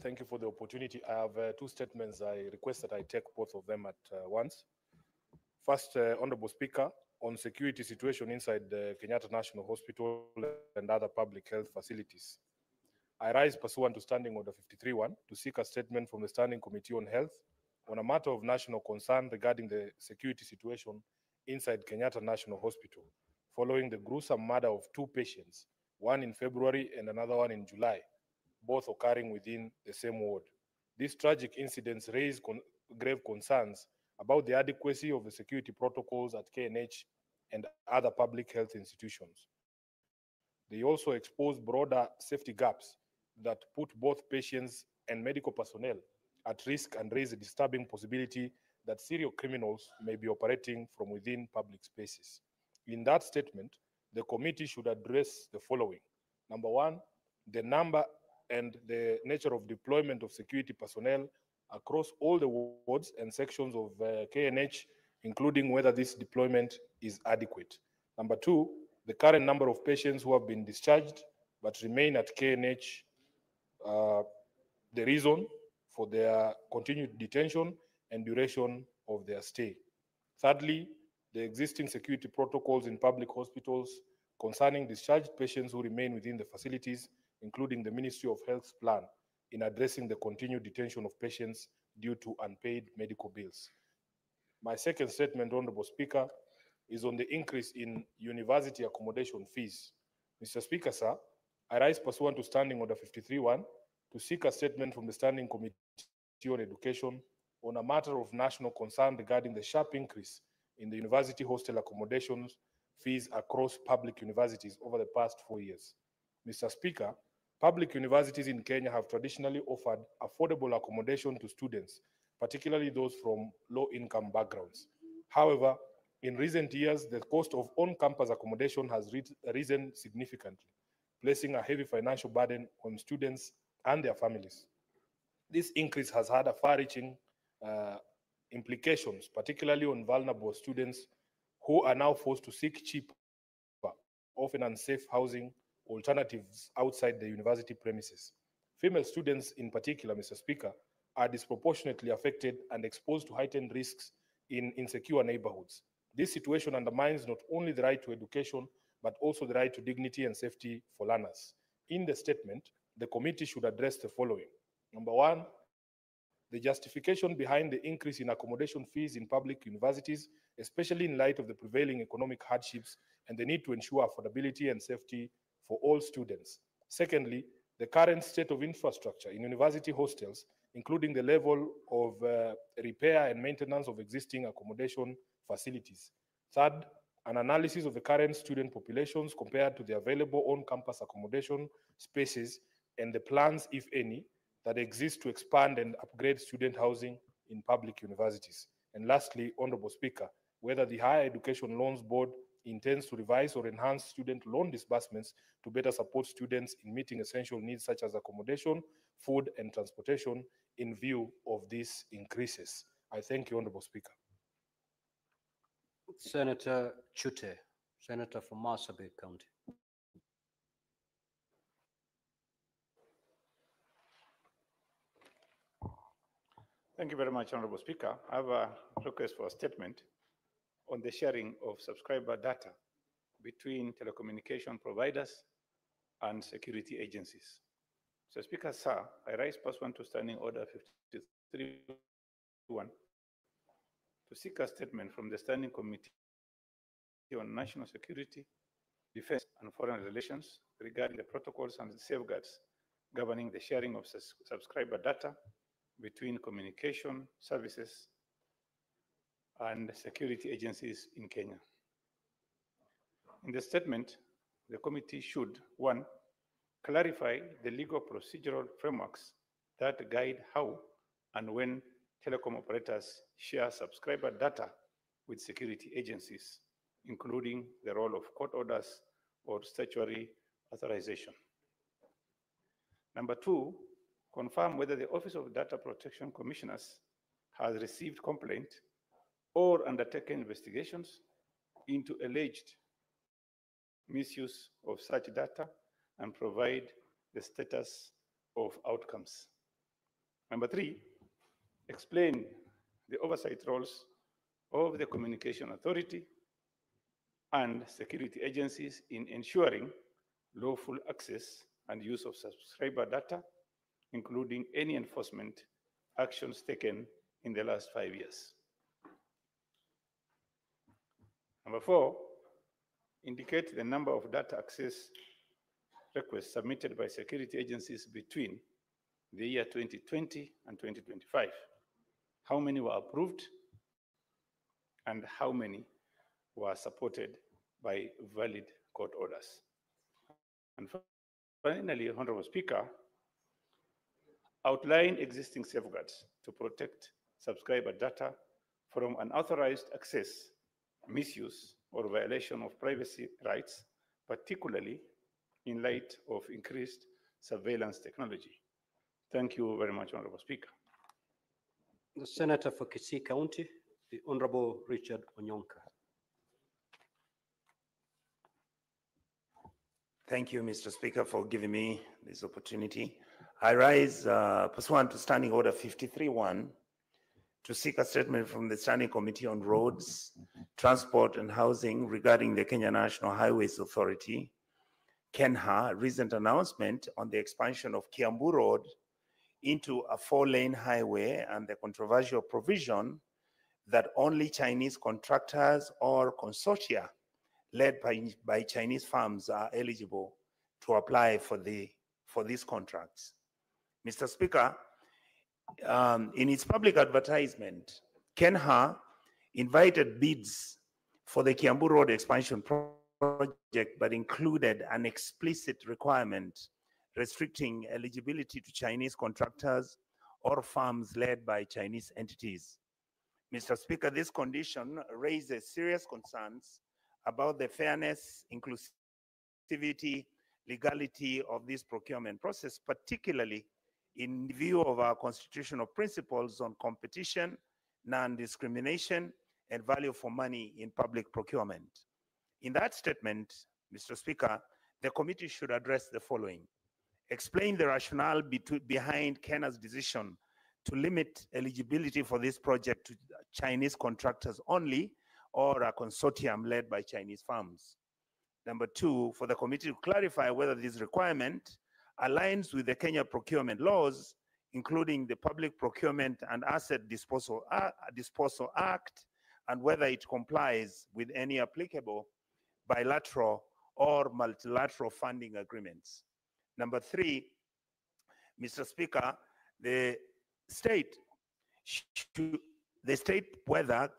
Thank you for the opportunity. I have two statements. I request that I take both of them at once. First, Honorable Speaker, on security situation inside the Kenyatta National Hospital and other public health facilities. I rise pursuant to Standing Order 53.1 to seek a statement from the Standing Committee on Health on a matter of national concern regarding the security situation inside Kenyatta National Hospital, following the gruesome murder of two patients, one in February and another one in July, both occurring within the same ward. These tragic incidents raise grave concerns about the adequacy of the security protocols at KNH and other public health institutions. They also expose broader safety gaps that put both patients and medical personnel at risk and raise a disturbing possibility that serial criminals may be operating from within public spaces. In that statement, the committee should address the following. Number one, the number and the nature of deployment of security personnel across all the wards and sections of KNH, including whether this deployment is adequate. Number two, the current number of patients who have been discharged but remain at KNH, the reason for their continued detention and duration of their stay. Thirdly, the existing security protocols in public hospitals concerning discharged patients who remain within the facilities, including the Ministry of Health's plan in addressing the continued detention of patients due to unpaid medical bills. My second statement, Honorable Speaker, is on the increase in university accommodation fees. Mr. Speaker, sir, I rise pursuant to Standing Order 53.1 to seek a statement from the Standing Committee on Education on a matter of national concern regarding the sharp increase in the university hostel accommodations fees across public universities over the past 4 years. Mr. Speaker, public universities in Kenya have traditionally offered affordable accommodation to students, particularly those from low-income backgrounds. However, in recent years, the cost of on-campus accommodation has risen significantly, placing a heavy financial burden on students and their families. This increase has had a far-reaching implications, particularly on vulnerable students who are now forced to seek cheaper, often unsafe housing alternatives outside the university premises. Female students in particular, Mr. Speaker, are disproportionately affected and exposed to heightened risks in insecure neighborhoods. This situation undermines not only the right to education, but also the right to dignity and safety for learners. In the statement, the committee should address the following. Number one, the justification behind the increase in accommodation fees in public universities, especially in light of the prevailing economic hardships and the need to ensure affordability and safety for all students. Secondly, the current state of infrastructure in university hostels, including the level of repair and maintenance of existing accommodation facilities. Third, an analysis of the current student populations compared to the available on-campus accommodation spaces and the plans, if any, that exist to expand and upgrade student housing in public universities. And lastly, Honorable Speaker, whether the Higher Education Loans Board intends to revise or enhance student loan disbursements to better support students in meeting essential needs such as accommodation, food, and transportation in view of these increases. I thank you, Honorable Speaker. Senator Chute, Senator from Marsabit County. Thank you very much, Honorable Speaker. I have a request for a statement on the sharing of subscriber data between telecommunication providers and security agencies. So, Speaker, sir, I rise pursuant to Standing Order 53.1 to seek a statement from the Standing Committee on National Security, Defense and Foreign Relations regarding the protocols and safeguards governing the sharing of subscriber data between communication services and security agencies in Kenya. In the statement, the committee should, one, clarify the legal procedural frameworks that guide how and when telecom operators share subscriber data with security agencies, including the role of court orders or statutory authorization. Number two, confirm whether the Office of Data Protection Commissioners has received complaint or undertaken investigations into alleged misuse of such data and provide the status of outcomes. Number three, explain the oversight roles of the Communication Authority and security agencies in ensuring lawful access and use of subscriber data, including any enforcement actions taken in the last 5 years. Number four, indicate the number of data access requests submitted by security agencies between the year 2020 and 2025. How many were approved and how many were supported by valid court orders? And finally, Honorable Speaker, outline existing safeguards to protect subscriber data from unauthorized access, misuse, or violation of privacy rights, particularly in light of increased surveillance technology. Thank you very much, Honorable Speaker. The Senator for Kisii County, the Honorable Richard Onyonka. Thank you, Mr. Speaker, for giving me this opportunity. I rise pursuant to Standing Order 53-1 to seek a statement from the Standing Committee on Roads, Transport and Housing regarding the Kenya National Highways Authority, KENHA, recent announcement on the expansion of Kiambu Road into a 4-lane highway and the controversial provision that only Chinese contractors or consortia led by Chinese firms are eligible to apply for these contracts. Mr. Speaker, in its public advertisement, KENHA invited bids for the Kiambu Road expansion project, but included an explicit requirement restricting eligibility to Chinese contractors or firms led by Chinese entities. Mr. Speaker, this condition raises serious concerns about the fairness, inclusivity, legality of this procurement process, particularly in view of our constitutional principles on competition, non-discrimination, and value for money in public procurement. In that statement, Mr. Speaker, the committee should address the following. Explain the rationale behind KENHA's decision to limit eligibility for this project to Chinese contractors only, or a consortium led by Chinese firms. Number two, for the committee to clarify whether this requirement aligns with the Kenya procurement laws, including the Public Procurement and Asset Disposal Act, and whether it complies with any applicable bilateral or multilateral funding agreements. Number three, Mr. Speaker, the state whether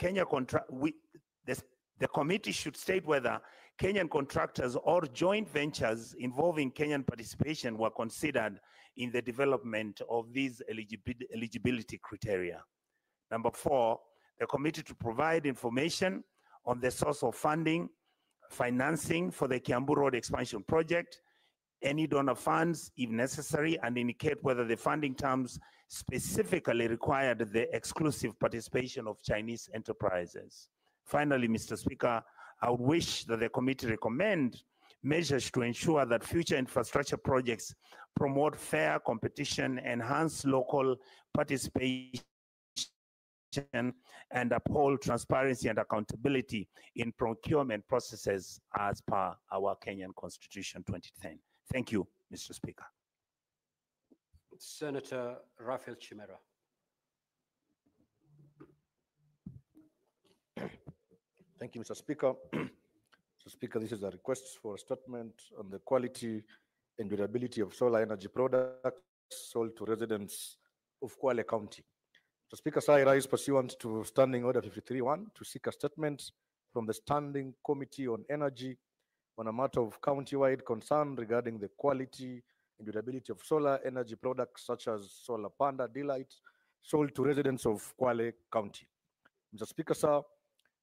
the committee should state whether Kenyan contractors or joint ventures involving Kenyan participation were considered in the development of these eligibility criteria. Number four, the committee to provide information on the source of funding, financing for the Kiambu Road expansion project, any donor funds if necessary, and indicate whether the funding terms specifically required the exclusive participation of Chinese enterprises. Finally, Mr. Speaker, I would wish that the committee recommend measures to ensure that future infrastructure projects promote fair competition, enhance local participation, and uphold transparency and accountability in procurement processes as per our Kenyan Constitution 2010. Thank you, Mr. Speaker. Senator Raphael Chimera. Thank you, Mr. Speaker. Mr. Speaker, this is a request for a statement on the quality and durability of solar energy products sold to residents of Kwale County. Mr. Speaker, I rise pursuant to Standing Order 53-1 to seek a statement from the Standing Committee on Energy on a matter of county-wide concern regarding the quality and durability of solar energy products such as Solar Panda Delight sold to residents of Kwale County. Mr. Speaker, sir,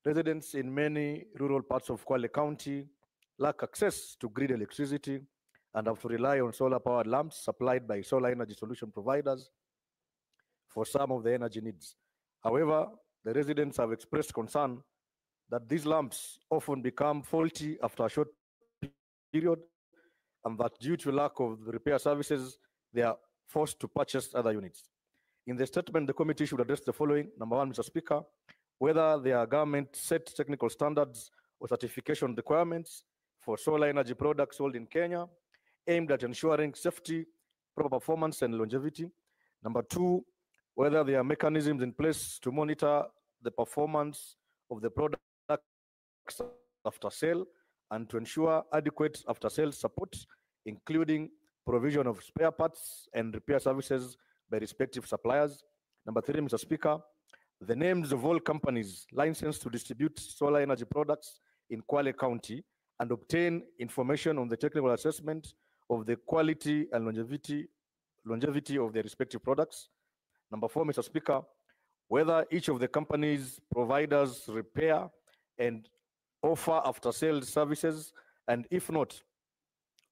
residents in many rural parts of Kwale County lack access to grid electricity and have to rely on solar-powered lamps supplied by solar energy solution providers for some of the energy needs. However, the residents have expressed concern that these lamps often become faulty after a short period, and that due to lack of repair services, they are forced to purchase other units. In the statement, the committee should address the following. Number one, Mr. Speaker, whether their government set technical standards or certification requirements for solar energy products sold in Kenya, aimed at ensuring safety, proper performance, and longevity. Number two, whether there are mechanisms in place to monitor the performance of the products after sale and to ensure adequate after-sale support, including provision of spare parts and repair services by respective suppliers. Number three, Mr. Speaker, the names of all companies licensed to distribute solar energy products in Kwale County and obtain information on the technical assessment of the quality and longevity of their respective products. Number four, Mr. Speaker, whether each of the companies providers repair and offer after-sales services, and if not,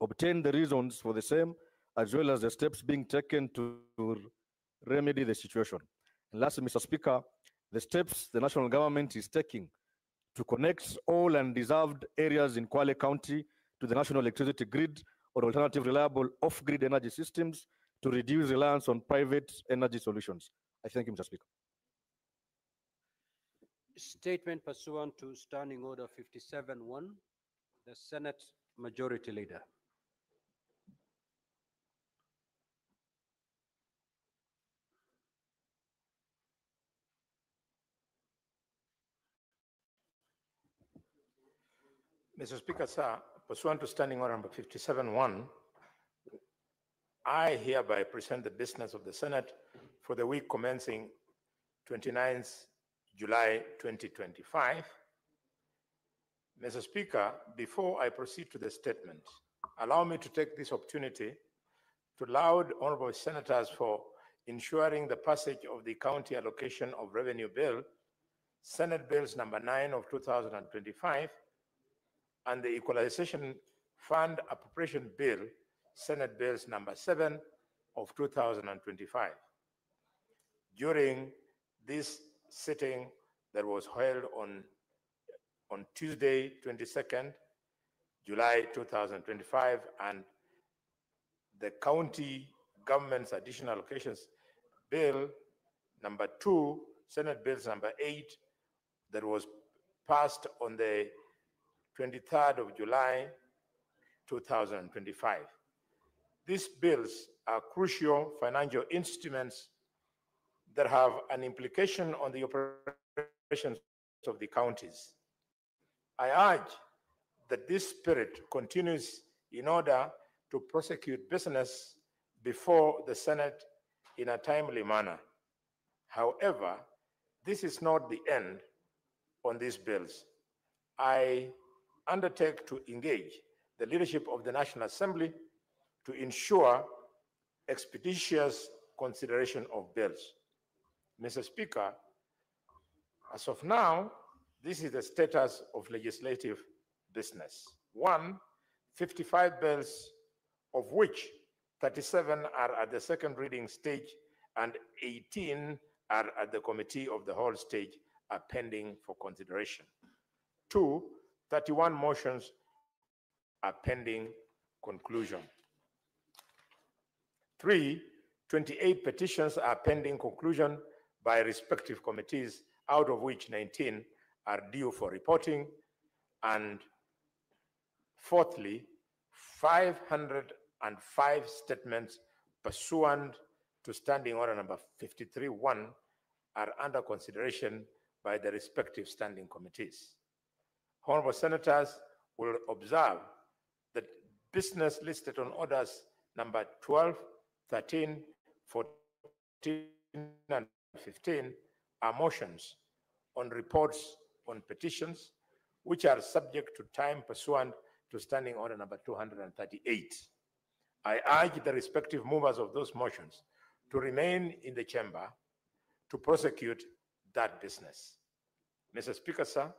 obtain the reasons for the same, as well as the steps being taken to remedy the situation. And lastly, Mr. Speaker, the steps the national government is taking to connect all undeserved areas in Kwale County to the national electricity grid or alternative reliable off-grid energy systems to reduce reliance on private energy solutions. I thank you, Mr. Speaker. Statement pursuant to Standing Order 57-1, the Senate Majority Leader. Mr. Speaker, sir, pursuant to Standing Order number 57-1, I hereby present the business of the Senate for the week commencing 29th July 2025. Mr. Speaker, before I proceed to the statement, allow me to take this opportunity to laud honorable senators for ensuring the passage of the County Allocation of Revenue Bill, Senate Bills number 9 of 2025, and the Equalization Fund Appropriation Bill, Senate Bills number 7 of 2025. During this sitting that was held on Tuesday, 22nd July 2025, and the County Government's Additional Allocations Bill number 2, Senate Bills number 8, that was passed on the 23rd of July 2025. These bills are crucial financial instruments that have an implication on the operations of the counties. I urge that this spirit continues in order to prosecute business before the Senate in a timely manner. However, this is not the end on these bills. I undertake to engage the leadership of the National Assembly to ensure expeditious consideration of bills. Mr. Speaker, as of now, this is the status of legislative business. 1, 55 bills, of which 37 are at the second reading stage and 18 are at the committee of the whole stage, are pending for consideration. 2, 31 motions are pending conclusion. 3, 28 petitions are pending conclusion by respective committees, out of which 19 are due for reporting. And fourthly, 505 statements pursuant to Standing Order number 53-1 are under consideration by the respective standing committees. Honorable senators will observe that business listed on orders number 12, 13, 14, and 15 are motions on reports on petitions, which are subject to time pursuant to Standing Order number 238. I urge the respective movers of those motions to remain in the chamber to prosecute that business. Mr. Speaker, sir,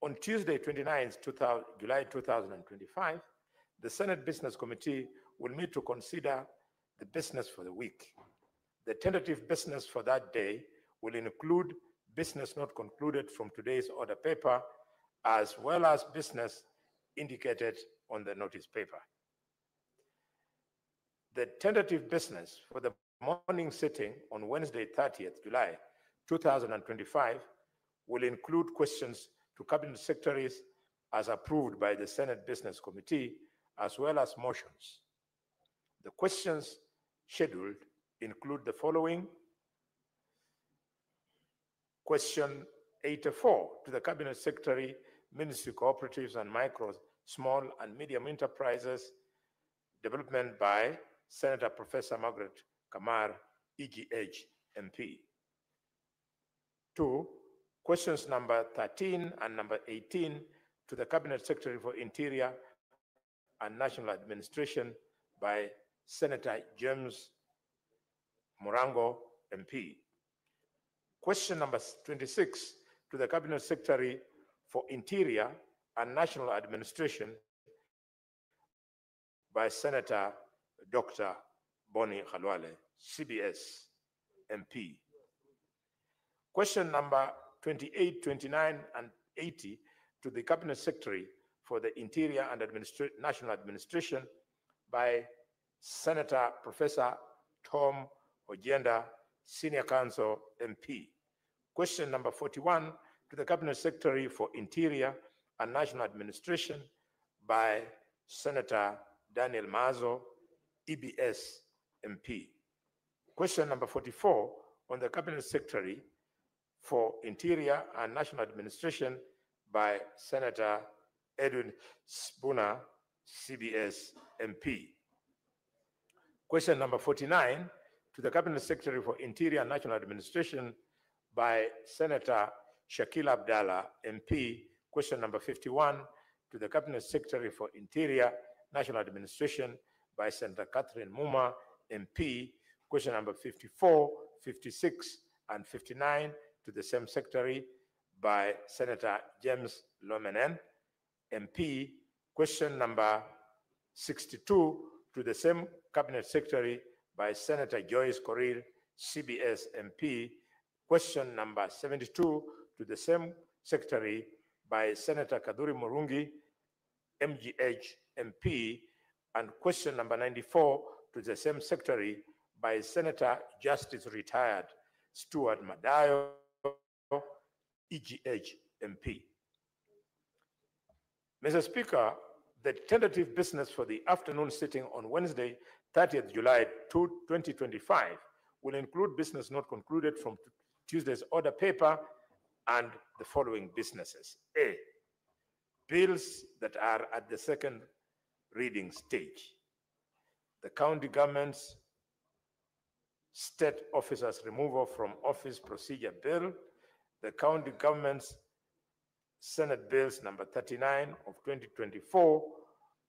on Tuesday, 29th July 2025, the Senate Business Committee will meet to consider the business for the week. The tentative business for that day will include business not concluded from today's order paper, as well as business indicated on the notice paper. The tentative business for the morning sitting on Wednesday, 30th July 2025 will include questions to Cabinet Secretaries as approved by the Senate Business Committee, as well as motions. The questions scheduled include the following. Question 84 to the Cabinet Secretary, Ministry Cooperatives and Micro, Small and Medium Enterprises, development by Senator Professor Margaret Kamar, EGH, MP. 2, questions number 13 and number 18 to the Cabinet Secretary for Interior and National Administration by Senator James Morango, MP. Question number 26 to the Cabinet Secretary for Interior and National Administration by Senator Dr. Bonnie Khalwale, CBS, MP. Question number 28, 29, and 80 to the Cabinet Secretary for the Interior and National Administration by Senator Professor Tom Ojenda, Senior Counsel, MP. Question number 41 to the Cabinet Secretary for Interior and National Administration by Senator Daniel Mazo, EBS, MP. Question number 44 on the Cabinet Secretary for Interior and National Administration by Senator Edwin Spooner, CBS, MP. Question number 49 to the Cabinet Secretary for Interior and National Administration by Senator Shakil Abdallah, MP. Question number 51 to the Cabinet Secretary for Interior, National Administration by Senator Catherine Muma, MP. Question number 54, 56, and 59 to the same Secretary by Senator James Lomenen, MP. Question number 62 to the same Cabinet Secretary by Senator Joyce Korir, CBS, MP. Question number 72 to the same Secretary by Senator Kaduri Murungi, MGH, MP. And question number 94 to the same Secretary by Senator Justice Retired Stuart Madayo, EGH, MP. Mr. Speaker, the tentative business for the afternoon sitting on Wednesday, 30th July 2025 will include business not concluded from Tuesday's order paper and the following businesses. A, bills that are at the second reading stage. The county government's state officers removal from office procedure bill, the county government's Senate bills number 39 of 2024,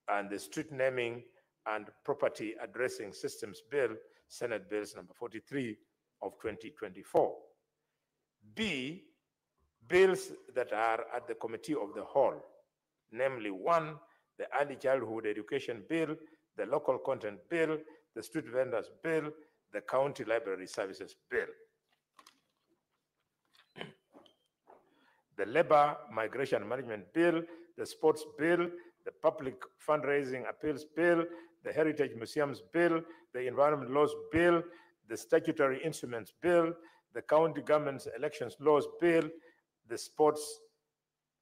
and the street naming and property addressing systems bill, Senate bills number 43 of 2024. B, bills that are at the committee of the whole, namely 1, the early childhood education bill, the local content bill, the street vendors bill, the county library services bill. The labor migration management bill, the sports bill, the public fundraising appeals bill, the heritage museums bill, the environment laws bill, the statutory instruments bill, the county government's elections laws bill, the sports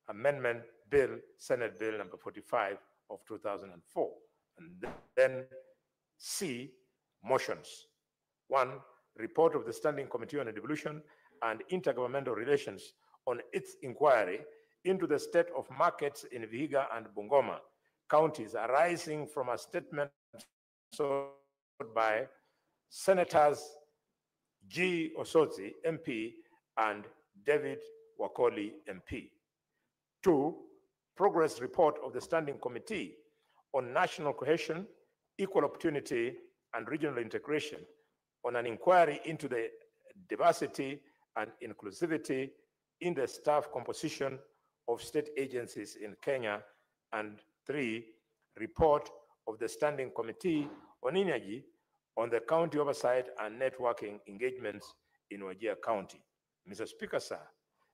amendment bill, Senate bill number 45 of 2004. And then C, motions. 1, report of the Standing Committee on Devolution and Intergovernmental Relations on its inquiry into the state of markets in Vihiga and Bungoma counties arising from a statement sought by Senators G. Osotsi, MP, and David Wakoli, MP. 2, progress report of the Standing Committee on National Cohesion, Equal Opportunity, and Regional Integration on an inquiry into the diversity and inclusivity in the staff composition of state agencies in Kenya. And 3, report of the Standing Committee on Energy on the county oversight and networking engagements in Wajir County. Mr. Speaker, sir,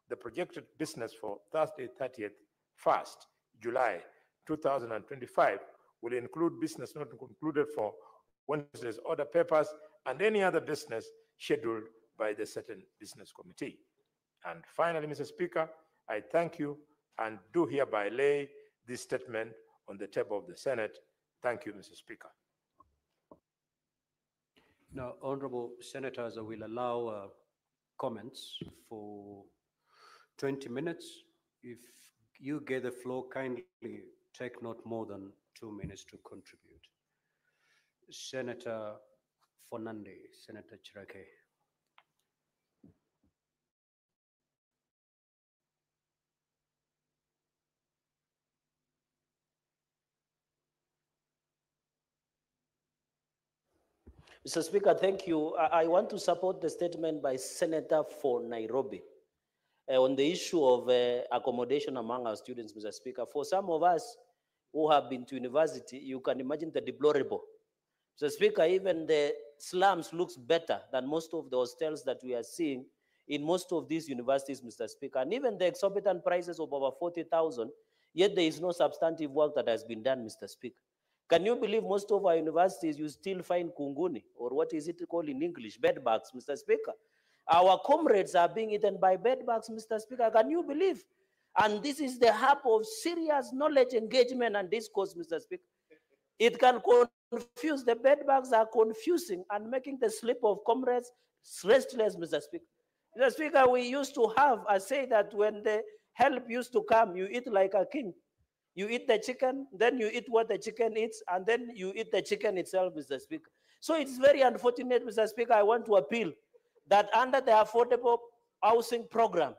the projected business for Thursday, 1st July 2025 will include business not concluded for Wednesday's order papers and any other business scheduled by the certain business committee. And finally, Mr. Speaker, I thank you and do hereby lay this statement on the table of the Senate. Thank you, Mr. Speaker. Now, honorable senators, I will allow comments for 20 minutes. If you get the floor, kindly take not more than 2 minutes to contribute. Senator Fernandez, Senator Chirake. Mr. Speaker, thank you. I want to support the statement by Senator for Nairobi on the issue of accommodation among our students, Mr. Speaker. For some of us who have been to university, you can imagine the deplorable. Mr. Speaker, even the slums looks better than most of the hostels that we are seeing in most of these universities, Mr. Speaker. And even the exorbitant prices of over 40,000, yet there is no substantive work that has been done, Mr. Speaker. Can you believe most of our universities, you still find kunguni, or what is it called in English, bedbugs, Mr. Speaker? Our comrades are being eaten by bedbugs, Mr. Speaker. Can you believe? And this is the hub of serious knowledge engagement and discourse, Mr. Speaker. It can confuse, the bedbugs are confusing and making the sleep of comrades restless, Mr. Speaker. Mr. Speaker, we used to have a say that when the help used to come, you eat like a king. You eat the chicken, then you eat what the chicken eats, and then you eat the chicken itself, Mr. Speaker. So it's very unfortunate, Mr. Speaker. I want to appeal that under the affordable housing program,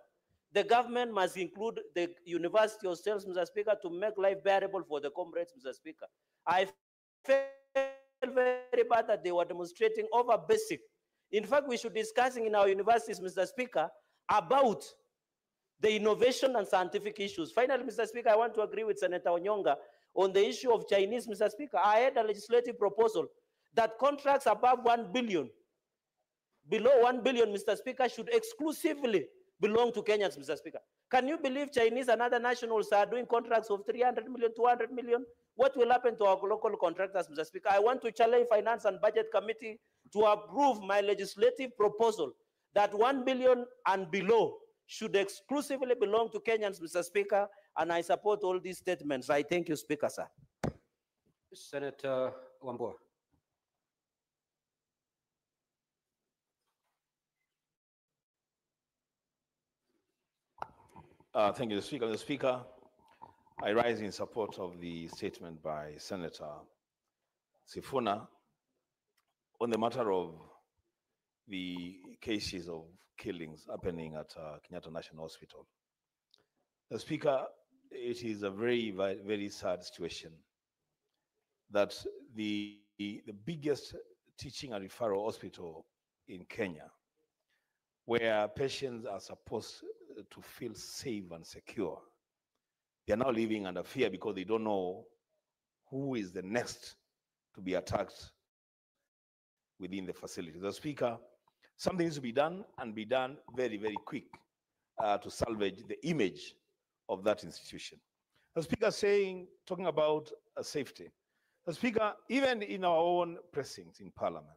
the government must include the university hostels, Mr. Speaker, to make life bearable for the comrades, Mr. Speaker. I felt very bad that they were demonstrating over basic. In fact, we should be discussing in our universities, Mr. Speaker, about the innovation and scientific issues. Finally, Mr. Speaker, I want to agree with Senator Onyonga on the issue of Chinese, Mr. Speaker. I had a legislative proposal that contracts above 1 billion, below 1 billion, Mr. Speaker, should exclusively belong to Kenyans, Mr. Speaker. Can you believe Chinese and other nationals are doing contracts of 300 million, 200 million? What will happen to our local contractors, Mr. Speaker? I want to challenge Finance and Budget Committee to approve my legislative proposal that 1 billion and below should exclusively belong to Kenyans, Mr. Speaker, and I support all these statements. I thank you, Speaker, sir. Senator Wambua. Thank you, Speaker. Mr. Speaker, I rise in support of the statement by Senator Sifuna on the matter of the cases of killings happening at Kenyatta National Hospital. The Speaker, it is a very, very sad situation that the biggest teaching and referral hospital in Kenya, where patients are supposed to feel safe and secure, they are now living under fear because they don't know who is the next to be attacked within the facility. The Speaker, something needs to be done and be done very, very quick to salvage the image of that institution. The Speaker talking about safety. The Speaker, even in our own precincts in Parliament,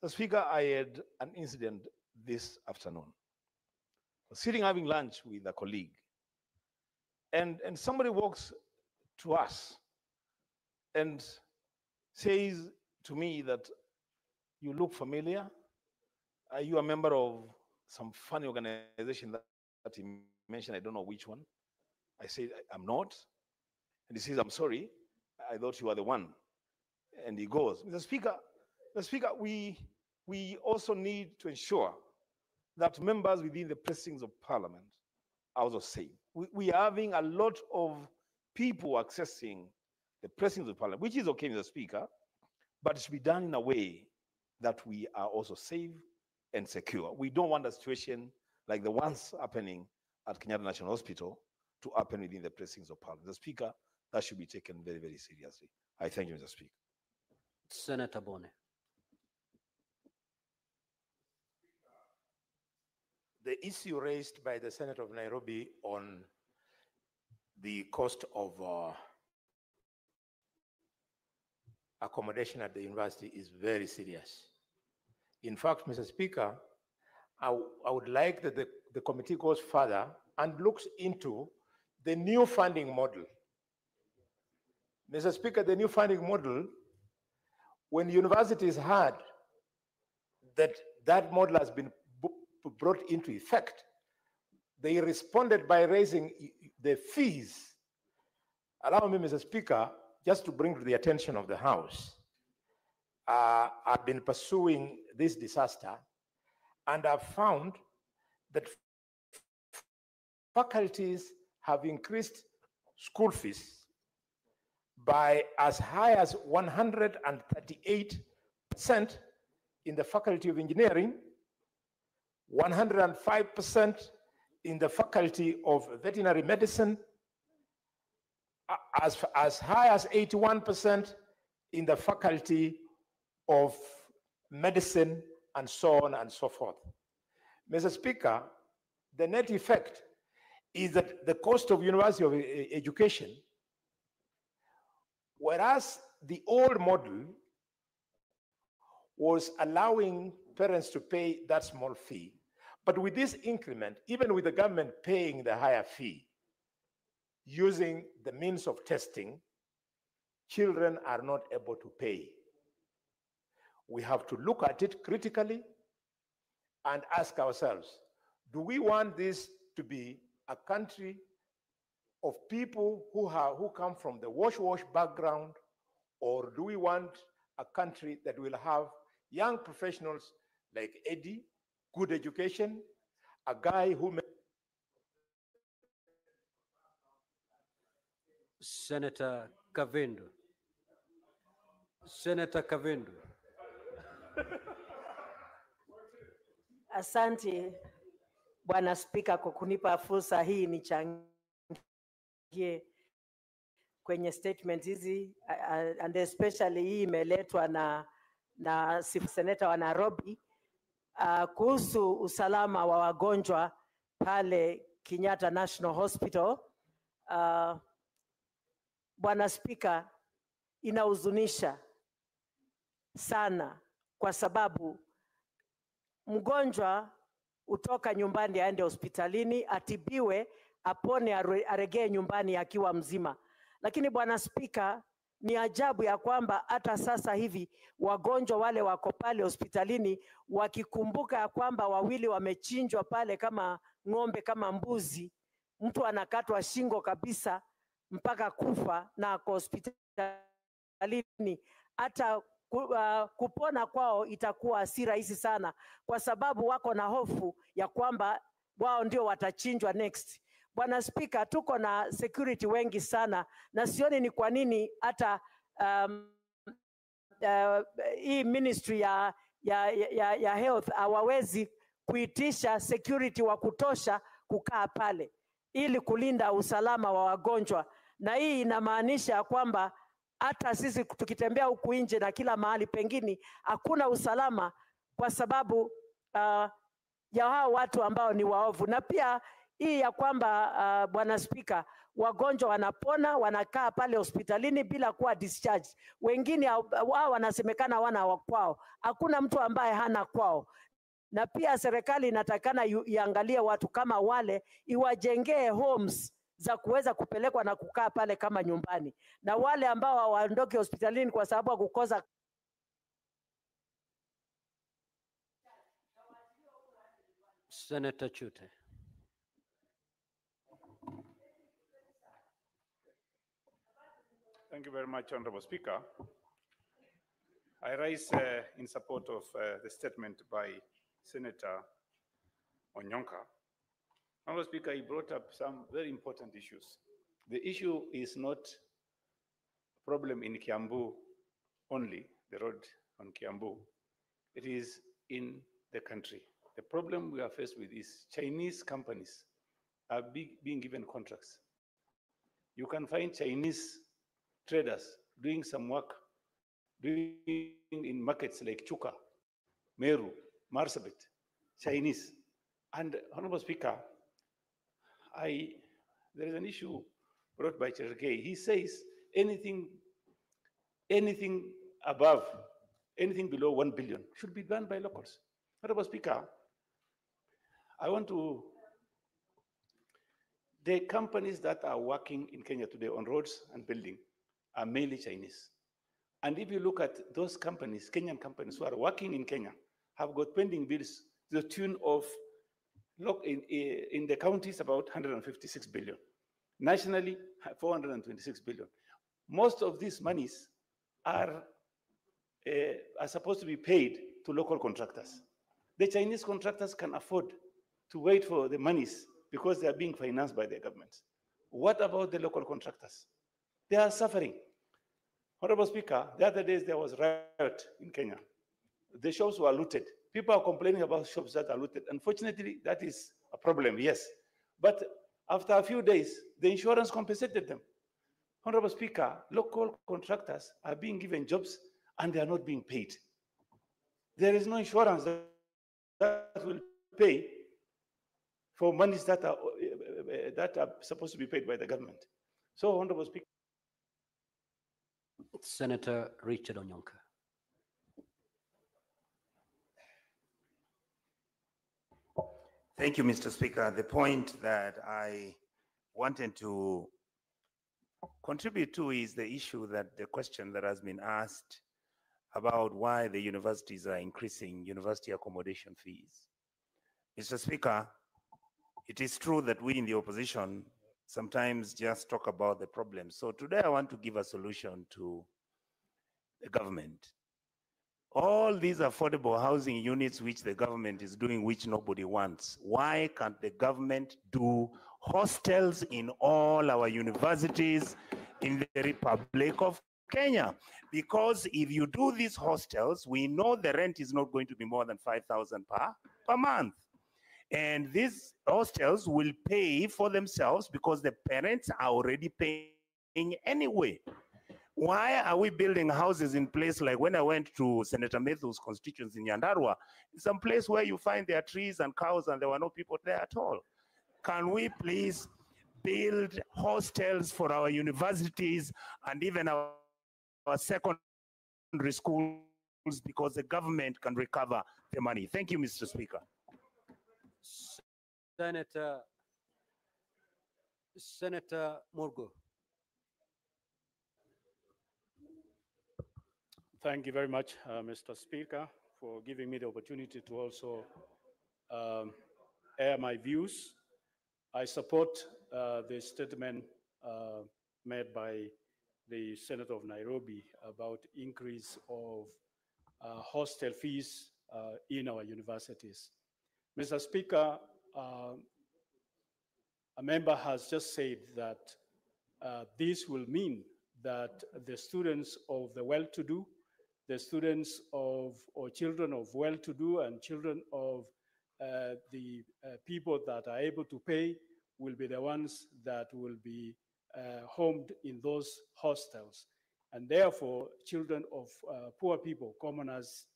the Speaker, I had an incident this afternoon. I was sitting having lunch with a colleague, and somebody walks to us and says to me that, "You look familiar. Are you a member of some funny organization that he mentioned? I don't know which one." I said, "I'm not." And he says, "I'm sorry, I thought you were the one." And he goes, Mr. Speaker, we also need to ensure that members within the precincts of Parliament are also safe. We are having a lot of people accessing the precincts of Parliament, which is okay, Mr. Speaker, but it should be done in a way that we are also safe and secure. We don't want a situation like the ones happening at Kenyatta National Hospital to happen within the precincts of Parliament. The Speaker, that should be taken very, very seriously. I thank you, Mr. Speaker. Senator Bone. The issue raised by the Senator of Nairobi on the cost of accommodation at the university is very serious. In fact, Mr. Speaker, I would like that the committee goes further and looks into the new funding model. Mr. Speaker, the new funding model, when universities heard that that model has been brought into effect, they responded by raising the fees. Allow me, Mr. Speaker, just to bring to the attention of the House. I've been pursuing this disaster, and I've found that faculties have increased school fees by as high as 138% in the Faculty of Engineering, 105% in the Faculty of Veterinary Medicine, as high as 81% in the Faculty of Medicine, and so on and so forth. Mr. Speaker, the net effect is that the cost of university of education, whereas the old model was allowing parents to pay that small fee, but with this increment, even with the government paying the higher fee, using the means of testing, children are not able to pay. We have to look at it critically and ask ourselves, do we want this to be a country of people who come from the wash background, or do we want a country that will have young professionals like Eddie, good education, a guy who Senator Kavindu. Senator Kavindu. Asante Bwana Spika kwa kunipa fursa hii nichangie kwenye statement hizi, and especially hii imeletwa na seneta wa Nairobi kuhusu usalama wa wagonjwa pale Kenyatta National Hospital. Bwana Spika, inahuzunisha sana kwa sababu mgonjwa utoka nyumbani aende hospitalini, atibiwe, apone, aregee nyumbani akiwa mzima. Lakini Bwana Spika, ni ajabu ya kwamba hata sasa hivi wagonjwa wale wako pale hospitalini wakikumbuka ya kwamba wawili wamechinjwa pale kama ng'ombe, kama mbuzi, mtu anakatwa shingo kabisa mpaka kufa na ako hospitalini, hata kupona kwao itakuwa si rahisi sana, kwa sababu wako na hofu ya kwamba wao ndio watachinjwa next. Bwana Spika, tuko na security wengi sana, na sioni ni kwa nini hata hii ministry ya health hawawezi kuitisha security wa kutosha kukaa pale ili kulinda usalama wa wagonjwa. Na hii inamaanisha kwamba hata sisi tukitembea huku nje na kila mahali pengine hakuna usalama kwa sababu ya hao watu ambao ni waovu. Na pia hii ya kwamba Bwana Spika, wagonjwa wanapona wanakaa pale hospitalini bila kuwa discharge. Wengine wao wanasemekana wana kwao. Hakuna mtu ambaye hana kwao. Na pia serikali inatakana iangalie watu kama wale, iwajengee homes za kuweza kupelekwa na kukaa pale kama nyumbani. Na wale ambao hawaondoki hospitalini kwa sababu ya kukosa Senator Chute. Thank you very much, Honorable Speaker. I rise in support of the statement by Senator Onyonka. Honorable Speaker, he brought up some very important issues. The issue is not a problem in Kiambu only, the road on Kiambu. It is in the country. The problem we are faced with is Chinese companies are being given contracts. You can find Chinese traders doing some work, doing in markets like Chuka, Meru, Marsabit, Chinese. And Honorable Speaker, there is an issue brought by Cherkey. He says anything above anything below 1 billion should be done by locals. Honorable Speaker, I want to, the companies that are working in Kenya today on roads and building are mainly Chinese. And if you look at those companies, Kenyan companies who are working in Kenya, have got pending bills to the tune of, in the counties, about 156 billion. Nationally, 426 billion. Most of these monies are supposed to be paid to local contractors. The Chinese contractors can afford to wait for the monies because they are being financed by their governments. What about the local contractors? They are suffering. Honorable Speaker, the other days there was riot in Kenya. The shops were looted. People are complaining about shops that are looted. Unfortunately, that is a problem, yes. But after a few days, the insurance compensated them. Honorable Speaker, local contractors are being given jobs and they are not being paid. There is no insurance that will pay for monies that are supposed to be paid by the government. So, Honorable Speaker. Senator Richard Onyonka. Thank you, Mr. Speaker. The point that I wanted to contribute to is the issue that the question that has been asked about why the universities are increasing university accommodation fees. Mr. Speaker, it is true that we in the opposition sometimes just talk about the problem. So today I want to give a solution to the government. All these affordable housing units which the government is doing, which nobody wants, why can't the government do hostels in all our universities in the Republic of Kenya? Because if you do these hostels, we know the rent is not going to be more than 5,000 per month. And these hostels will pay for themselves because the parents are already paying anyway. Why are we building houses in place like when I went to Senator Methu's constituency in Nyandarua, some place where you find there are trees and cows and there were no people there at all? Can we please build hostels for our universities and even our secondary schools because the government can recover the money? Thank you, Mr. Speaker. Senator Murgo. Thank you very much, Mr. Speaker, for giving me the opportunity to also air my views. I support the statement made by the Senator of Nairobi about increase of hostel fees in our universities. Mr. Speaker, a member has just said that this will mean that the students of the well-to-do, the students of or children of well-to-do and children of the people that are able to pay will be the ones that will be homed in those hostels. And therefore, children of poor people, commoners,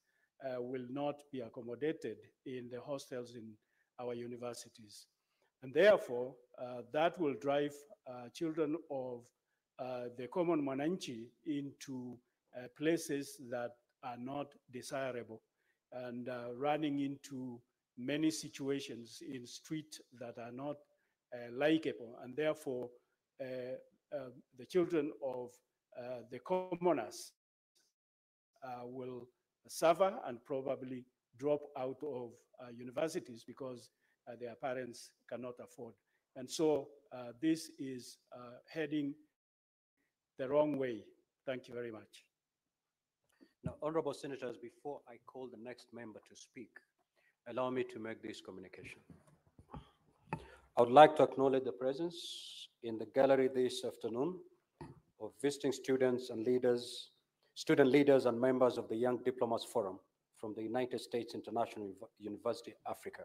will not be accommodated in the hostels in our universities. And therefore, that will drive children of the common mwananchi into places that are not desirable and running into many situations in streets that are not likable. And therefore, the children of the commoners will suffer and probably drop out of universities because their parents cannot afford. And so this is heading the wrong way. Thank you very much. Now, honorable senators, before I call the next member to speak, allow me to make this communication. I would like to acknowledge the presence in the gallery this afternoon of visiting students and leaders, student leaders and members of the Young Diplomats Forum from the United States International University, Africa.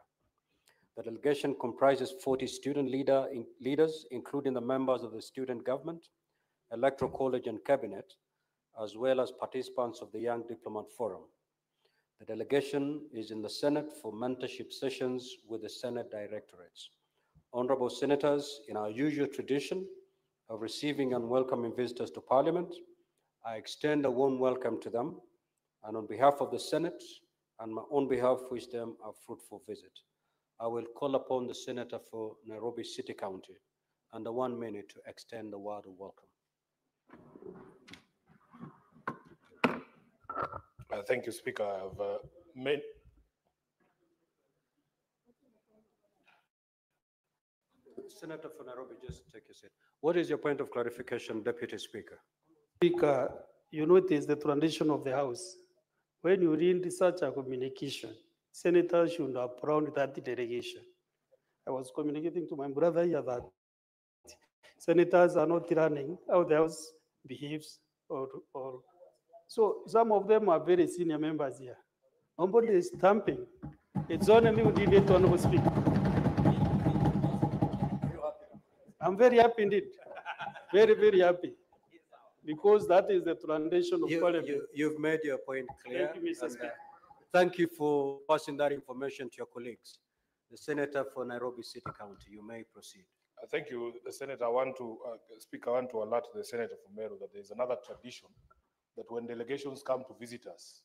The delegation comprises 40 student leaders, including the members of the student government, electoral college and cabinet, as well as participants of the Young Diplomat Forum. The delegation is in the Senate for mentorship sessions with the Senate directorates. Honorable senators, in our usual tradition of receiving and welcoming visitors to Parliament, I extend a warm welcome to them And on behalf of the Senate and my own behalf, wish them a fruitful visit. I will call upon the Senator for Nairobi City County under 1 minute to extend the word of welcome. Thank you, Speaker. Senator for Nairobi, just take a seat. What is your point of clarification, Deputy Speaker? Speaker, you know it is the tradition of the House. When you read such a communication, senators should applaud that delegation. I was communicating to my brother here that senators are not running how the House behaves so some of them are very senior members here. Nobody is stamping. It's only me who did it to speak. I'm very happy indeed. Very, very happy. Because that is the tradition of Parliament. You've made your point clear. Thank you, Mr. Speaker. Thank you for passing that information to your colleagues. The Senator for Nairobi City County, you may proceed. Thank you, Senator. Speaker, I want to alert the Senator from Meru that there is another tradition that when delegations come to visit us,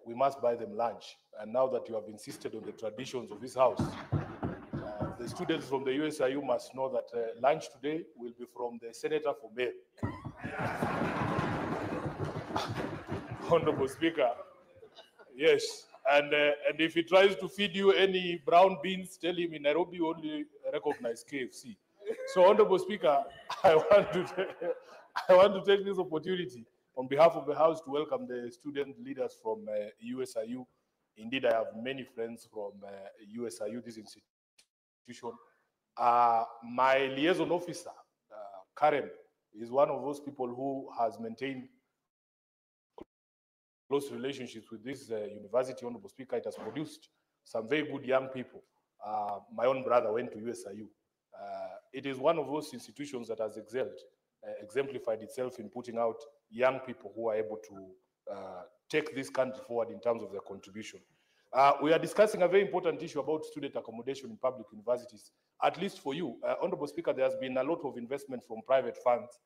we must buy them lunch. And now that you have insisted on the traditions of this House, the students from the USIU must know that lunch today will be from the Senator for Meru. Honorable Speaker, yes. And if he tries to feed you any brown beans, tell him in Nairobi only recognize KFC. So, Honorable Speaker, I want to take this opportunity on behalf of the House to welcome the student leaders from USIU. Indeed, I have many friends from USIU, this institution. My liaison officer, Karen, is one of those people who has maintained close relationships with this university. Honorable Speaker, it has produced some very good young people. My own brother went to USIU. It is one of those institutions that has exemplified itself in putting out young people who are able to take this country forward in terms of their contribution. We are discussing a very important issue about student accommodation in public universities. At least for you, Honorable Speaker, there has been a lot of investment from private funds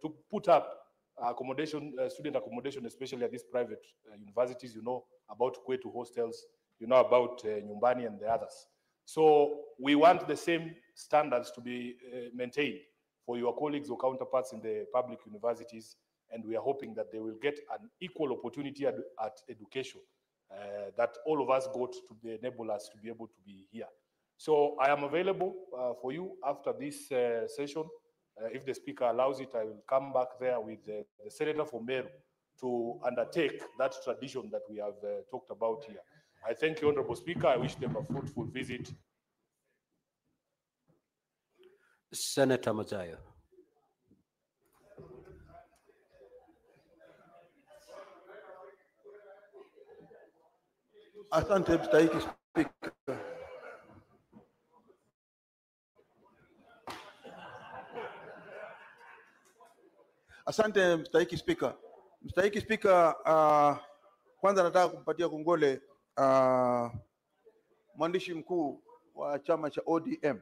to put up accommodation, student accommodation, especially at these private universities. You know about Kwetu hostels, you know about Nyumbani and the others. So we want the same standards to be maintained for your colleagues or counterparts in the public universities, and we are hoping that they will get an equal opportunity at education that all of us got to enable us to be able to be here. So I am available for you after this session. If the Speaker allows it, I will come back there with the Senator from Meru to undertake that tradition that we have talked about here. I thank you, Honorable Speaker. I wish them a fruitful visit. Senator Mazayo. Asante mstahiki Spika. Asante mstahiki Spika. Mstahiki Spika, kwanza nataka kumpatia kongole mwandishi mkuu wa chama cha ODM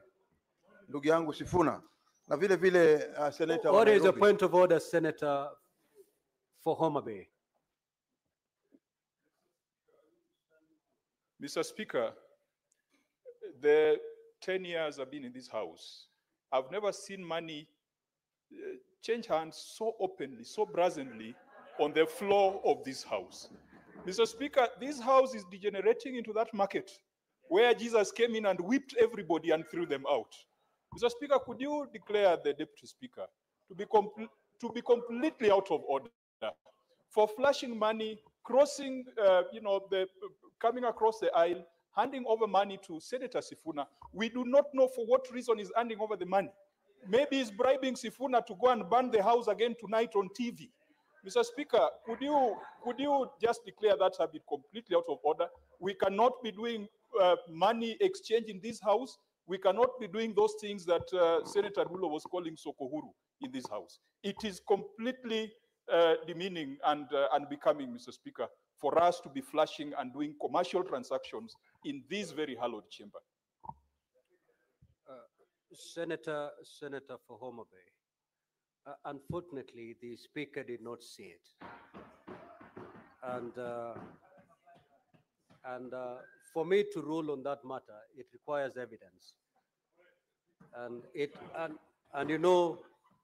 ndugu yangu Sifuna na vile vile Senator wa What is Nairobi. the point of order, Senator for Homa Bay? Mr. Speaker, the 10 years I've been in this House, I've never seen money change hands so openly, so brazenly on the floor of this House. Mr. Speaker, this House is degenerating into that market where Jesus came in and whipped everybody and threw them out. Mr. Speaker, could you declare the Deputy Speaker to be completely out of order for flashing money, crossing, coming across the aisle, handing over money to Senator Sifuna? We do not know for what reason he's handing over the money. Maybe he's bribing Sifuna to go and burn the House again tonight on TV. Mr. Speaker, could you just declare that habit completely out of order? We cannot be doing money exchange in this House. We cannot be doing those things that Senator Rulo was calling Sokohuru in this House. It is completely demeaning and unbecoming, Mr. Speaker, for us to be flashing and doing commercial transactions in this very hallowed chamber. Senator for Homa Bay. Unfortunately, the Speaker did not see it. And for me to rule on that matter, it requires evidence. And you know,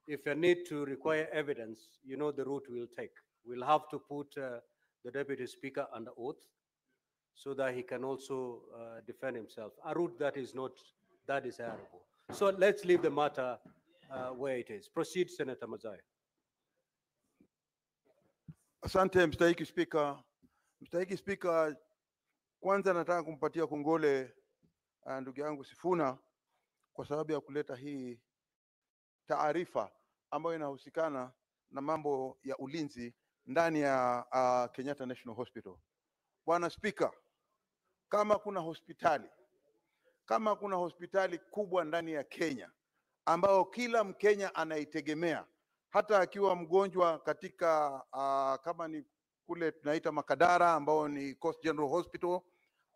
if you need to require evidence, you know the route we'll take. We'll have to put the Deputy Speaker under oath so that he can also defend himself, a route that is not that desirable. So let's leave the matter where it is. Proceed, Senator Mazai. Asante mstahiki Spika. Mstahiki Spika, kwanza nataka kumpatia kongole ndugu yangu Sifuna kwa sababu ya kuleta hii taarifa ambayo inahusikana na mambo ya ulinzi ndani ya Kenyatta National Hospital. Bwana Spika, kama kuna hospitali kubwa ndani ya Kenya ambao kila Mkenya anaitegemea, hata akiwa mgonjwa katika kama ni kule tunaita Makadara ambao ni Coast General Hospital,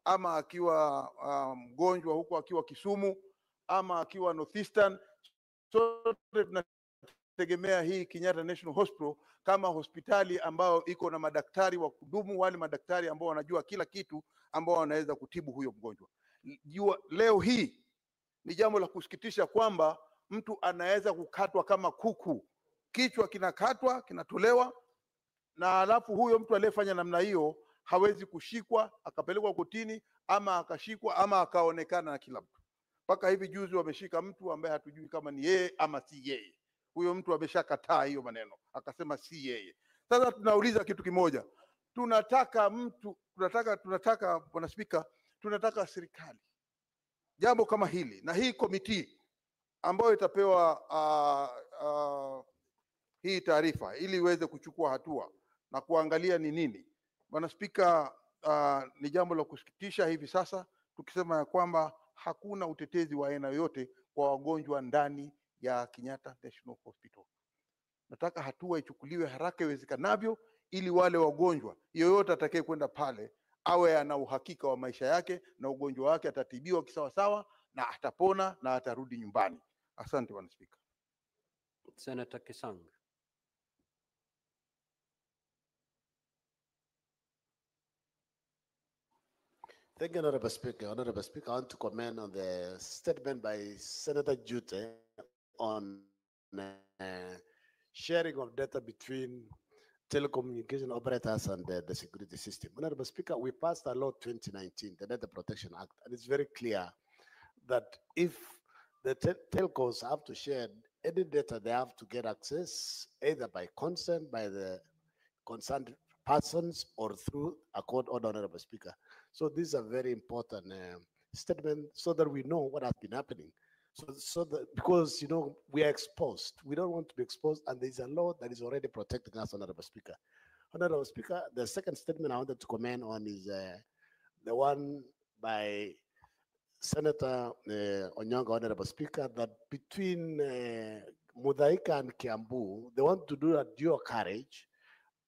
ama akiwa mgonjwa huko akiwa Kisumu, ama akiwa Northeastern, sote tunategemea hii Kenyatta National Hospital kama hospitali ambao iko na madaktari wa kudumu, wale madaktari ambao wanajua kila kitu ambao wanaweza kutibu huyo mgonjwa. Leo hii ni jambo la kusikitisha kwamba mtu anaweza kukatwa kama kuku, kichwa kinakatwa, kinatolewa, na alafu huyo mtu aliyefanya namna hiyo hawezi kushikwa akapelekwa kotini, ama akashikwa ama akaonekana na kila mtu. Mpaka hivi juzi wameshika mtu ambaye hatujui kama ni yeye ama si yeye. Huyo mtu ameshakataa hiyo maneno, akasema si yeye. Sasa tunauliza kitu kimoja, tunataka Bwana Spika, tunataka serikali jambo kama hili na hii komiti ambayo itapewa hii taarifa ili iweze kuchukua hatua na kuangalia ni nini. Bwana Spika, ni jambo la kusikitisha hivi sasa tukisema ya kwamba hakuna utetezi wa aina yoyote kwa wagonjwa ndani ya Kenyatta National Hospital. Nataka hatua ichukuliwe haraka iwezekanavyo ili wale wagonjwa yoyote atakaye kwenda pale awe ana uhakika wa maisha yake na ugonjwa wake atatibiwa kisawasawa na atapona na atarudi nyumbani. Asante Bwana Spika. Senator Kisang. Thank you, Honorable Speaker. Honorable Speaker, I want to comment on the statement by Senator Jute on sharing of data between telecommunication operators and the security system. Honorable Speaker, we passed a law 2019, the Data Protection Act, and it's very clear that if the telcos have to share any data, they have to get access either by consent by the concerned persons or through a court order, Honorable Speaker. So these are very important statements so that we know what has been happening. So that, because, you know, we are exposed. We don't want to be exposed, and there's a law that is already protecting us, Honorable Speaker. Honorable Speaker, the second statement I wanted to comment on is the one by Senator Onyonga, Honorable Speaker, that between Mudaika and Kiambu, they want to do a dual carriage,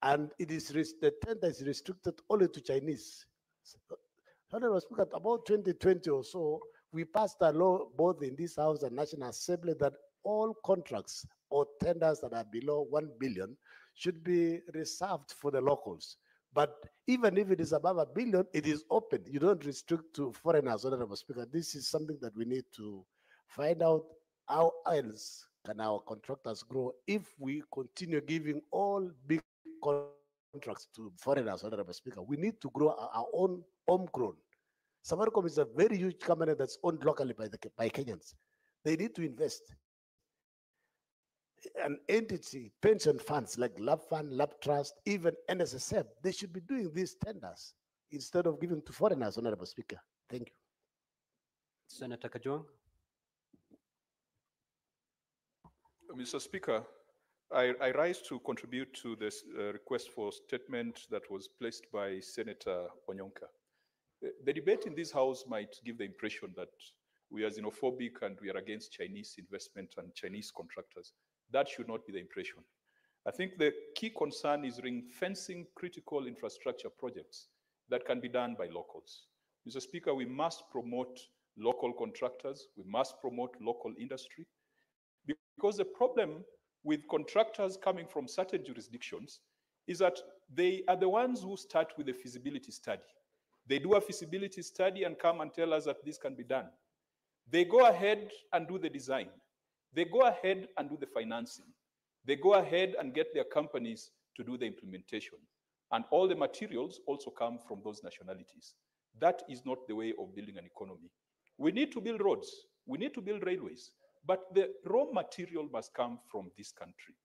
and it is the tender is restricted only to Chinese. Honorable Speaker, about 2020 or so, we passed a law both in this House and National Assembly that all contracts or tenders that are below 1 billion should be reserved for the locals. But even if it is above 1 billion, it is open. You don't restrict to foreigners, Honorable Speaker. This is something that we need to find out how else can our contractors grow if we continue giving all big contracts to foreigners, Honorable Speaker. We need to grow our own homegrown. Safaricom is a very huge company that's owned locally by Kenyans. They need to invest. An entity, pension funds like Lab Fund, Lab Trust, even NSSF, they should be doing these tenders instead of giving to foreigners, Honorable Speaker. Thank you. Senator Kajwang. Mr. Speaker, I rise to contribute to this request for statement that was placed by Senator Onyonka. The debate in this House might give the impression that we are xenophobic and we are against Chinese investment and Chinese contractors. That should not be the impression. I think the key concern is ring-fencing critical infrastructure projects that can be done by locals. Mr. Speaker, we must promote local contractors. We must promote local industry, because the problem with contractors coming from certain jurisdictions is that they are the ones who start with a feasibility study. They do a feasibility study and come and tell us that this can be done. They go ahead and do the design. They go ahead and do the financing. They go ahead and get their companies to do the implementation. And all the materials also come from those nationalities. That is not the way of building an economy. We need to build roads. We need to build railways. But the raw material must come from this country.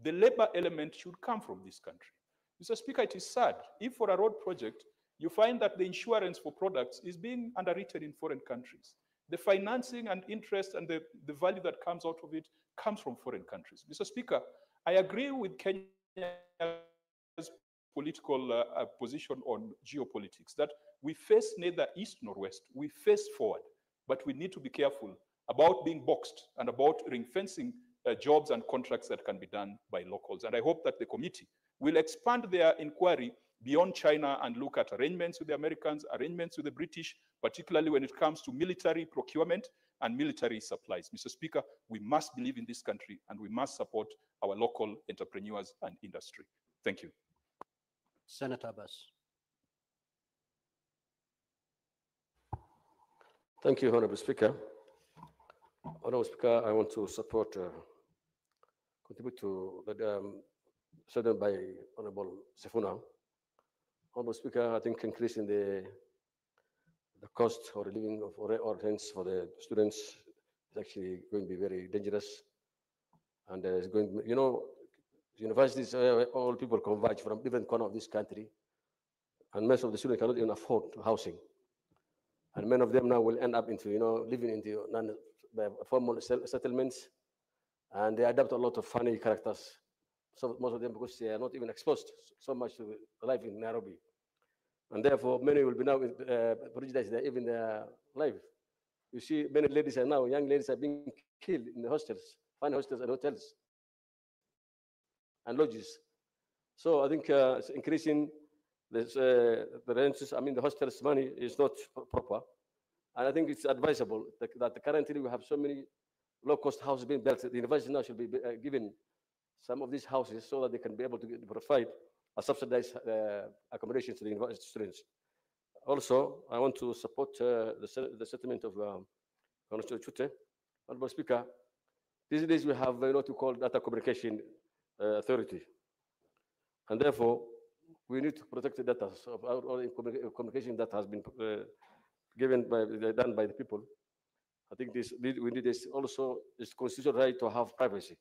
The labor element should come from this country. Mr. Speaker, it is sad if for a road project, you find that the insurance for products is being underwritten in foreign countries. The financing and interest and the value that comes out of it comes from foreign countries. Mr. Speaker, I agree with Kenya's political position on geopolitics, that we face neither east nor west. We face forward, but we need to be careful about being boxed and about ring-fencing jobs and contracts that can be done by locals. And I hope that the committee will expand their inquiry beyond China and look at arrangements with the Americans, arrangements with the British, particularly when it comes to military procurement and military supplies. Mr. Speaker, we must believe in this country and we must support our local entrepreneurs and industry. Thank you. Senator Abbas. Thank you, Honorable Speaker. Honorable Speaker, I want to support, contribute to the statement by Honorable Sifuna. Honorable Speaker, I think increasing the cost or living of or rents for the students is actually going to be very dangerous. And it's going, you know, universities, all people converge from different corners of this country, and most of the students cannot even afford housing. And many of them now will end up into, you know, living into formal settlements, and they adapt a lot of funny characters. So most of them, because they are not even exposed so much to life in Nairobi. And therefore, many will be now prejudiced even their life. You see, many ladies are now, young ladies are being killed in the hostels, fine hostels and hotels and lodges. So I think it's increasing this, the rents, I mean, the hostels money is not proper. And I think it's advisable that currently we have so many low-cost houses being built. The university now should be given some of these houses so that they can be able to provide a subsidized accommodation to the university students. Also, I want to support the settlement of Honorable Chute. Honorable Speaker, these days we have what we call data communication authority. And therefore, we need to protect the data of all communication that has been done by the people. I think we need this also, this constitutional right to have privacy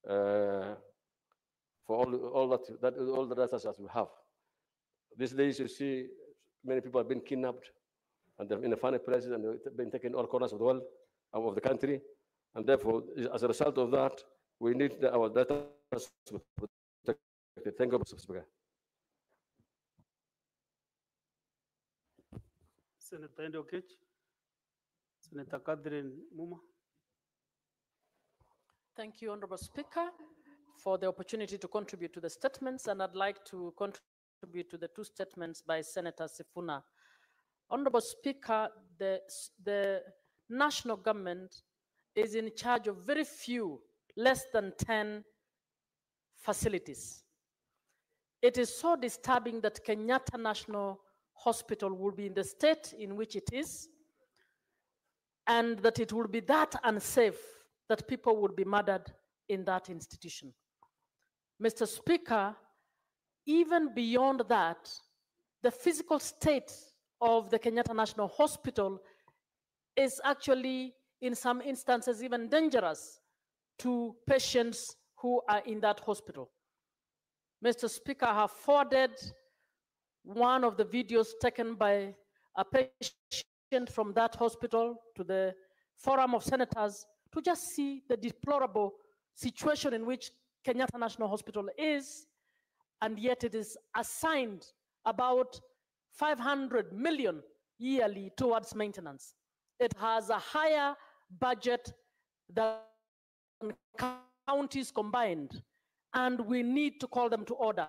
for all the data that we have. These days, you see many people have been kidnapped and they're in the funny places and they've been taken all corners of the world, of the country. And therefore, as a result of that, we need our data to be protected. Thank you, Mr. Speaker. Senator Endokech, Senator Catherine Muma. Thank you, Honorable Speaker, for the opportunity to contribute to the statements, and I'd like to contribute to the two statements by Senator Sifuna. Honorable Speaker, the national government is in charge of very few, less than 10 facilities. It is so disturbing that Kenyatta National Hospital will be in the state in which it is, and that it will be that unsafe that people would be murdered in that institution. Mr. Speaker, even beyond that, the physical state of the Kenyatta National Hospital is actually, in some instances, even dangerous to patients who are in that hospital. Mr. Speaker, I have forwarded one of the videos taken by a patient from that hospital to the Forum of Senators to just see the deplorable situation in which Kenyatta National Hospital is, and yet it is assigned about 500 million yearly towards maintenance. It has a higher budget than counties combined, and we need to call them to order.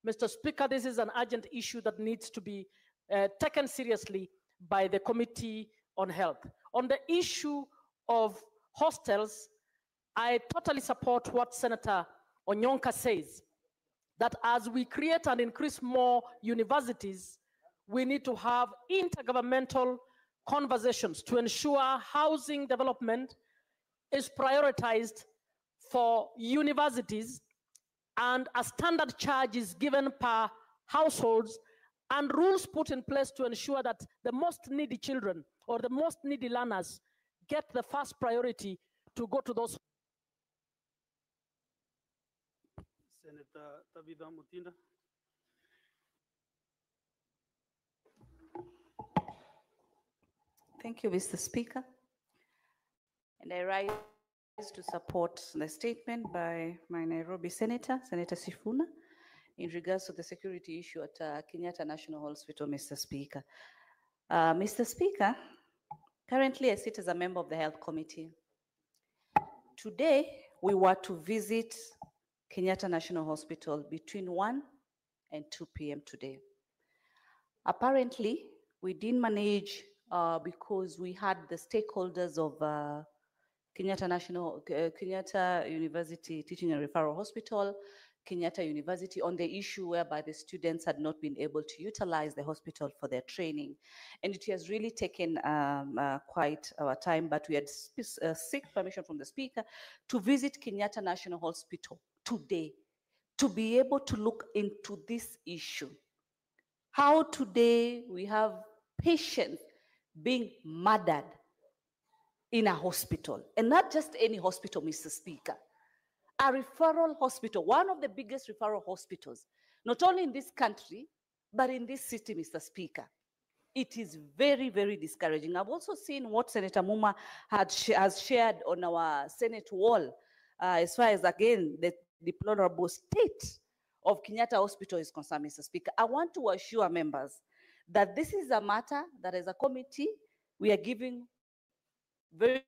Mr. Speaker, this is an urgent issue that needs to be taken seriously by the Committee on Health. On the issue of hostels, I totally support what Senator Onyonka says, that as we create and increase more universities, we need to have intergovernmental conversations to ensure housing development is prioritized for universities and a standard charge is given per households and rules put in place to ensure that the most needy children or the most needy learners get the first priority to go to those. Senator Tabitha Mutinda. Thank you, Mr. Speaker. And I rise to support the statement by my Nairobi Senator, Senator Sifuna, in regards to the security issue at Kenyatta National Hospital, Mr. Speaker. Mr. Speaker, currently I sit as a member of the Health Committee. Today, we were to visit Kenyatta National Hospital between 1 and 2 p.m. today. Apparently, we didn't manage because we had the stakeholders of Kenyatta University Teaching and Referral Hospital, Kenyatta University on the issue whereby the students had not been able to utilize the hospital for their training. And it has really taken quite our time, but we had seek permission from the Speaker to visit Kenyatta National Hospital today to be able to look into this issue. How today we have patients being murdered in a hospital, and not just any hospital, Mr. Speaker, a referral hospital, one of the biggest referral hospitals, not only in this country, but in this city, Mr. Speaker. It is very, very discouraging. I've also seen what Senator Muma has shared on our Senate wall, as far as, again, the deplorable state of Kenyatta Hospital is concerned, Mr. Speaker. I want to assure members that this is a matter that as a committee, we are giving very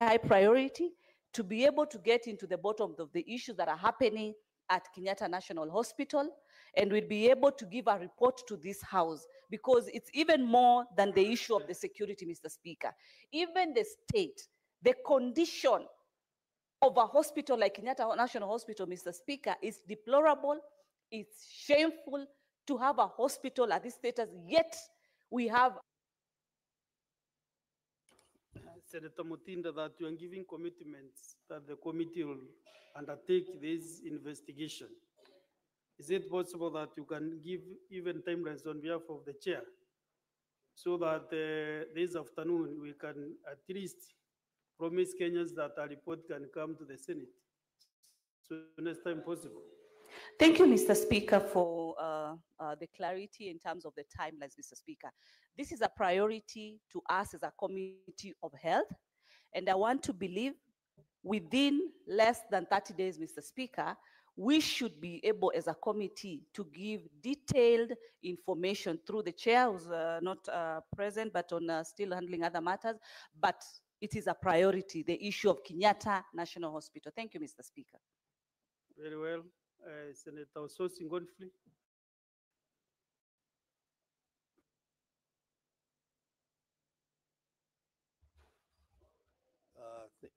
high priority to be able to get into the bottom of the issues that are happening at Kenyatta National Hospital, and we'll be able to give a report to this House, because it's even more than the issue of the security, Mr. Speaker. Even the state, the condition of a hospital like Kenyatta National Hospital, Mr. Speaker, is deplorable. It's shameful to have a hospital at this status, yet we have Senator Mutinda, that you are giving commitments that the committee will undertake this investigation. Is it possible that you can give even timelines on behalf of the chair so that this afternoon we can at least promise Kenyans that a report can come to the Senate so next time possible? Thank you, Mr. Speaker, for the clarity in terms of the timelines, Mr. Speaker. This is a priority to us as a Committee of Health, and I want to believe within less than 30 days, Mr. Speaker, we should be able as a committee to give detailed information through the chair who's not present, but on still handling other matters. But it is a priority, the issue of Kenyatta National Hospital. Thank you, Mr. Speaker. Very well. Senator Ososi Ngonfli.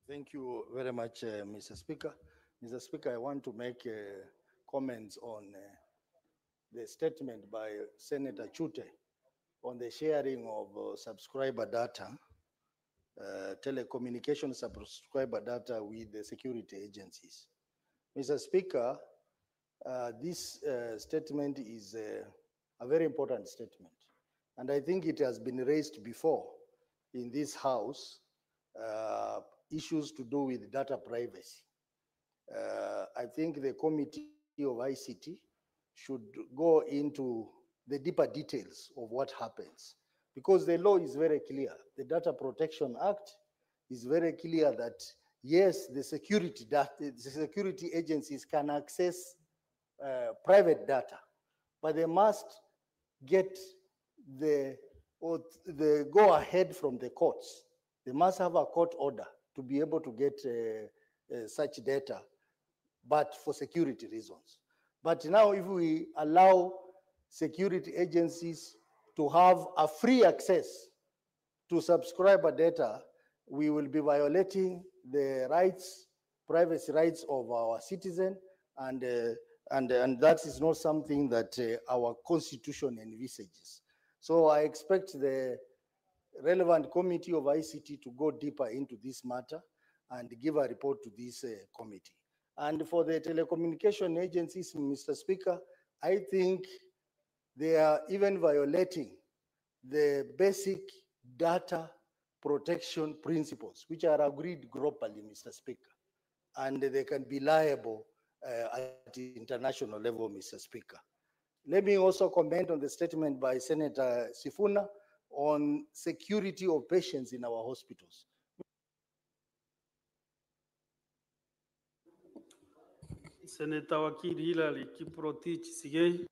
Thank you very much, Mr. Speaker. Mr. Speaker, I want to make comments on the statement by Senator Chute on the sharing of subscriber data, telecommunication subscriber data with the security agencies. Mr. Speaker, this statement is a very important statement, and I think it has been raised before in this House, issues to do with data privacy. I think the Committee of ICT should go into the deeper details of what happens, because the law is very clear. The Data Protection Act is very clear that yes, the security agencies can access private data, but they must get the go ahead from the courts. They must have a court order to be able to get such data, but for security reasons. But now if we allow security agencies to have a free access to subscriber data, we will be violating the rights, privacy rights of our citizens, and And that is not something that our constitution envisages. So I expect the relevant committee of ICT to go deeper into this matter and give a report to this committee. And for the telecommunication agencies, Mr. Speaker, I think they are even violating the basic data protection principles, which are agreed globally, Mr. Speaker, and they can be liable at the international level, Mr. Speaker. Let me also comment on the statement by Senator Sifuna on security of patients in our hospitals. Senator Wakili Hilary Kiprotich Sigei.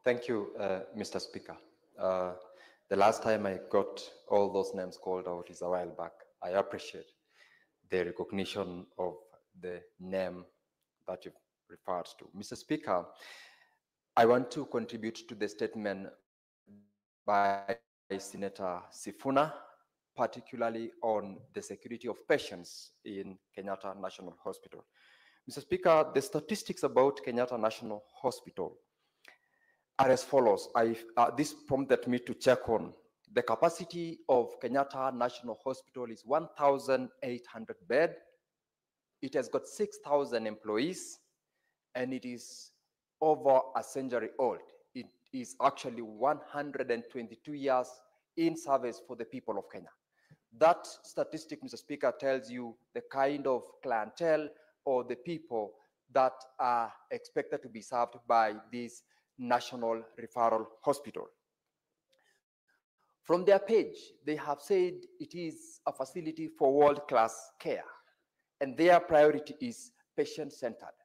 Thank you, Mr. Speaker. The last time I got all those names called out is a while back. I appreciate the recognition of the name that you've referred to. Mr. Speaker, I want to contribute to the statement by Senator Sifuna, particularly on the security of patients in Kenyatta National Hospital. Mr. Speaker, the statistics about Kenyatta National Hospital are as follows. This prompted me to check on the capacity of Kenyatta National Hospital is 1,800 bed. It has got 6,000 employees, and it is over a century old. It is actually 122 years in service for the people of Kenya. That statistic, Mr. Speaker, tells you the kind of clientele or the people that are expected to be served by this National Referral Hospital. From their page, they have said it is a facility for world-class care, and their priority is patient-centered.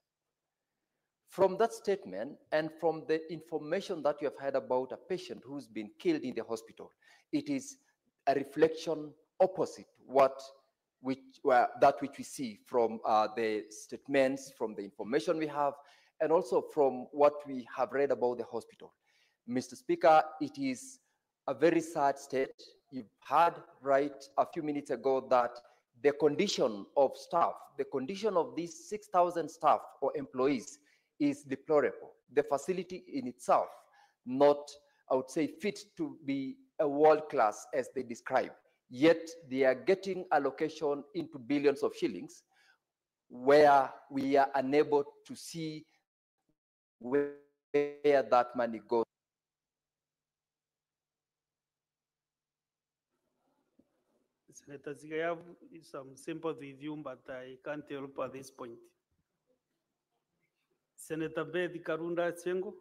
From that statement and from the information that you have heard about a patient who's been killed in the hospital, it is a reflection opposite that which we see from the statements, from the information we have, and also from what we have read about the hospital. Mr. Speaker, it is a very sad state. You've heard right a few minutes ago that the condition of staff, the condition of these 6,000 staff or employees is deplorable. The facility in itself, not, I would say, fit to be a world class as they describe. Yet they are getting allocation into billions of shillings where we are unable to see where that money goes. Senator Sigei, I have some sympathy with you, but I can't help at this point. Senator Betty Karunda Tsengo.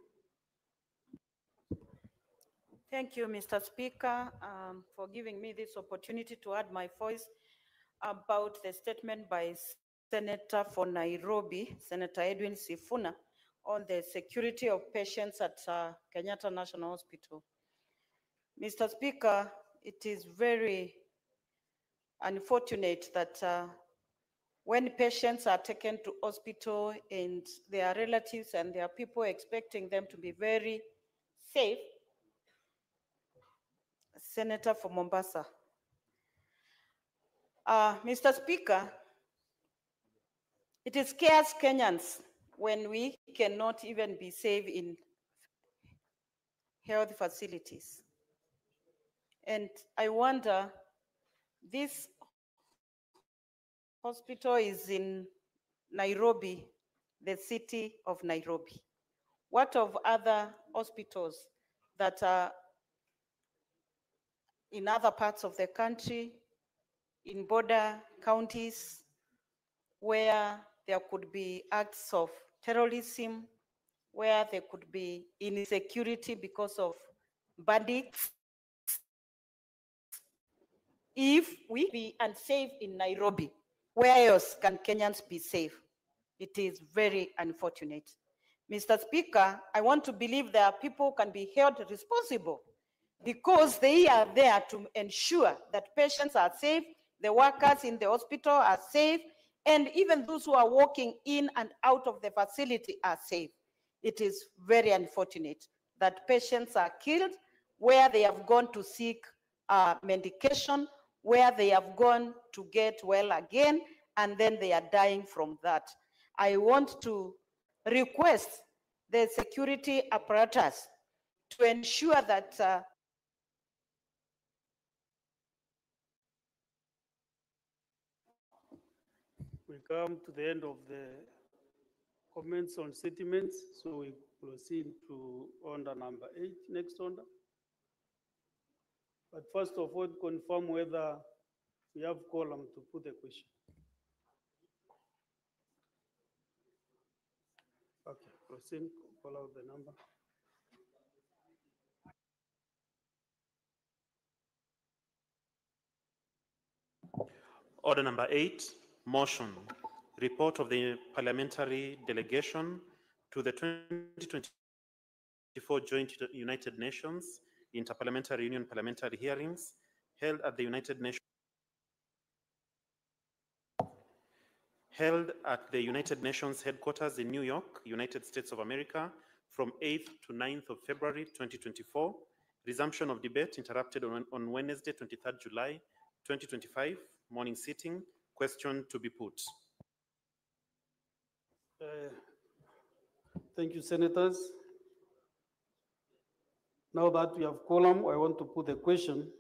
Thank you, Mr. Speaker, for giving me this opportunity to add my voice about the statement by Senator for Nairobi, Senator Edwin Sifuna, on the security of patients at Kenyatta National Hospital. Mr. Speaker, it is very unfortunate that when patients are taken to hospital and their relatives and their people expecting them to be very safe. Senator for Mombasa. Mr. Speaker, it scares Kenyans when we cannot even be safe in health facilities. And I wonder, this hospital is in Nairobi, the city of Nairobi. What of other hospitals that are in other parts of the country, in border counties, where there could be acts of terrorism, where there could be insecurity because of bandits? If we be unsafe in Nairobi, where else can Kenyans be safe? It is very unfortunate. Mr. Speaker, I want to believe that people can be held responsible because they are there to ensure that patients are safe, the workers in the hospital are safe, and even those who are walking in and out of the facility are safe. It is very unfortunate that patients are killed where they have gone to seek medication where they have gone to get well again, and then they are dying from that. I want to request the security apparatus to ensure that We come to the end of the comments on sentiments, so we proceed to order number 8, next order. But first of all, confirm whether we have quorum to put the question. Okay, proceed, call out the number. Order number 8, motion. Report of the parliamentary delegation to the 2024 Joint United Nations Interparliamentary Union parliamentary hearings held at the United Nations headquarters in New York, United States of America, from 8th to 9th of February 2024. Resumption of debate interrupted on Wednesday, 23rd July 2025, morning sitting. Question to be put. Thank you, Senators. Now that we have quorum, I want to put the question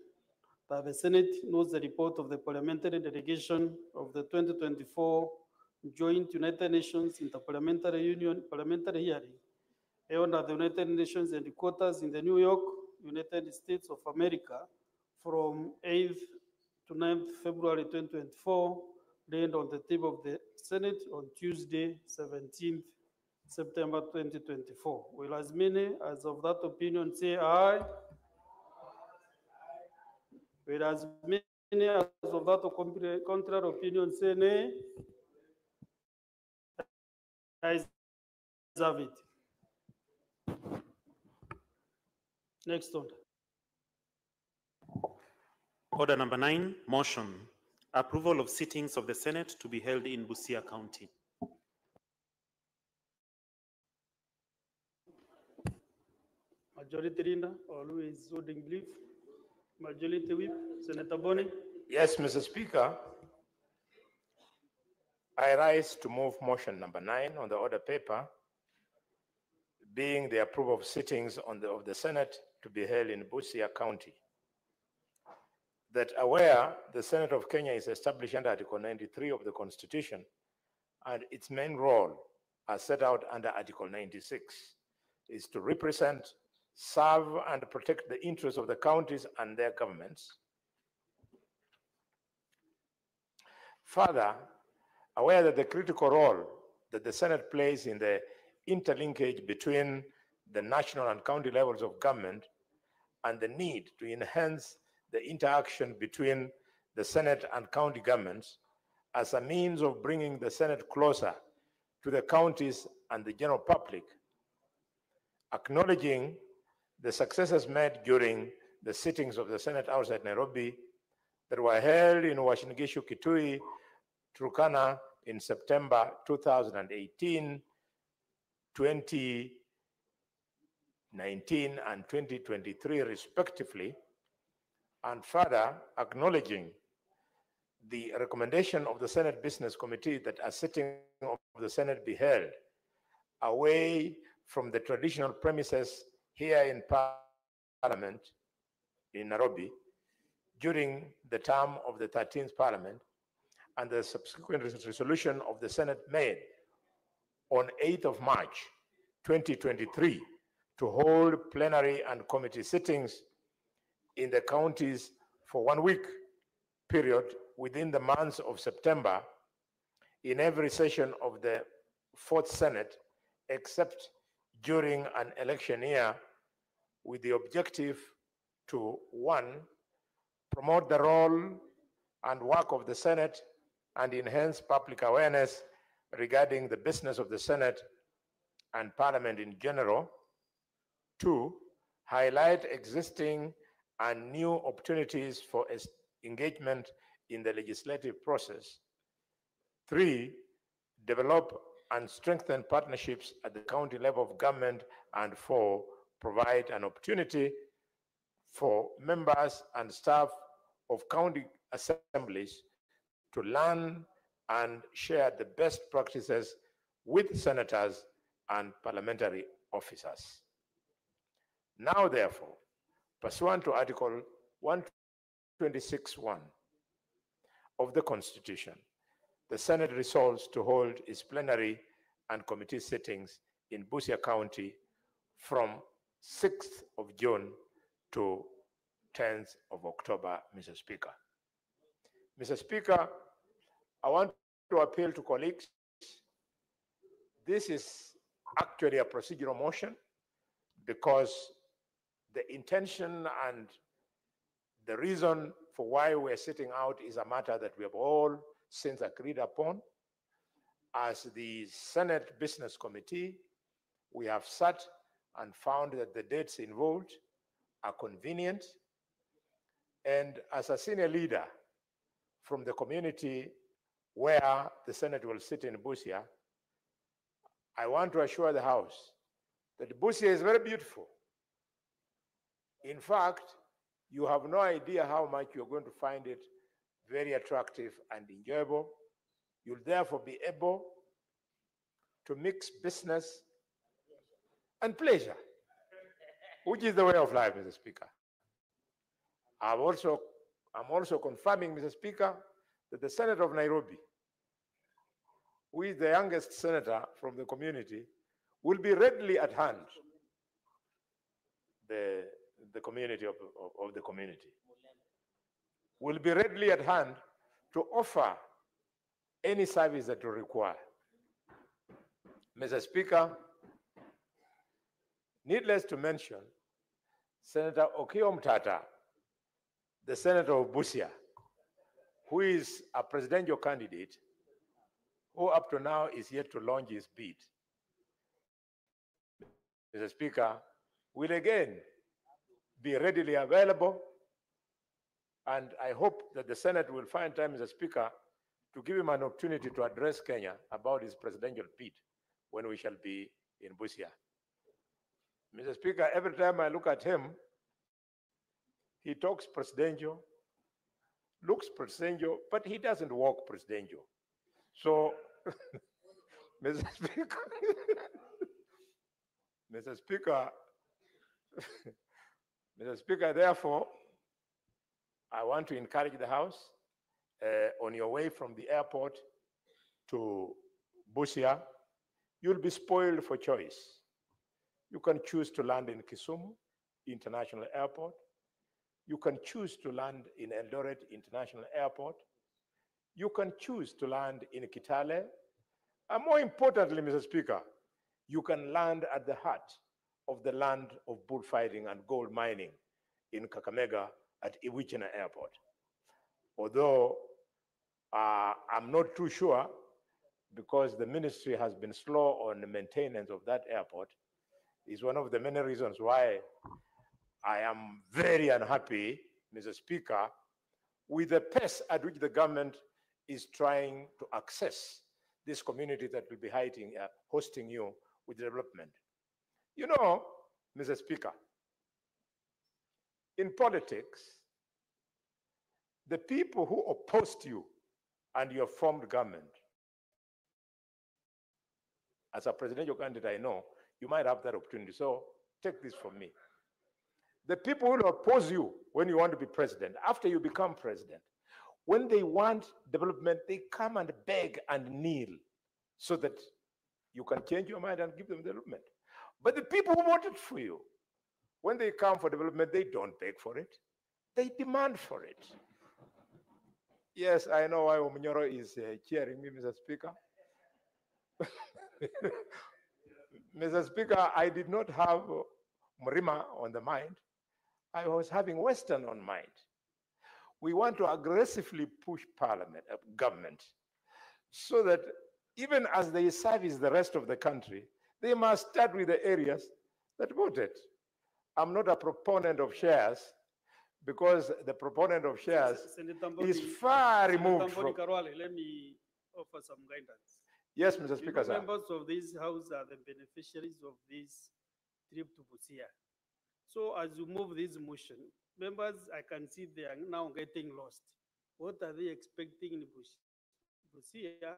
that the Senate knows the report of the parliamentary delegation of the 2024 Joint United Nations Interparliamentary Union parliamentary hearing held at the United Nations headquarters in the New York, United States of America, from 8th to 9th February 2024, laid on the table of the Senate on Tuesday, 17th September 2024. Will as many as of that opinion say aye? Will as many as of that contrary opinion say nay? Ayes have it. Next order. Order number 9, motion. Approval of sittings of the Senate to be held in Busia County. Majority Leader, or who is holding brief? Majority Whip, Senator Boni. Yes, Mr. Speaker. I rise to move motion number 9 on the order paper, being the approval of sittings of the Senate to be held in Busia County. That aware, the Senate of Kenya is established under Article 93 of the Constitution, and its main role, as set out under Article 96, is to represent, serve, and protect the interests of the counties and their governments. Further, aware that the critical role that the Senate plays in the interlinkage between the national and county levels of government and the need to enhance the interaction between the Senate and county governments as a means of bringing the Senate closer to the counties and the general public, acknowledging the successes made during the sittings of the Senate outside Nairobi that were held in Uasin Gishu, Kitui, Turkana in September 2018, 2019, and 2023 respectively, and further acknowledging the recommendation of the Senate Business Committee that a sitting of the Senate be held away from the traditional premises here in Parliament in Nairobi during the term of the 13th Parliament, and the subsequent resolution of the Senate made on 8th of March 2023 to hold plenary and committee sittings in the counties for 1 week period within the months of September in every session of the 4th Senate, except during an election year, with the objective to 1, promote the role and work of the Senate and enhance public awareness regarding the business of the Senate and Parliament in general. 2, highlight existing and new opportunities for engagement in the legislative process. 3, develop and strengthen partnerships at the county level of government. And 4, provide an opportunity for members and staff of county assemblies to learn and share the best practices with senators and parliamentary officers. Now, therefore, pursuant to Article 126(1) of the Constitution, the Senate resolves to hold its plenary and committee sittings in Busia County from 6th of June to 10th of October, Mr. Speaker. Mr. Speaker, I want to appeal to colleagues. This is actually a procedural motion because the intention and the reason for why we're sitting out is a matter that we have all since agreed upon. As the Senate Business Committee, we have sat and found that the dates involved are convenient. And as a senior leader from the community where the Senate will sit in Busia, I want to assure the House that Busia is very beautiful. In fact, you have no idea how much you're going to find it very attractive and enjoyable. You'll therefore be able to mix business and pleasure, which is the way of life, Mr. Speaker. I'm also confirming, Mr. Speaker, that the Senator of Nairobi, who is the youngest senator from the community, will be readily at hand, the community of the community, will be readily at hand to offer any service that you require. Mr. Speaker, needless to mention, Senator Okiya Omtatah, the Senator of Busia, who is a presidential candidate, who up to now is yet to launch his bid, Mr. Speaker, will again be readily available, and I hope that the Senate will find time, Mr. Speaker, to give him an opportunity to address Kenya about his presidential bid when we shall be in Busia. Mr. Speaker, every time I look at him, he talks presidential, looks presidential, but he doesn't walk presidential. So, Mr. Speaker, Mr. Speaker, Mr. Speaker, therefore, I want to encourage the House on your way from the airport to Busia, you'll be spoiled for choice. You can choose to land in Kisumu International Airport. You can choose to land in Eldoret International Airport. You can choose to land in Kitale. And more importantly, Mr. Speaker, you can land at the heart of the land of bullfighting and gold mining in Kakamega at Iwichina Airport. Although I'm not too sure, because the ministry has been slow on the maintenance of that airport, is one of the many reasons why I am very unhappy, Mr. Speaker, with the pace at which the government is trying to access this community that will be hosting you with development. You know, Mr. Speaker, in politics, the people who opposed you and your formed government, as a presidential candidate, I know you might have that opportunity. So take this from me. The people who oppose you when you want to be president, after you become president, when they want development, they come and beg and kneel so that you can change your mind and give them development. But the people who voted for you, when they come for development, they don't beg for it. They demand for it. Yes, I know why Omunyoro is cheering me, Mr. Speaker. Mr. Speaker, I did not have Mrima on the mind. I was having Western on mind. We want to aggressively push parliament, government, so that even as they service the rest of the country, they must start with the areas that voted. I'm not a proponent of shares, because the proponent of shares is far removed from... Let me offer some guidance. Yes, Mr. Speaker, sir. Members of this House are the beneficiaries of this trip to Busia. So as you move this motion, members, I can see they are now getting lost. What are they expecting in Busia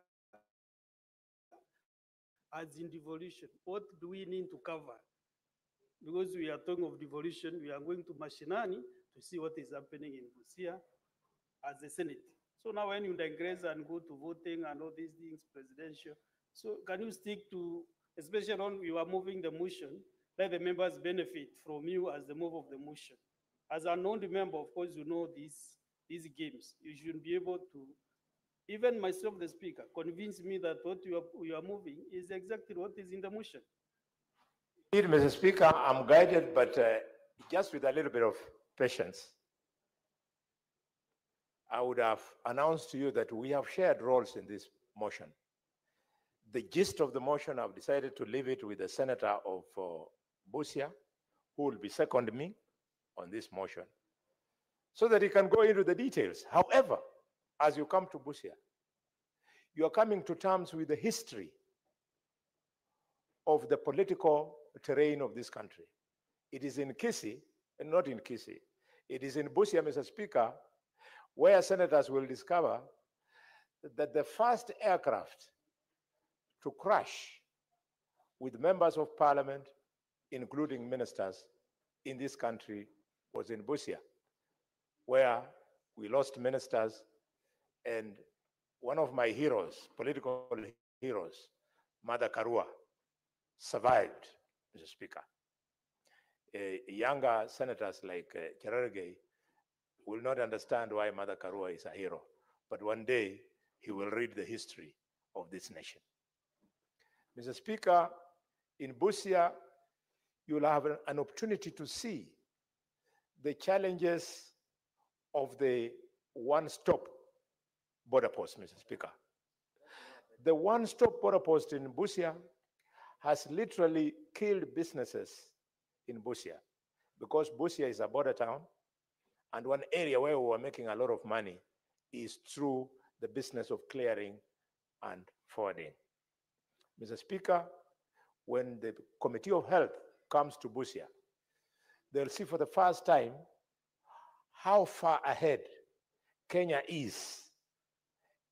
as in devolution? What do we need to cover? Because we are talking of devolution, we are going to Mashinani to see what is happening in Busia as a Senate. So now when you digress and go to voting and all these things, presidential, so can you stick to, especially when you are moving the motion, let the members benefit from you as the move of the motion. As a non-member, of course, you know these games. You should be able to, even myself, the speaker, convince me that what you are moving is exactly what is in the motion. Indeed, Mr. Speaker, I'm guided, but just with a little bit of patience. I would have announced to you that we have shared roles in this motion. The gist of the motion, I've decided to leave it with the senator of Busia, who will be second me on this motion, so that he can go into the details. However, as you come to Busia, you are coming to terms with the history of the political terrain of this country. It is in Kisii, and not in Kisii. It is in Busia, Mr. Speaker, where senators will discover that the first aircraft to crash with members of parliament, including ministers, in this country was in Busia, where we lost ministers, and one of my heroes, political heroes, Mother Karua, survived, Mr. Speaker. Younger senators like Cherargei will not understand why Mother Karua is a hero, but one day he will read the history of this nation. Mr. Speaker, in Busia, you'll have an opportunity to see the challenges of the one-stop border post, Mr. Speaker. The one-stop border post in Busia has literally killed businesses in Busia, because Busia is a border town, and one area where we were making a lot of money is through the business of clearing and forwarding. Mr. Speaker, when the Committee of Health comes to Busia, they'll see for the first time how far ahead Kenya is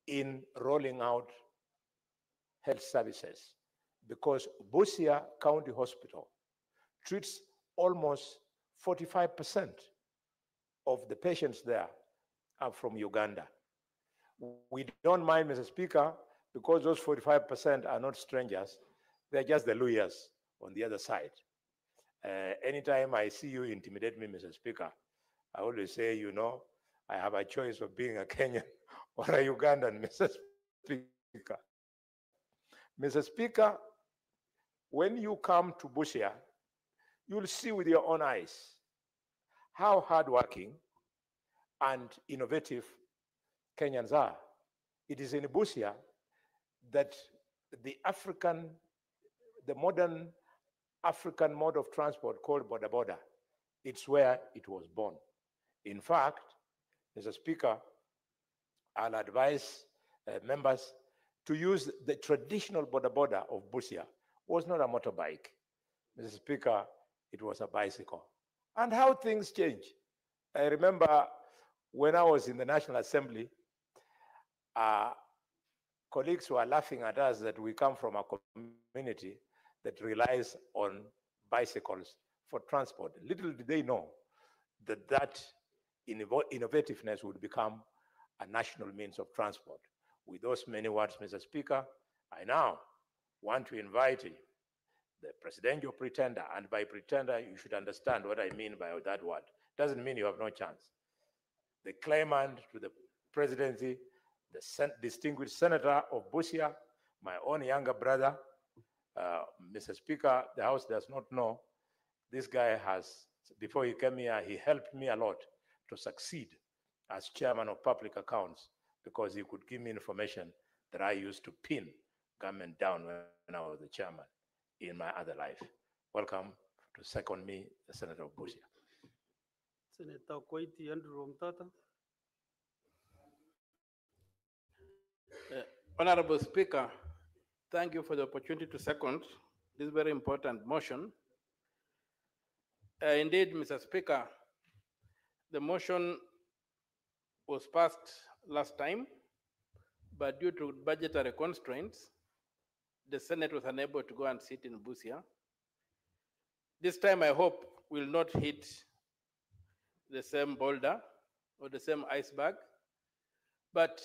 in rolling out health services, because Busia County Hospital treats almost 45% of the patients there are from Uganda. We don't mind, Mr. Speaker, because those 45% are not strangers. They're just the Luyas on the other side. Anytime I see you intimidate me, Mr. Speaker, I always say, you know, I have a choice of being a Kenyan or a Ugandan, Mr. Speaker. Mr. Speaker, when you come to Busia, you'll see with your own eyes how hardworking and innovative Kenyans are. It is in Busia that the modern African mode of transport called boda boda, it's where it was born. In fact, Mr. Speaker, I'll advise members to use the traditional boda boda of Busia. Was not a motorbike. Mr. Speaker, it was a bicycle. And how things change. I remember when I was in the National Assembly, colleagues were laughing at us that we come from a community that relies on bicycles for transport. Little did they know that that innovativeness would become a national means of transport. With those many words, Mr. Speaker, I now want to invite you, the presidential pretender, and by pretender, you should understand what I mean by that word. Doesn't mean you have no chance. The claimant to the presidency, the distinguished senator of Busia, my own younger brother, Mr. Speaker, the House does not know, this guy has, before he came here, he helped me a lot to succeed as chairman of public accounts, because he could give me information that I used to pin government down when I was the chairman in my other life. Welcome to second me, the Senator of Busia. Senator Koiti Andrew Mtata. Honorable Speaker, thank you for the opportunity to second this very important motion. Indeed, Mr. Speaker, the motion was passed last time, but due to budgetary constraints, the Senate was unable to go and sit in Busia. This time, I hope we'll not hit the same boulder or the same iceberg, but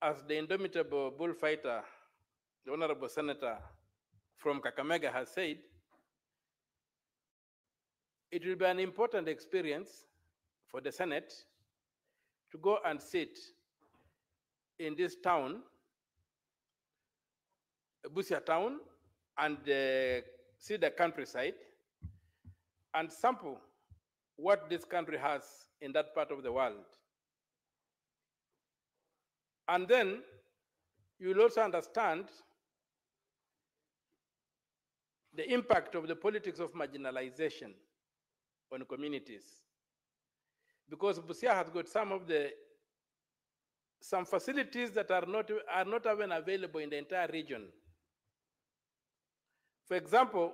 as the indomitable bullfighter, the Honorable Senator from Kakamega has said, it will be an important experience for the Senate to go and sit in this town, Busia town, and see the countryside and sample what this country has in that part of the world. And then you will also understand the impact of the politics of marginalization on communities. Because Busia has got some facilities that are not even available in the entire region. For example,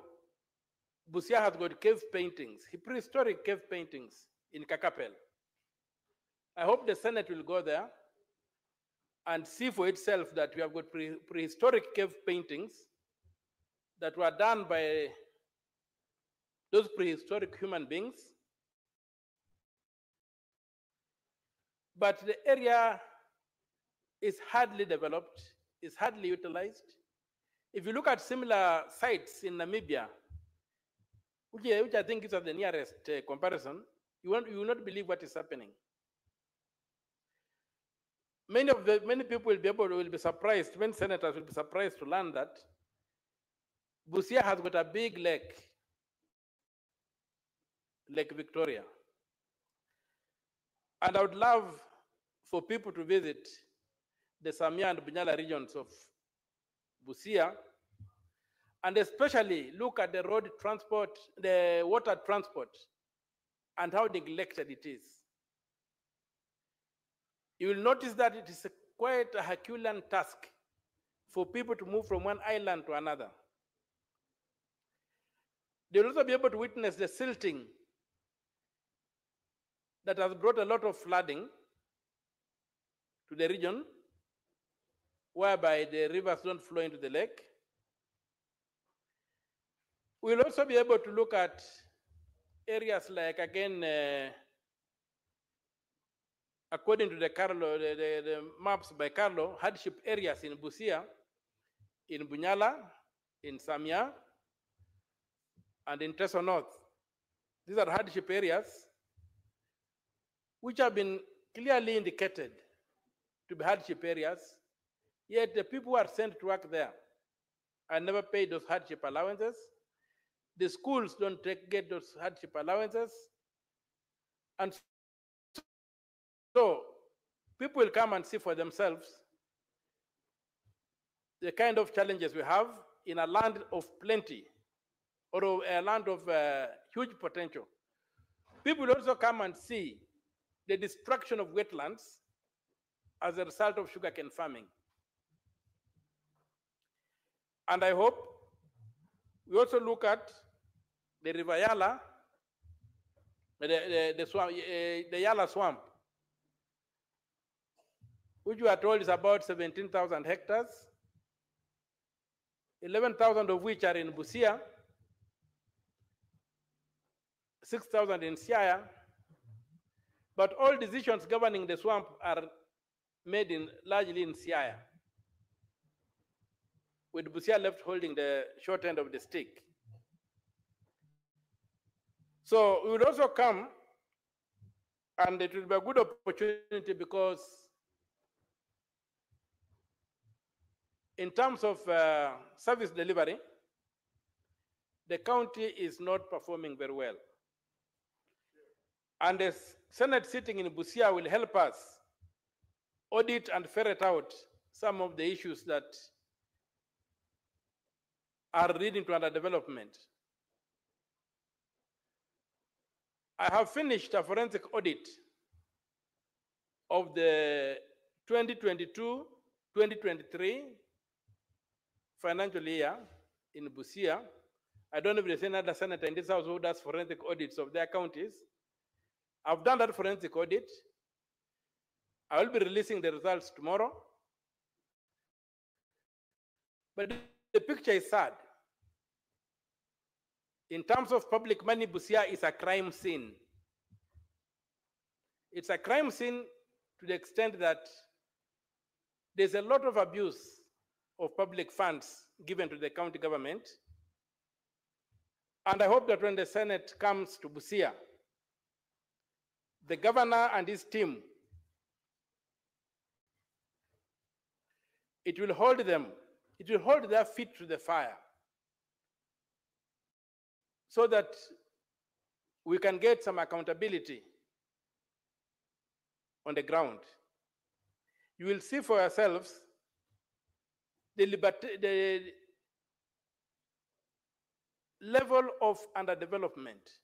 Busia has got cave paintings, prehistoric cave paintings in Kakapel. I hope the Senate will go there and see for itself that we have got prehistoric cave paintings that were done by those prehistoric human beings. But the area is hardly developed, is hardly utilized. If you look at similar sites in Namibia, which I think is the nearest comparison, you will not believe what is happening. Many people will be surprised, many senators will be surprised to learn that Busia has got a big lake, Lake Victoria. And I would love for people to visit the Samia and Bunyala regions of Busia, and especially look at the road transport, the water transport, and how neglected it is. You will notice that it is quite a Herculean task for people to move from one island to another. They will also be able to witness the silting that has brought a lot of flooding to the region, whereby the rivers don't flow into the lake. We'll also be able to look at areas like, again, according to the maps by Carlo, hardship areas in Busia, in Bunyala, in Samia, and in Teso North. These are hardship areas which have been clearly indicated to be hardship areas, yet the people who are sent to work there are never paid those hardship allowances. The schools don't get those hardship allowances. And so people will come and see for themselves the kind of challenges we have in a land of plenty, or a land of huge potential. People will also come and see the destruction of wetlands as a result of sugarcane farming. And I hope we also look at the River Yala, the Yala swamp, which we are told is about 17,000 hectares, 11,000 of which are in Busia, 6,000 in Siaya, but all decisions governing the swamp are made largely in Siaya, with Busia left holding the short end of the stick. So we will also come, and it will be a good opportunity because in terms of service delivery, the county is not performing very well. And the Senate sitting in Busia will help us audit and ferret out some of the issues that are leading to underdevelopment. I have finished a forensic audit of the 2022-2023 financial year in Busia. I don't know if there's any other senator in this house who does forensic audits of their counties. I've done that forensic audit. I will be releasing the results tomorrow. But the picture is sad. In terms of public money, Busia is a crime scene. It's a crime scene to the extent that there's a lot of abuse of public funds given to the county government. And I hope that when the Senate comes to Busia, the governor and his team, it will hold their feet to the fire so that we can get some accountability on the ground. You will see for yourselves the level of underdevelopment.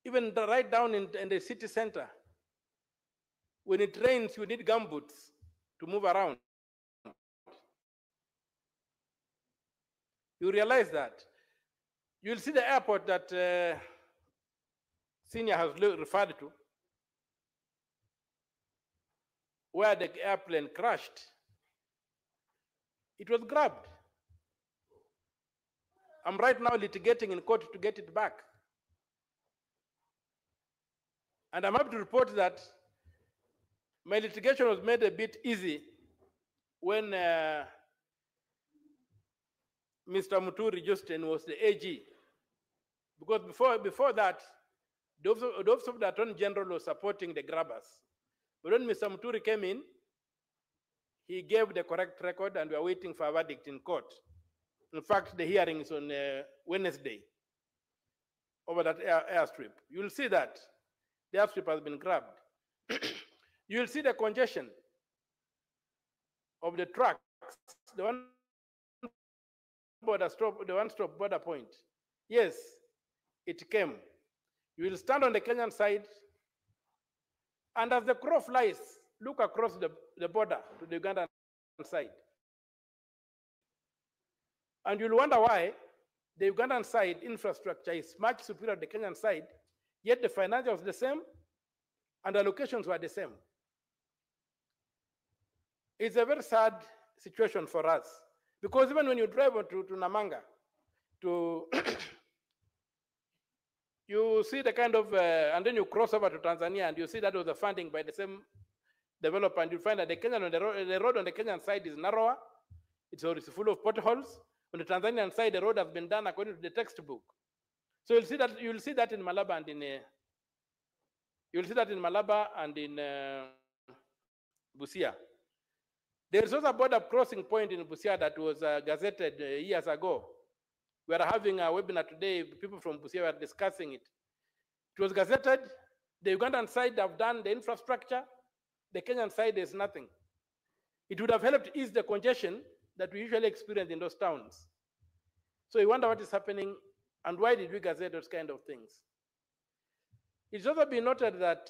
Even right down in the city center, when it rains, you need gumboots to move around. You realize that. You'll see the airport that Senior has referred to, where the airplane crashed. It was grabbed. I'm right now litigating in court to get it back. And I'm happy to report that my litigation was made a bit easy when Mr. Muturi Justin was the AG. Because before that, the Office of the Attorney General was supporting the grabbers. But when Mr. Muturi came in, he gave the correct record and we are waiting for a verdict in court. In fact, the hearing is on Wednesday over that airstrip. You'll see that the airstrip has been grabbed. You'll see the congestion of the trucks, the one-stop border point. Yes, it came. You will stand on the Kenyan side, and as the crow flies, look across the border to the Ugandan side. And you'll wonder why the Ugandan side infrastructure is much superior to the Kenyan side, yet the financials are the same and the allocations were the same. It's a very sad situation for us because even when you drive to Namanga, you see the kind of, and then you cross over to Tanzania and you see that was the funding by the same developer, and you find that the road on the Kenyan side is narrower, it's full of potholes. On the Tanzanian side, the road has been done according to the textbook. So you'll see that in Malaba and in Busia. There is also a border crossing point in Busia that was gazetted years ago. We are having a webinar today. People from Busia were discussing it. It was gazetted. The Ugandan side have done the infrastructure. The Kenyan side is nothing. It would have helped ease the congestion that we usually experience in those towns. So you wonder what is happening and why did we gazette those kind of things? It's also been noted that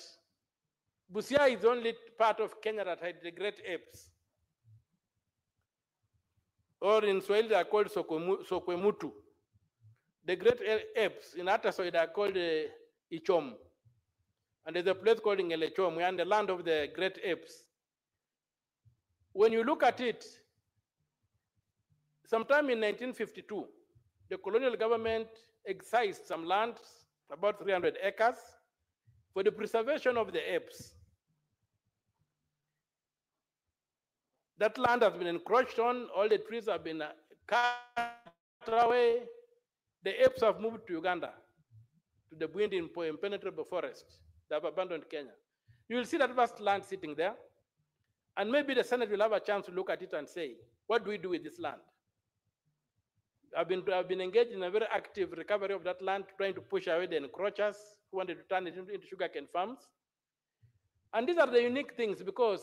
Busia is the only part of Kenya that had the great apes. Or in Swahili they are called Sokwemutu. The great apes in Atasoy they are called Ichom. And there's a place called Ngelechom, we are in the land of the great apes. When you look at it, sometime in 1952, the colonial government excised some land, about 300 acres, for the preservation of the apes. That land has been encroached on, all the trees have been cut away. The apes have moved to Uganda, to the Bwindi impenetrable forest. They have abandoned Kenya. You will see that vast land sitting there, and maybe the Senate will have a chance to look at it and say, what do we do with this land? I've been engaged in a very active recovery of that land, trying to push away the encroachers who wanted to turn it into sugarcane farms. And these are the unique things because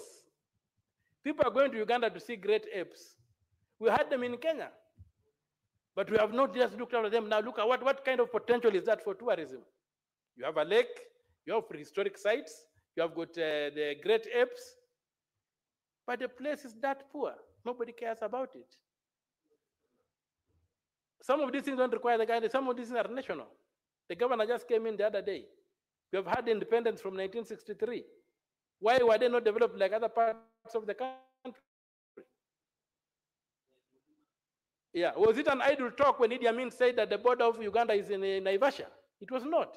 people are going to Uganda to see great apes. We had them in Kenya, but we have not just looked at them. Now look at what kind of potential is that for tourism? You have a lake, you have prehistoric sites, you have got the great apes, but the place is that poor. Nobody cares about it. Some of these things don't require the guidance. Some of these things are national. The governor just came in the other day. We have had independence from 1963. Why were they not developed like other parts of the country? Yeah, was it an idle talk when Idi Amin said that the border of Uganda is in Naivasha? It was not,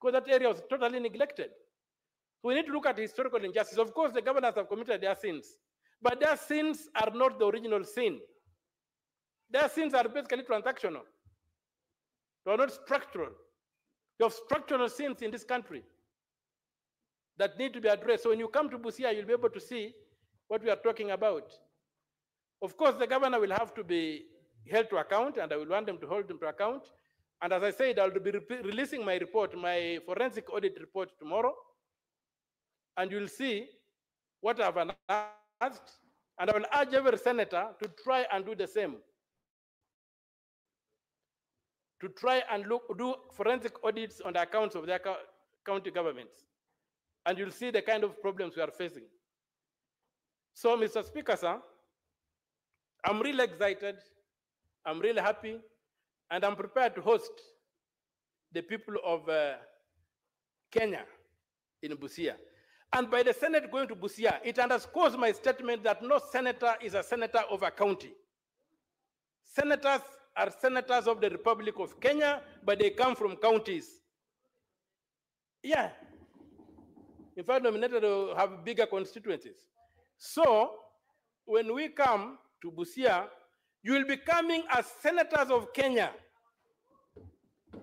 because that area was totally neglected. So we need to look at historical injustice. Of course, the governors have committed their sins, but their sins are not the original sin. Their sins are basically transactional. They are not structural. You have structural sins in this country that need to be addressed. So when you come to Busia, you'll be able to see what we are talking about. Of course, the governor will have to be held to account, and I will want them to hold him to account. And as I said, I'll be releasing my report, my forensic audit report tomorrow, and you'll see what I've unearthed, and I will urge every senator to try and do the same. To try and do forensic audits on the accounts of their county governments. And you'll see the kind of problems we are facing. So, Mr. Speaker, sir, I'm really excited, I'm really happy, and I'm prepared to host the people of Kenya in Busia. And by the Senate going to Busia, it underscores my statement that no senator is a senator of a county. Senators are senators of the Republic of Kenya, but they come from counties. Yeah. In fact, nominated to have bigger constituencies. So, when we come to Busia, you will be coming as senators of Kenya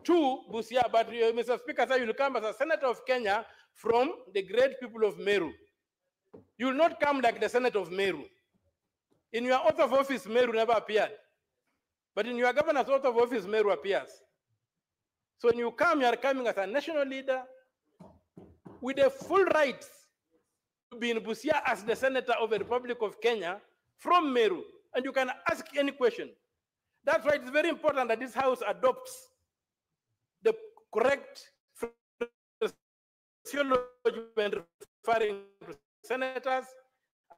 to Busia, but Mr. Speaker said you will come as a senator of Kenya from the great people of Meru. You will not come like the Senate of Meru. In your oath of office, Meru never appeared. But in your governor's oath of office, Meru appears. So when you come, you are coming as a national leader with the full rights to be in Busia as the senator of the Republic of Kenya from Meru, and you can ask any question. That's why it's very important that this House adopts the correct physiology when referring to senators,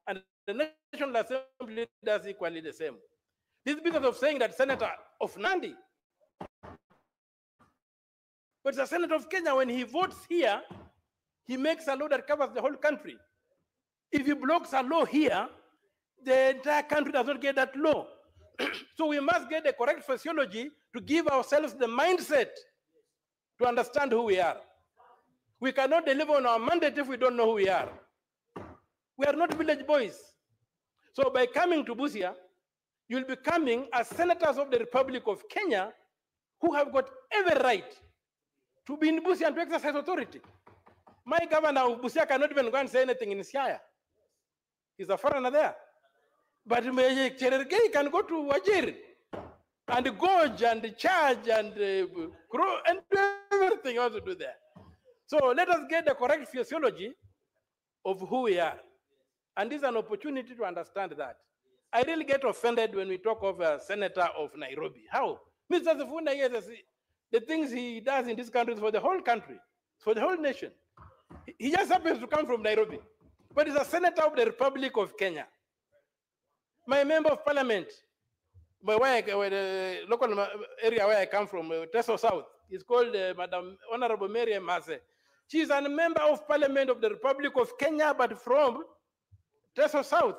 and the National Assembly does equally the same. This business of saying that senator of Nandi, but the senator of Kenya, when he votes here, he makes a law that covers the whole country. If he blocks a law here, the entire country does not get that law. So we must get the correct physiology to give ourselves the mindset to understand who we are. We cannot deliver on our mandate if we don't know who we are. We are not village boys. So by coming to Busia, you'll be coming as senators of the Republic of Kenya who have got every right to be in Busia and to exercise authority. My governor of Busia cannot even go and say anything in Siaya. He's a foreigner there. But Cherargei can go to Wajir and gorge and charge and grow and do everything else to do there. So let us get the correct physiology of who we are. And this is an opportunity to understand that. I really get offended when we talk of a senator of Nairobi. How? Mr. Sifuna, yes, the things he does in this country is for the whole country, for the whole nation. He just happens to come from Nairobi, but he's a senator of the Republic of Kenya. My member of parliament, the local area where I come from, Teso South, is called Madam Honorable Mary Mase. She is a member of parliament of the Republic of Kenya, but from Teso South.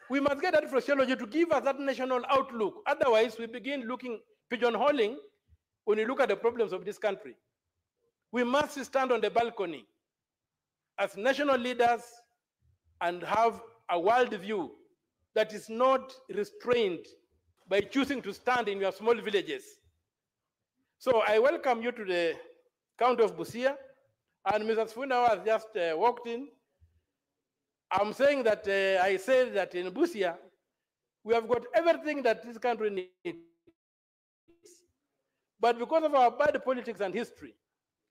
We must get that physiology to give us that national outlook. Otherwise, we begin looking pigeonholing when we look at the problems of this country. We must stand on the balcony as national leaders and have a world view that is not restrained by choosing to stand in your small villages. So I welcome you to the county of Busia, and Mrs. Funa has just walked in. I'm saying that I said that in Busia, we have got everything that this country needs. But because of our bad politics and history,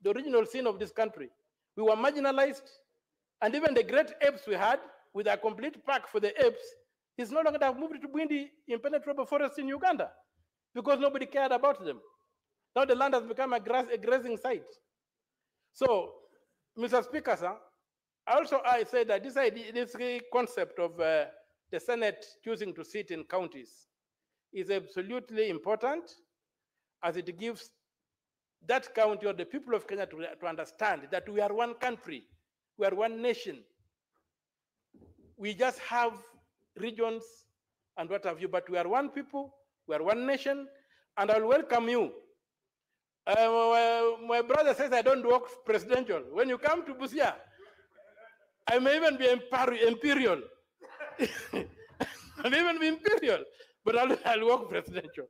the original sin of this country, we were marginalized, and even the great apes we had, with a complete park for the apes, is no longer have moved to Bwindi impenetrable forest in Uganda because nobody cared about them. Now the land has become a grazing site. So, Mr. Speaker, sir, I say that this concept of the Senate choosing to sit in counties is absolutely important, as it gives that county or the people of Kenya to understand that we are one country We are one nation. We just have regions and what have you, but we are one people, we are one nation, and I'll welcome you. My brother says I don't work presidential. When you come to Busia, I may even be imperial. I may even be imperial, but I'll work presidential.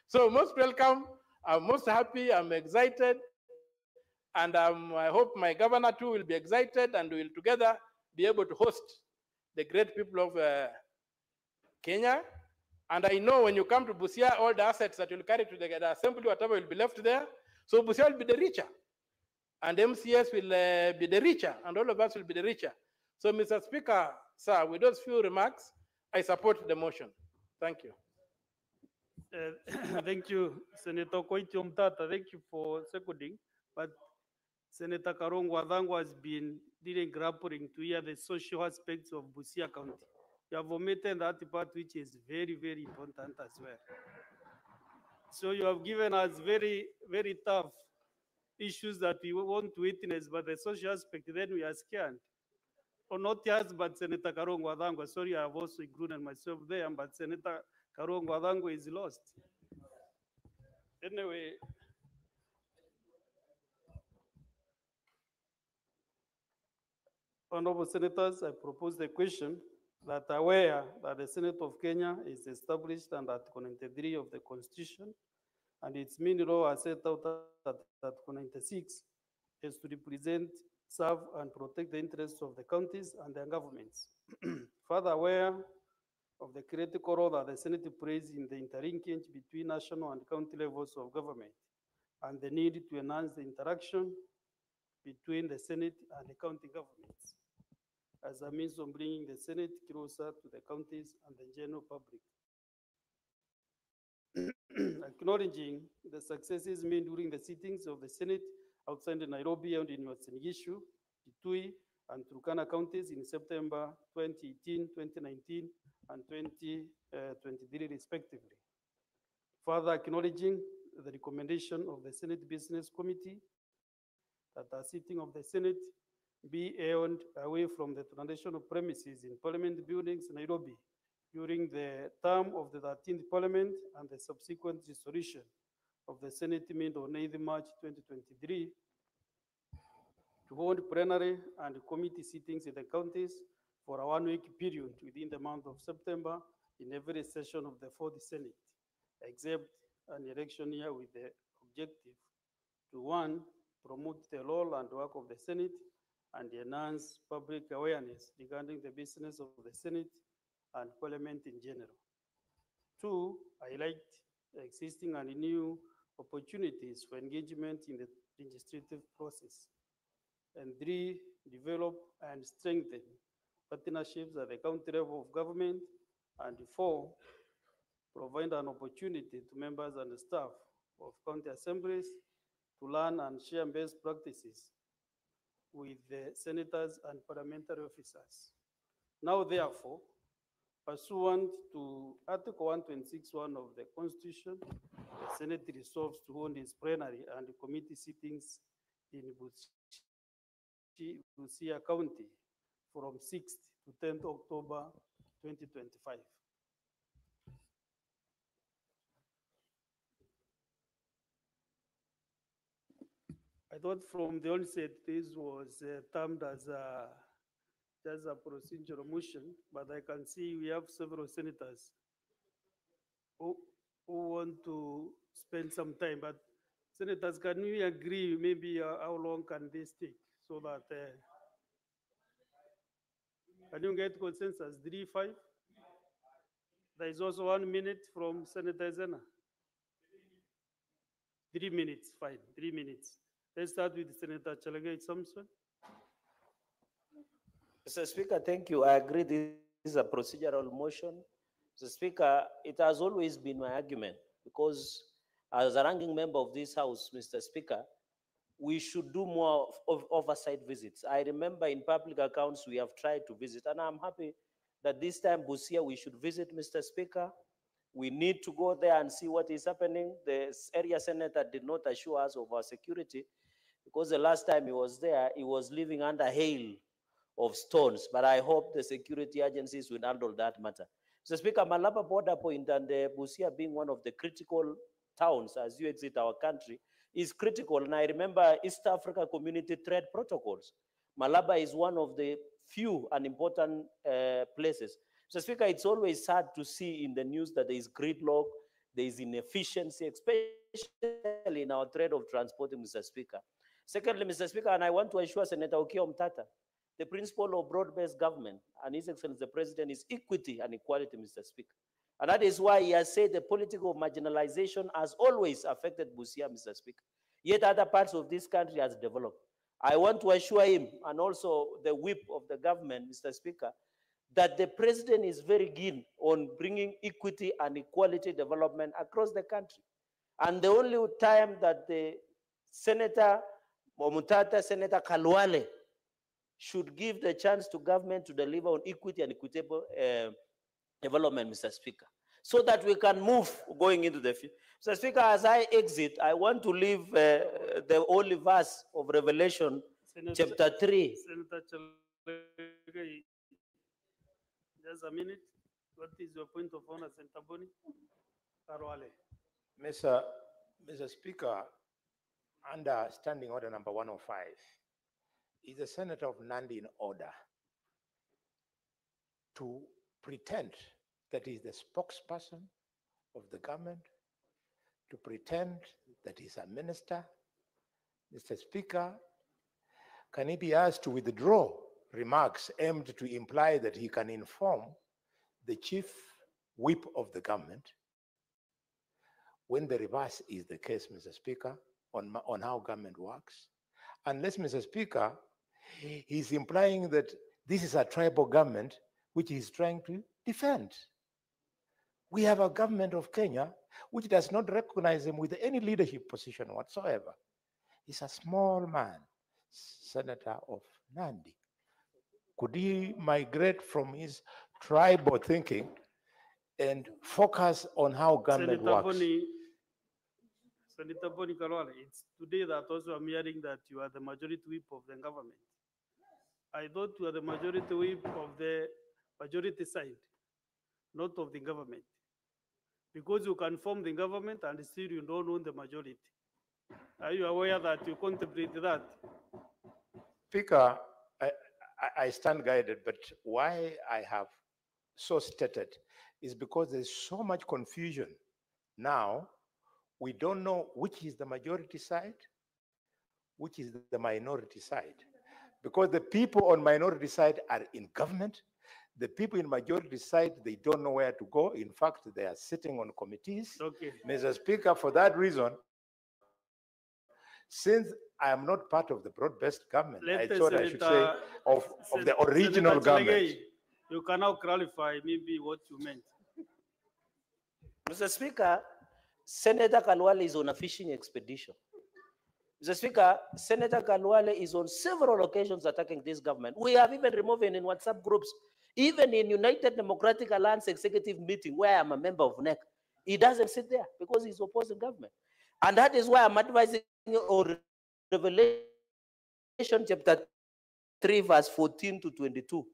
So most welcome. I'm most happy. I'm excited. And I hope my governor too will be excited and we'll together be able to host the great people of Kenya. And I know when you come to Busia, all the assets that you'll carry to the assembly, whatever will be left there. So Busia will be the richer. And MCS will be the richer. And all of us will be the richer. So Mr. Speaker, sir, with those few remarks, I support the motion. Thank you. Thank you, Senator Koiti Omtata. Thank you for seconding. But Senator Karongo Wadhango has been grappling to hear the social aspects of Busia County. You have omitted that part which is very, very important as well. So you have given us very, very tough issues that we want to witness, but the social aspect, then we are scared. Or not just, but Senator Karongo Wadhango, sorry, I have also included myself there, but Senator Karongo Wadhango is lost. Anyway, Honorable Senators, I propose the question that aware that the Senate of Kenya is established under Article 93 of the Constitution, and its main role as set out at Article 96 is to represent, serve, and protect the interests of the counties and their governments. Further aware of the critical role that the Senate plays in the interlinkage between national and county levels of government, and the need to enhance the interaction between the Senate and the county governments as a means of bringing the Senate closer to the counties and the general public. Acknowledging the successes made during the sittings of the Senate outside Nairobi and in Uasin Gishu, Kitui, and Turkana counties in September 2018, 2019, and 2023 respectively. Further acknowledging the recommendation of the Senate Business Committee that the sitting of the Senate be held away from the traditional premises in Parliament buildings, Nairobi, during the term of the 13th Parliament and the subsequent dissolution of the Senate made on 9th March 2023, to hold plenary and committee sittings in the counties for a one-week period within the month of September in every session of the 4th Senate, except an election year, with the objective to, one, promote the role and work of the Senate and enhance public awareness regarding the business of the Senate and Parliament in general. Two, highlight existing and new opportunities for engagement in the legislative process. And three, develop and strengthen partnerships at the county level of government. And four, provide an opportunity to members and staff of county assemblies to learn and share best practices with the senators and parliamentary officers. Now, therefore, pursuant to Article 126(1) of the Constitution, the Senate resolves to hold its plenary and committee sittings in Busia County from 6th to 10th October 2025. I thought from the onset this was termed as just a procedural motion, but I can see we have several senators who want to spend some time. But senators, can we agree maybe how long can this take so that can you get consensus? 3-5? There is also 1 minute from Senator Zena. 3 minutes, fine, 3 minutes. Let's start with Senator Chelagai Samson. Mr. Speaker, thank you. I agree this is a procedural motion. Mr. Speaker, it has always been my argument, because as a ranking member of this House, Mr. Speaker, we should do more of oversight visits. I remember in public accounts we have tried to visit, and I'm happy that this time, Busia, we should visit, Mr. Speaker. We need to go there and see what is happening. The area senator did not assure us of our security, because because the last time he was there, he was living under hail of stones. But I hope the security agencies will handle that matter. Mr. Speaker, Malaba border point and Busia being one of the critical towns as you exit our country is critical. And I remember East Africa Community Trade Protocols. Malaba is one of the few and important places. Mr. Speaker, it's always sad to see in the news that there is gridlock, there is inefficiency, especially in our trade of transporting, Mr. Speaker. Secondly, Mr. Speaker, and I want to assure Senator Okiya Omtata, the principle of broad-based government, and His Excellency the President, is equity and equality, Mr. Speaker. And that is why he has said the political marginalization has always affected Busia, Mr. Speaker. Yet other parts of this country has developed. I want to assure him, and also the whip of the government, Mr. Speaker, that the President is very keen on bringing equity and equality development across the country. And the only time that the Senator Omtata, Senator Kalwale, should give the chance to government to deliver on equity and equitable development, Mr. Speaker, so that we can move going into the future. Mr. Speaker, as I exit, I want to leave the holy verse of Revelation, chapter 3. Senator Chalagai, just a minute. What is your point of honor, Senator Boni? Karwale. Mr. Speaker, under Standing Order number 105, is the Senator of Nandi in order to pretend that he is the spokesperson of the government, to pretend that he's a minister? Mr. Speaker, can he be asked to withdraw remarks aimed to imply that he can inform the chief whip of the government when the reverse is the case, Mr. Speaker, on how government works? Unless, Mr. Speaker, he's implying that this is a tribal government which he's trying to defend. We have a government of Kenya which does not recognize him with any leadership position whatsoever. He's a small man, Senator of Nandi. Could he migrate from his tribal thinking and focus on how government Senator works? Senator Boni Kalwale, it's today that also I'm hearing that you are the majority whip of the government. I thought you are the majority whip of the majority side, not of the government. Because you can form the government and still you don't own the majority. Are you aware that you contemplate that? Speaker, I stand guided, but why I have so stated is because there's so much confusion. Now, we don't know which is the majority side, which is the minority side. Because the people on minority side are in government. The people in majority side, they don't know where to go. In fact, they are sitting on committees. Okay. Mr. Speaker, for that reason, since I am not part of the broad-based government, I thought I should say of the original Senator government. Chalagai, you can now clarify maybe what you meant. Mr. Speaker, Senator Kalwale is on a fishing expedition. Mr. Speaker, Senator Kalwale is on several occasions attacking this government. We have even removed him in WhatsApp groups, even in United Democratic Alliance executive meeting where I'm a member of NEC. He doesn't sit there because he's opposing government. And that is why I'm advising you on Revelation chapter 3, verse 14 to 22.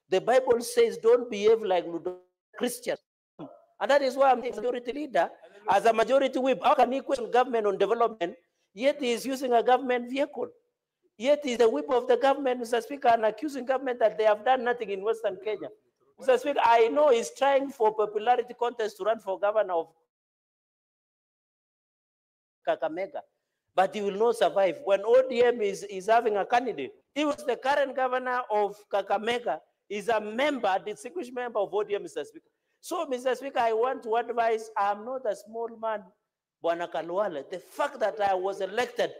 The Bible says, don't behave like Christians. And that is why I'm the majority leader. As a majority whip, how can he question government on development, yet he is using a government vehicle? Yet he is the whip of the government, Mr. Speaker, and accusing government that they have done nothing in Western Kenya. Mr. Speaker, I know he's trying for popularity contest to run for governor of Kakamega, but he will not survive. When ODM is having a candidate, he was the current governor of Kakamega, is a member, distinguished member of ODM, Mr. Speaker. So, Mr. Speaker, I want to advise, I'm not a small man, Bwana Kalwale. The fact that I was elected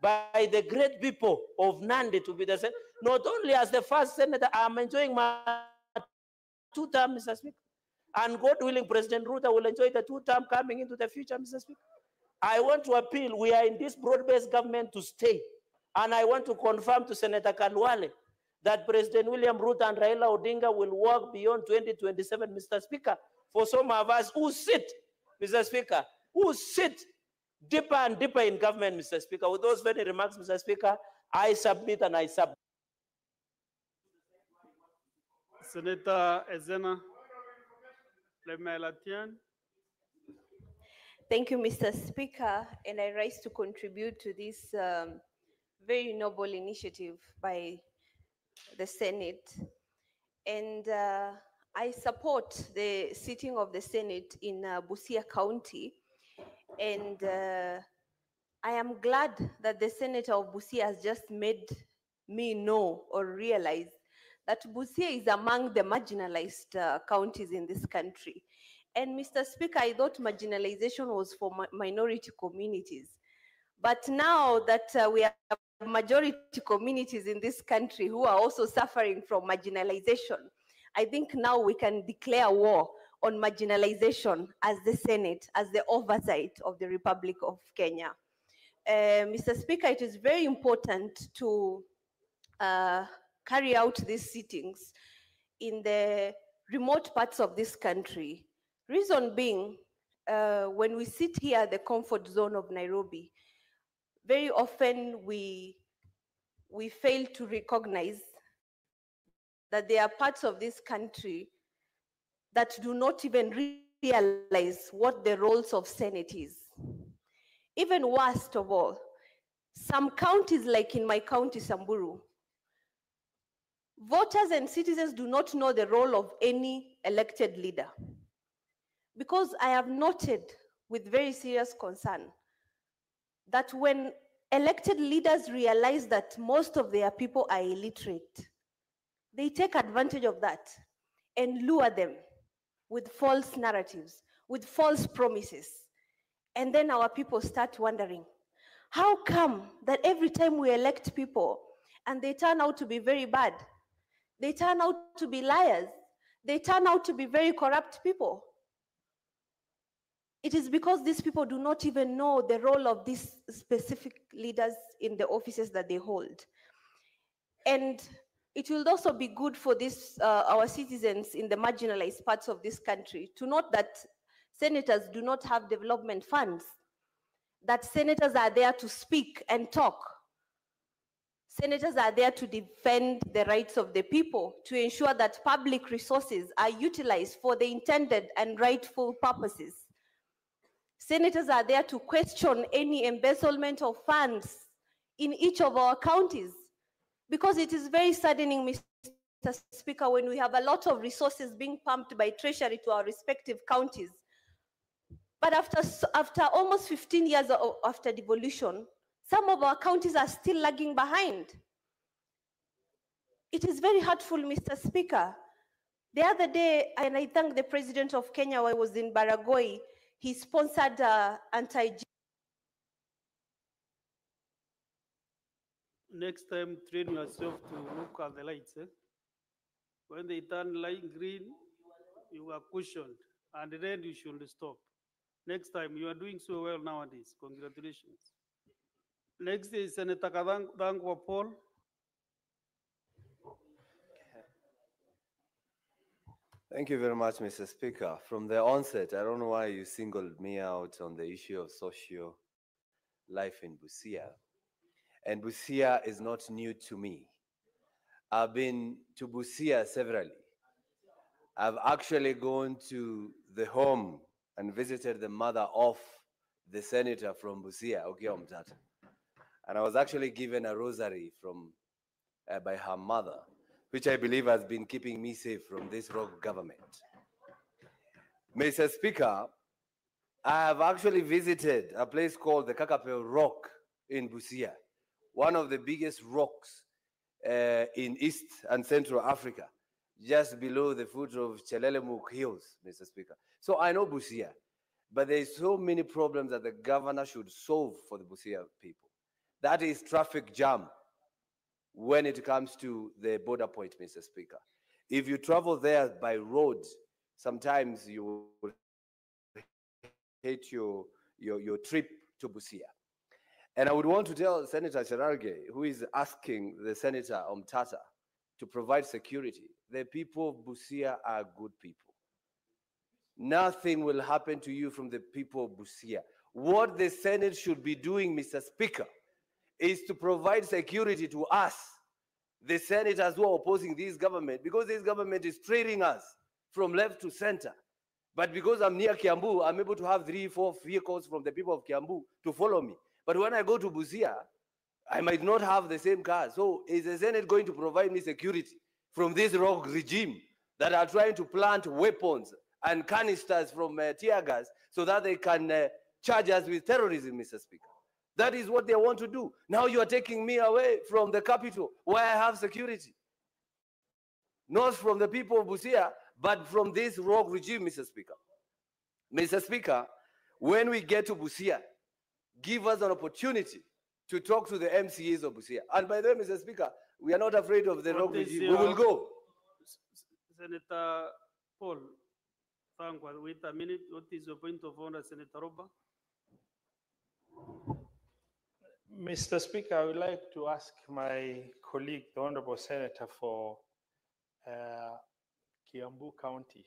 by the great people of Nandi to be the Senate, not only as the first senator, I'm enjoying my 2 terms, Mr. Speaker. And God willing, President Ruto will enjoy the 2 terms coming into the future, Mr. Speaker. I want to appeal, we are in this broad-based government to stay. And I want to confirm to Senator Kalwale that President William Ruto and Raila Odinga will work beyond 2027, Mr. Speaker, for some of us who sit, Mr. Speaker, who sit deeper and deeper in government, Mr. Speaker. With those very remarks, Mr. Speaker, I submit and I submit. Senator Ezena Lemelatian. Thank you, Mr. Speaker, and I rise to contribute to this very noble initiative by the Senate. And I support the sitting of the Senate in Busia County. And I am glad that the Senator of Busia has just made me know or realize that Busia is among the marginalized counties in this country. And Mr. Speaker, I thought marginalization was for minority communities. But now that we have majority communities in this country who are also suffering from marginalization, I think now we can declare war on marginalization as the Senate, as the oversight of the Republic of Kenya. Mr. Speaker, it is very important to carry out these sittings in the remote parts of this country. Reason being, when we sit here at the comfort zone of Nairobi, very often we fail to recognize that there are parts of this country that do not even realize what the roles of Senate is. Even worst of all, some counties, like in my county, Samburu, voters and citizens do not know the role of any elected leader. Because I have noted with very serious concern that when elected leaders realize that most of their people are illiterate, they take advantage of that and lure them with false narratives, with false promises. And then our people start wondering, how come that every time we elect people and they turn out to be very bad, they turn out to be liars, they turn out to be very corrupt people? It is because these people do not even know the role of these specific leaders in the offices that they hold. And it will also be good for this, our citizens in the marginalized parts of this country to note that senators do not have development funds, that senators are there to speak and talk. Senators are there to defend the rights of the people, to ensure that public resources are utilized for the intended and rightful purposes. Senators are there to question any embezzlement of funds in each of our counties, because it is very saddening, Mr. Speaker, when we have a lot of resources being pumped by Treasury to our respective counties. But after almost 15 years after devolution, some of our counties are still lagging behind. It is very hurtful, Mr. Speaker. The other day, and I thank the President of Kenya, when I was in Baragoi, he sponsored Next time, train yourself to look at the lights. When they turn light green, you are cushioned, and then you should stop. Next time, you are doing so well nowadays. Congratulations. Next is Senator Kadangwa Paul. Thank you very much, Mr. Speaker. From the onset, I don't know why you singled me out on the issue of social life in Busia. And Busia is not new to me. I've been to Busia severally. I've actually gone to the home and visited the mother of the senator from Busia, Okiya Omtata. And I was actually given a rosary by her mother, which I believe has been keeping me safe from this rogue government. Mr. Speaker, I have actually visited a place called the Kakapel Rock in Busia, one of the biggest rocks in East and Central Africa, just below the foot of Chelelemuk Hills, Mr. Speaker. So I know Busia, but there's so many problems that the governor should solve for the Busia people. That is traffic jam when it comes to the border point, Mr. Speaker. If you travel there by road, sometimes you will hate your trip to Busia. And I would want to tell Senator Cherargei, who is asking the Senator Omtata to provide security, the people of Busia are good people. Nothing will happen to you from the people of Busia. What the Senate should be doing, Mr. Speaker, is to provide security to us, the senators who are opposing this government, because this government is trading us from left to center. But because I'm near Kiambu, I'm able to have 3, 4 vehicles from the people of Kiambu to follow me. But when I go to Busia, I might not have the same car. So is the Senate going to provide me security from this rogue regime that are trying to plant weapons and canisters from tear gas so that they can charge us with terrorism, Mr. Speaker? That is what they want to do. Now you are taking me away from the capital where I have security. Not from the people of Busia, but from this rogue regime, Mr. Speaker. Mr. Speaker, when we get to Busia, give us an opportunity to talk to the MCAs of Busia. And by the way, Mr. Speaker, we are not afraid of the rogue regime. We will go. Senator Paul, thank you. Wait a minute. What is your point of order, Senator Roba? Mr. Speaker, I would like to ask my colleague, the Honorable Senator for Kiambu County.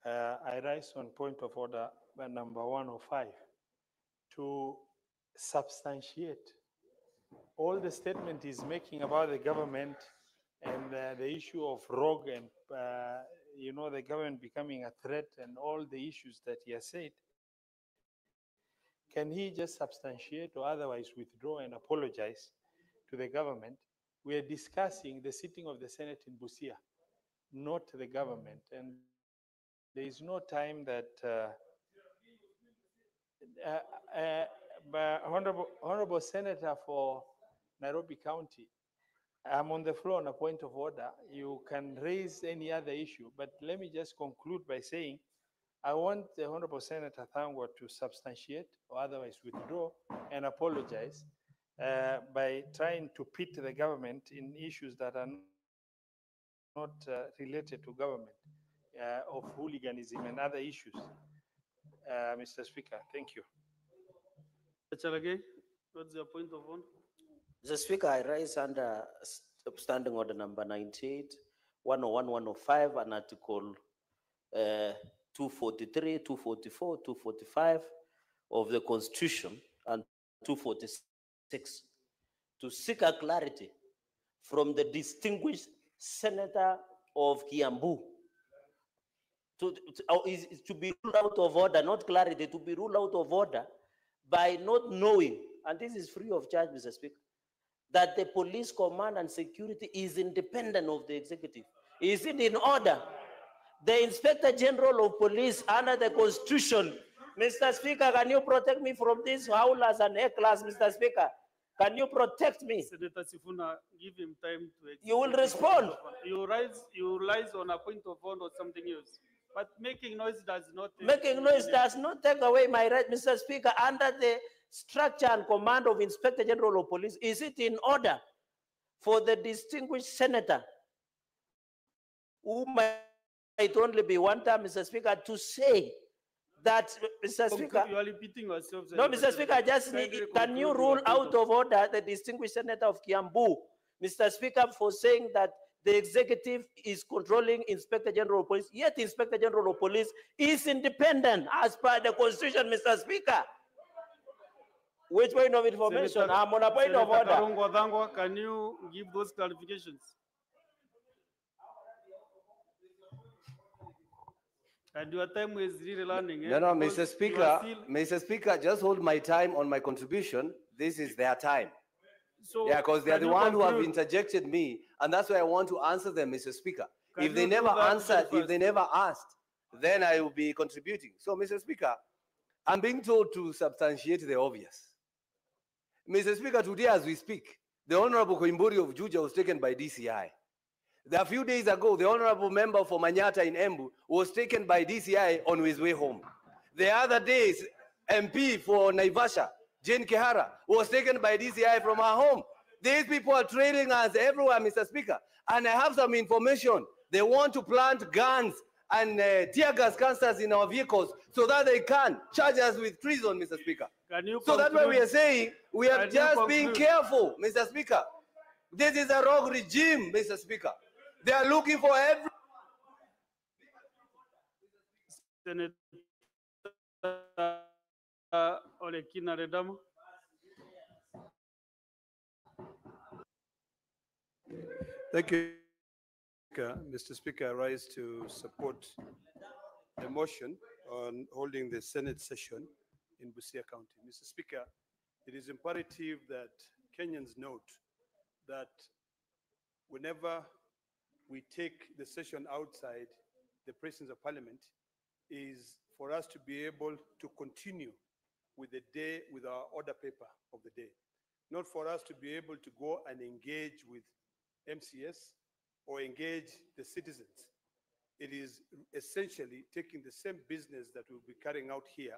I rise on point of order number 105 to substantiate all the statement he's making about the government and the issue of rogue and, the government becoming a threat and all the issues that he has said. Can he just substantiate or otherwise withdraw and apologize to the government? We are discussing the sitting of the Senate in Busia, not the government. And there is no time that Honorable Senator for Nairobi County, I'm on the floor on a point of order. You can raise any other issue, but let me just conclude by saying I want the Honorable Senator Thangwa to substantiate or otherwise withdraw and apologize by trying to pit the government in issues that are not related to government, of hooliganism and other issues. Mr. Speaker, thank you. Chalage, what's your point of order? Mr. Speaker, I rise under standing order number 98, 101, 105, and Article 243, 244, 245 of the Constitution, and 246, to seek a clarity from the distinguished Senator of Kiambu to be ruled out of order, not clarity, to be ruled out of order by not knowing, and this is free of charge, Mr. Speaker, that the police command and security is independent of the executive. Is it in order? The Inspector General of Police under the Constitution, Mr. Speaker, can you protect me from these howlers and hecklers, Mr. Speaker? Can you protect me? Senator Sifuna, give him time to. You will respond. You rise on a point of order or something else. But making noise does not. Making noise does not take away my right, Mr. Speaker, under the structure and command of Inspector General of Police. Is it in order for the distinguished senator, who might only be one term, Mr. Speaker, to say that, Mr. Speaker? You are repeating yourself. No, Mr. Speaker, I just need, can you rule out of order the distinguished senator of Kiambu, Mr. Speaker, for saying that the executive is controlling Inspector General of Police, yet Inspector General of Police is independent as per the Constitution, Mr. Speaker? Which point of information? Senator, I'm on a point of order. Karungo Dhangwa, can you give those clarifications? And your time is really running. No, Mr. Speaker, Mr. Speaker, just hold my time on my contribution. This is their time. So yeah, because they're the one who have interjected me, and that's why I want to answer them, Mr. Speaker. If they never answered, if they never asked, then I will be contributing. So, Mr. Speaker, I'm being told to substantiate the obvious. Mr. Speaker, today as we speak, the Honorable Koimburi of Juja was taken by DCI. A few days ago, the Honorable member for Manyata in Embu was taken by DCI on his way home. The other days, MP for Naivasha, Jane Kehara, was taken by DCI from her home. These people are trailing us everywhere, Mr. Speaker. And I have some information. They want to plant guns and tear gas canisters in our vehicles so that they can charge us with treason, Mr. Speaker. So that's why we are saying we are just being careful, Mr. Speaker. This is a rogue regime, Mr. Speaker. They are looking for every... Senator Ole Kina Redamo. Thank you, Mr. Speaker. I rise to support the motion on holding the Senate session in Busia County. Mr. Speaker, it is imperative that Kenyans note that whenever we take the session outside the presence of Parliament is for us to be able to continue with the day, with our order paper of the day. Not for us to be able to go and engage with MCS or engage the citizens. It is essentially taking the same business that we'll be carrying out here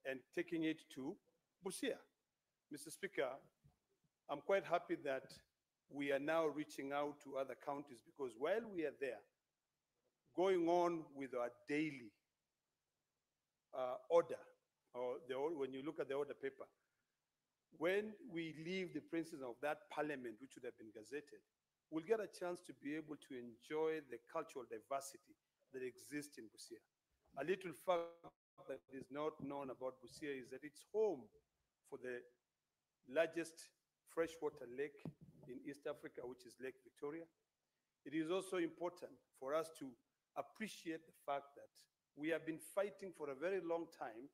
and taking it to Busia. Mr. Speaker, I'm quite happy that we are now reaching out to other counties because while we are there, going on with our daily order, when you look at the order paper, when we leave the principles of that parliament, which would have been gazetted, we'll get a chance to be able to enjoy the cultural diversity that exists in Busia. A little fact that is not known about Busia is that it's home for the largest freshwater lake in East Africa, which is Lake Victoria. It is also important for us to appreciate the fact that we have been fighting for a very long time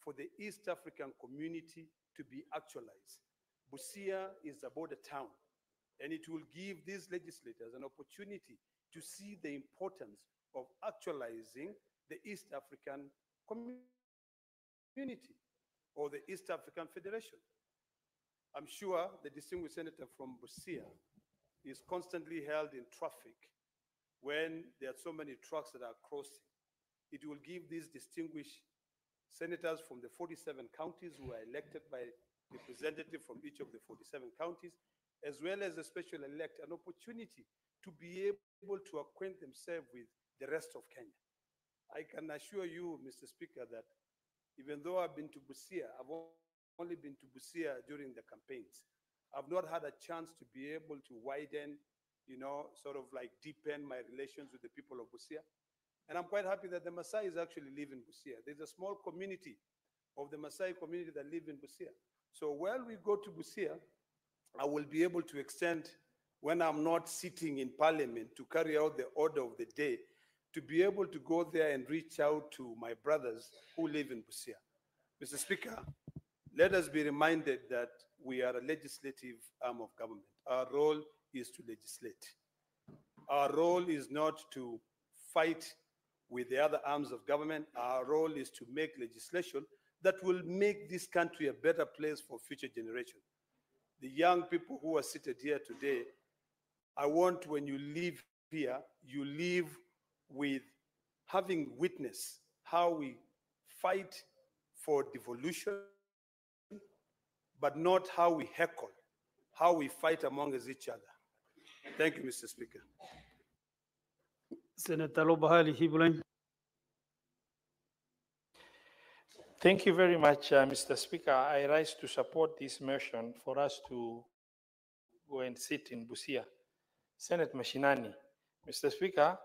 for the East African community to be actualized. Busia is a border town, and it will give these legislators an opportunity to see the importance of actualizing the East African community or the East African Federation. I'm sure the distinguished senator from Busia is constantly held in traffic when there are so many trucks that are crossing. It will give these distinguished senators from the 47 counties who are elected by representatives from each of the 47 counties, as well as the special elect, an opportunity to be able to acquaint themselves with the rest of Kenya. I can assure you, Mr. Speaker, that even though I've been to Busia, I've only been to Busia during the campaigns. I've not had a chance to be able to widen, sort of like deepen my relations with the people of Busia. And I'm quite happy that the Maasai actually live in Busia. There's a small community of the Maasai community that live in Busia. So while we go to Busia, I will be able to extend, when I'm not sitting in parliament to carry out the order of the day, to be able to go there and reach out to my brothers who live in Busia. Mr. Speaker, let us be reminded that we are a legislative arm of government. Our role is to legislate. Our role is not to fight with the other arms of government. Our role is to make legislation that will make this country a better place for future generations. The young people who are seated here today, I want when you leave here, you leave with having witnessed how we fight for devolution, but not how we heckle, how we fight among each other. Thank you, Mr. Speaker. Senator Lobahali Hibulin. Thank you very much, Mr. Speaker. I rise to support this motion for us to go and sit in Busia. Senate Mashinani. Mr. Speaker,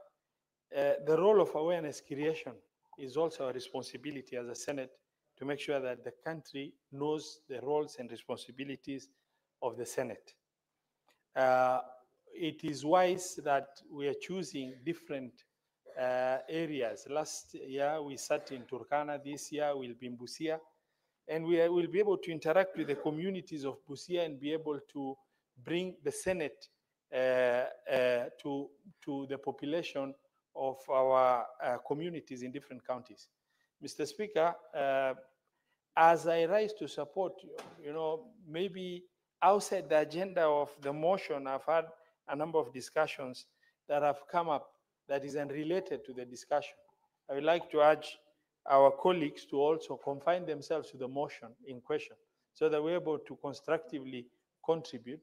the role of awareness creation is also a responsibility as a Senate to make sure that the country knows the roles and responsibilities of the Senate. It is wise that we are choosing different areas. Last year we sat in Turkana, this year we'll be in Busia, and we will be able to interact with the communities of Busia and be able to bring the Senate to the population of our communities in different counties. Mr. Speaker, as I rise to support, maybe outside the agenda of the motion, I've had a number of discussions that have come up that is unrelated to the discussion. I would like to urge our colleagues to also confine themselves to the motion in question so that we're able to constructively contribute,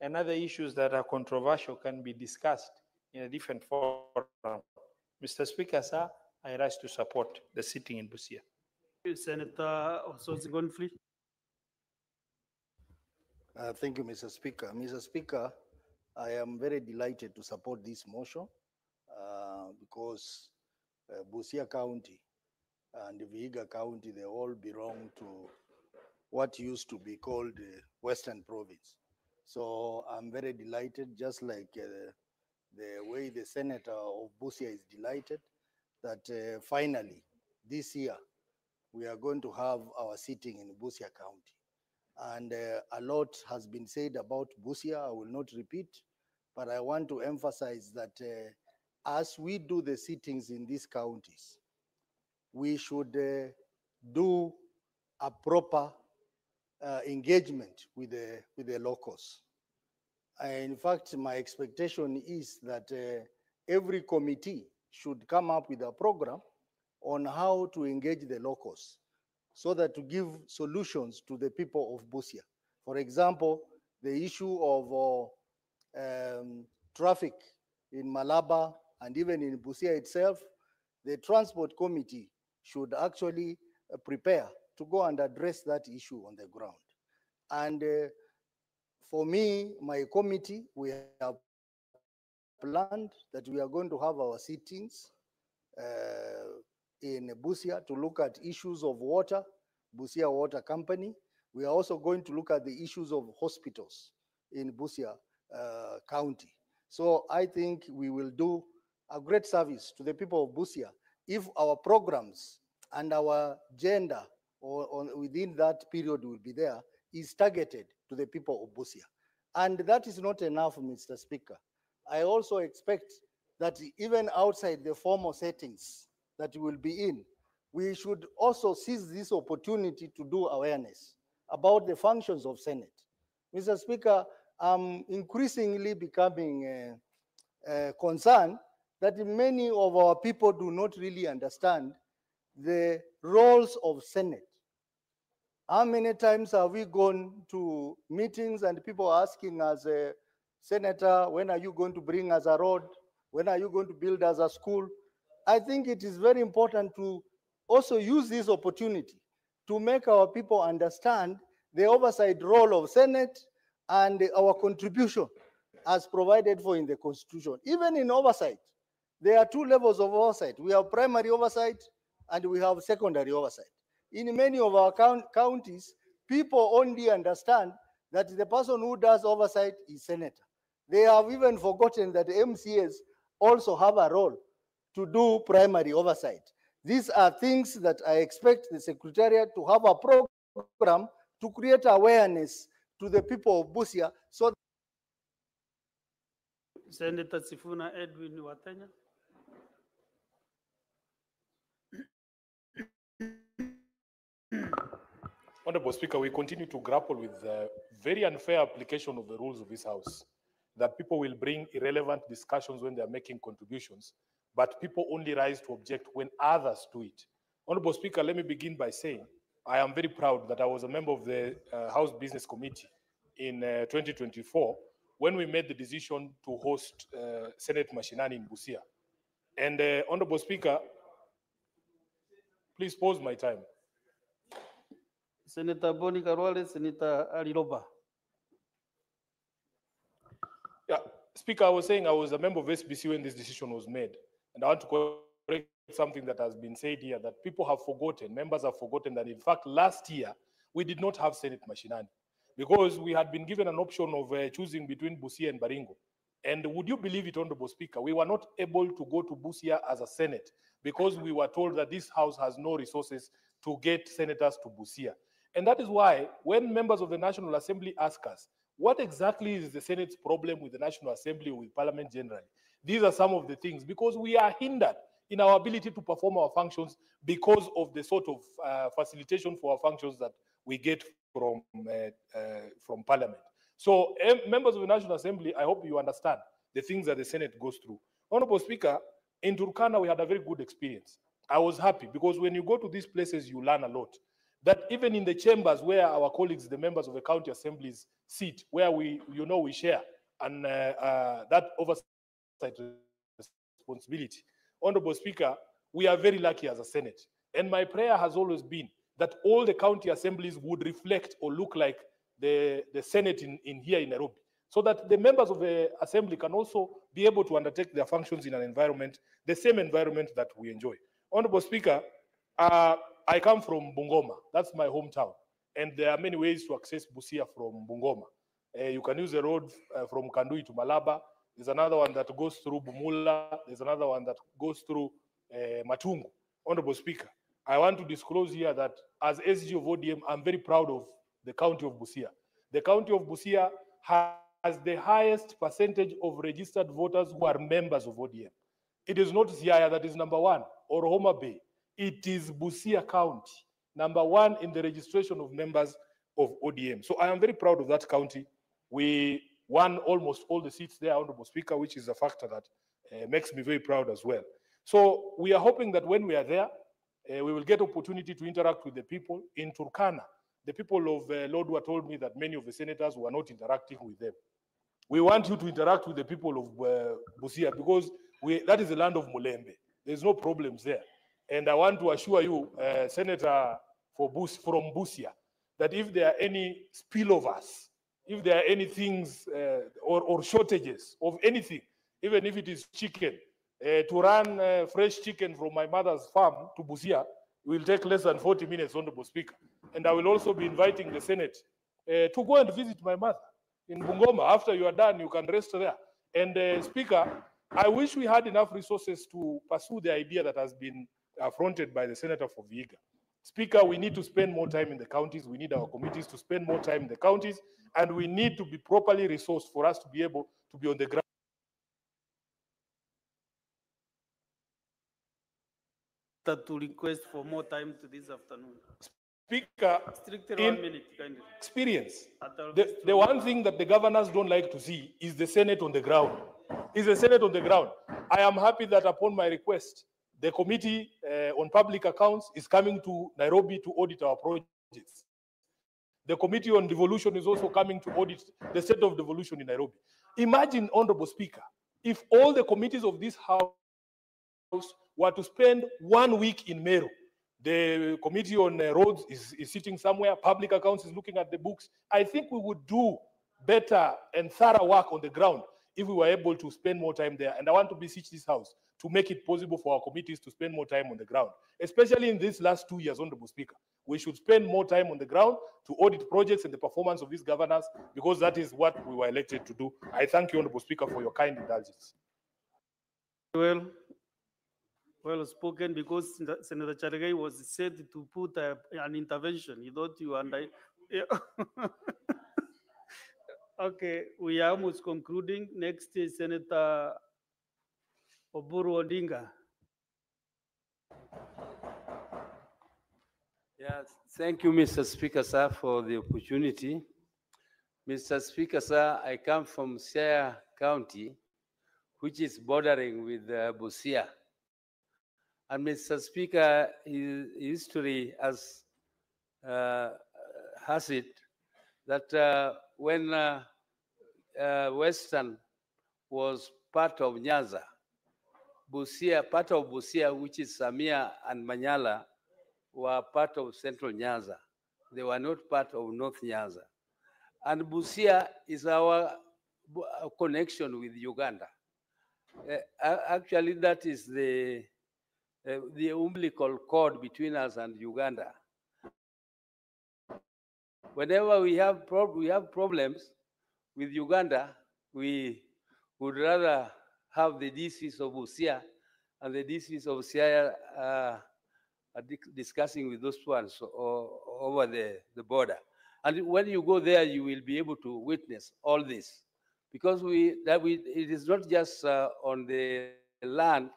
and other issues that are controversial can be discussed in a different forum. Mr. Speaker, sir, I rise to support the sitting in Busia. Senator Osozigonfli. Thank you, Mr. Speaker. Mr. Speaker, I am very delighted to support this motion because Busia County and Vihiga County, they all belong to what used to be called Western Province. So I'm very delighted, just like the way the senator of Busia is delighted that finally this year we are going to have our sitting in Busia County. And a lot has been said about Busia. I will not repeat, but I want to emphasize that as we do the sittings in these counties, we should do a proper engagement with the locals. In fact, my expectation is that every committee should come up with a program on how to engage the locals so that to give solutions to the people of Busia. For example, the issue of traffic in Malaba and even in Busia itself, the transport committee should actually prepare to go and address that issue on the ground. And for me, my committee, we have planned that we are going to have our sittings in Busia to look at issues of water, Busia Water Company. We are also going to look at the issues of hospitals in Busia County. So I think we will do a great service to the people of Busia if our programs and our agenda or within that period will be there is targeted to the people of Busia. And that is not enough, Mr. Speaker. I also expect that even outside the formal settings that we will be in, we should also seize this opportunity to do awareness about the functions of Senate. Mr. Speaker, I'm increasingly becoming concerned that many of our people do not really understand the roles of Senate. How many times have we gone to meetings and people asking us, Senator, when are you going to bring us a road? When are you going to build us a school? I think it is very important to also use this opportunity to make our people understand the oversight role of Senate and our contribution as provided for in the Constitution. Even in oversight, there are two levels of oversight. We have primary oversight and we have secondary oversight. In many of our counties, people only understand that the person who does oversight is senator. They have even forgotten that the MCAs also have a role to do primary oversight. These are things that I expect the Secretariat to have a program to create awareness to the people of Busia. So Senator Sifuna Edwin Watenya. Honorable Speaker, we continue to grapple with the very unfair application of the rules of this House, that people will bring irrelevant discussions when they are making contributions, but people only rise to object when others do it. Honorable Speaker, let me begin by saying I am very proud that I was a member of the House Business Committee in 2024 when we made the decision to host Senate Mashinani in Busia. And Honorable Speaker, please pause my time. Senator Boni Karwale, Senator Aliroba. Yeah, Speaker, I was saying I was a member of SBC when this decision was made. And I want to correct something that has been said here, that people have forgotten, members have forgotten that in fact last year, we did not have Senate Mashinani because we had been given an option of choosing between Busia and Baringo. And would you believe it, Honorable Speaker, we were not able to go to Busia as a Senate because we were told that this House has no resources to get senators to Busia. And that is why when members of the National Assembly ask us, what exactly is the Senate's problem with the National Assembly or with Parliament generally? These are some of the things, because we are hindered in our ability to perform our functions because of the sort of facilitation for our functions that we get from Parliament. So members of the National Assembly, I hope you understand the things that the Senate goes through. Honorable Speaker, in Turkana, we had a very good experience. I was happy because when you go to these places, you learn a lot. That even in the chambers where our colleagues, the members of the county assemblies sit, where we share, and that oversight responsibility. Honorable Speaker, we are very lucky as a Senate. And my prayer has always been that all the county assemblies would reflect or look like the Senate in here in Nairobi, so that the members of the assembly can also be able to undertake their functions in an environment, the same environment that we enjoy. Honorable Speaker, I come from Bungoma. That's my hometown. And there are many ways to access Busia from Bungoma. You can use the road from Kandui to Malaba. There's another one that goes through Bumula. There's another one that goes through Matungu. Honorable Speaker, I want to disclose here that as SG of ODM, I'm very proud of the county of Busia. The county of Busia has the highest percentage of registered voters who are members of ODM. It is not Siaya that is number one or Homa Bay. It is Busia County, number one in the registration of members of ODM. So I am very proud of that county. We won almost all the seats there, Honorable Speaker, which is a factor that makes me very proud as well. So we are hoping that when we are there, we will get opportunity to interact with the people. In Turkana, the people of Lodwar told me that many of the senators were not interacting with them. We want you to interact with the people of Busia because that is the land of Mulembe. There's no problems there. And I want to assure you, Senator from Busia, that if there are any spillovers, if there are any things or shortages of anything, even if it is chicken, to run fresh chicken from my mother's farm to Busia will take less than 40 minutes, Honorable Speaker. And I will also be inviting the Senate to go and visit my mother in Bungoma. After you are done, you can rest there. And Speaker, I wish we had enough resources to pursue the idea that has been affronted by the Senator for Vihiga. Speaker, we need to spend more time in the counties. We need our committees to spend more time in the counties, and we need to be properly resourced for us to be able to be on the ground. To request for more time to this afternoon. Speaker, Strictly in 1 minute, kindly. experience, the one thing that the governors don't like to see is the Senate on the ground. Is the Senate on the ground. I am happy that upon my request, the Committee on Public Accounts is coming to Nairobi to audit our projects. The Committee on Devolution is also coming to audit the state of devolution in Nairobi. Imagine, Honorable Speaker, if all the committees of this House were to spend 1 week in Meru. The Committee on Roads is sitting somewhere, Public Accounts is looking at the books. I think we would do better and thorough work on the ground if we were able to spend more time there. And I want to beseech this House to make it possible for our committees to spend more time on the ground, especially in these last 2 years, Honorable Speaker. We should spend more time on the ground to audit projects and the performance of these governors, because that is what we were elected to do. I thank you, Honorable Speaker, for your kind indulgence. Well spoken, because Senator Charigai was said to put an intervention. He thought you and I. Yeah. Okay, we are almost concluding. Next is Senator Oburu Odinga. Yeah, thank you, Mr. Speaker, sir, for the opportunity. Mr. Speaker, sir, I come from Siaya County, which is bordering with Busia. And Mr. Speaker, history has it that when Western was part of Nyanza, Busia, part of Busia, which is Samia and Manyala, were part of Central Nyanza. They were not part of North Nyanza. And Busia is our connection with Uganda. Actually, that is the umbilical cord between us and Uganda. Whenever we have problems with Uganda, we would rather have the DCs of Busia and the DCs of Siaya discussing with those ones over the border. And when you go there, you will be able to witness all this, because it is not just on the land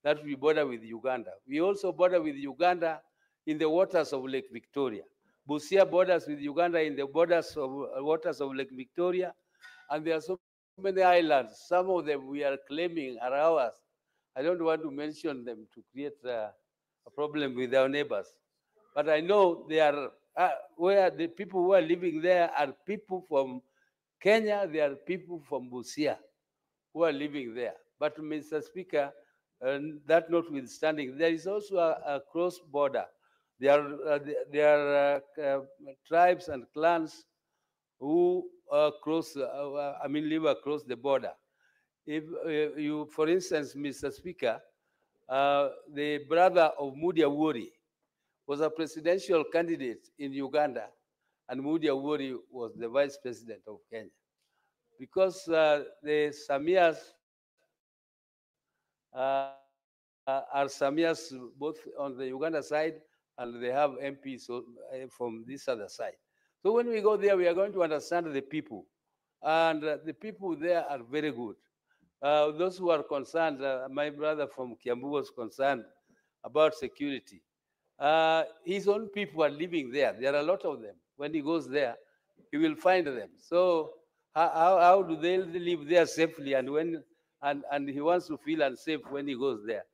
that we border with Uganda. We also border with Uganda in the waters of Lake Victoria. Busia borders with Uganda in the waters of Lake Victoria, and there are so many islands. Some of them we are claiming are ours. I don't want to mention them to create a problem with our neighbors. But I know they are where the people who are living there are people from Kenya. They are people from Busia who are living there. But Mr. Speaker, that notwithstanding, there is also a cross border. There are tribes and clans who live across the border. If you, for instance, Mr. Speaker, the brother of Mudia Wori was a presidential candidate in Uganda and Moody Awori was the vice president of Kenya. Because the Samias are Samias both on the Uganda side, and they have MPs from this other side. So when we go there, we are going to understand the people. And the people there are very good. Those who are concerned, my brother from Kiambu was concerned about security. His own people are living there. There are a lot of them. When he goes there, he will find them. So how do they live there safely? And he wants to feel unsafe when he goes there.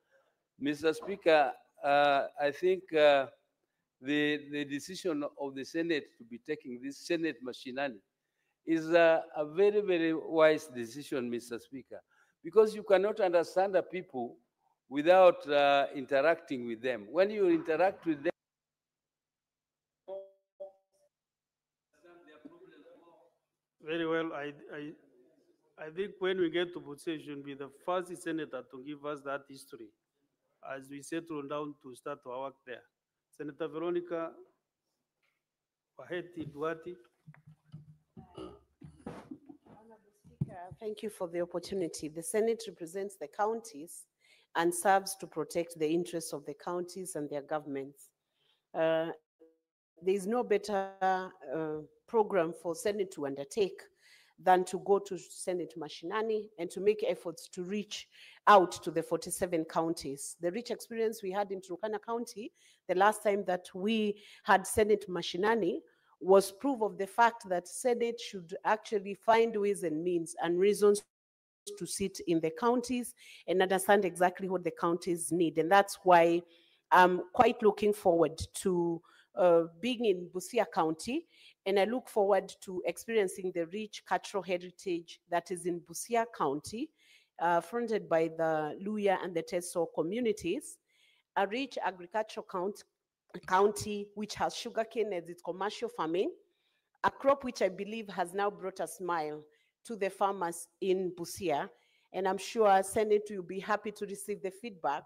Mr. Speaker, I think the decision of the Senate to be taking this Senate machinery is a very, very wise decision, Mr. Speaker, because you cannot understand the people without interacting with them. When you interact with them, Very well. I think when we get to Busia, you should be the first senator to give us that history as we settle down to start our work there. Senator Veronica Waheti Duati. Thank you for the opportunity. The Senate represents the counties and serves to protect the interests of the counties and their governments. There is no better program for Senate to undertake than to go to Senate Mashinani and to make efforts to reach out to the 47 counties. The rich experience we had in Turkana County the last time that we had Senate Mashinani was proof of the fact that Senate should actually find ways and means and reasons to sit in the counties and understand exactly what the counties need. And that's why I'm quite looking forward to being in Busia County, and I look forward to experiencing the rich cultural heritage that is in Busia County, fronted by the Luya and the Teso communities, a rich agricultural county which has sugarcane as its commercial farming, a crop which I believe has now brought a smile to the farmers in Busia. And I'm sure Senate will be happy to receive the feedback,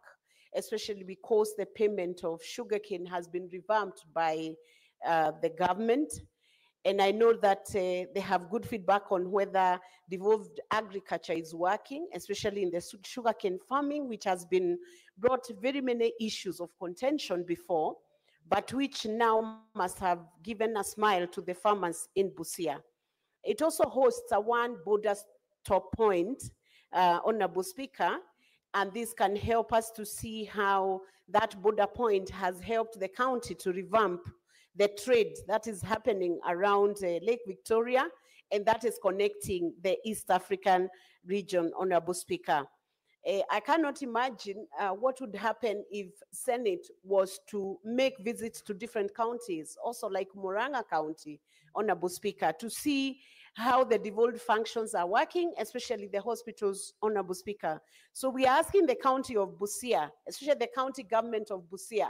especially because the payment of sugarcane has been revamped by the government. And I know that they have good feedback on whether devolved agriculture is working, especially in the sugarcane farming, which has been brought very many issues of contention before, but which now must have given a smile to the farmers in Busia. It also hosts a one border stop point, Honorable Speaker, and this can help us to see how that border point has helped the county to revamp the trade that is happening around Lake Victoria, and that is connecting the East African region, Honorable Speaker. I cannot imagine what would happen if Senate was to make visits to different counties, also like Murang'a County, Honorable Speaker, to see how the devolved functions are working, especially the hospitals, Honorable Speaker. So we are asking the county of Busia, especially the county government of Busia,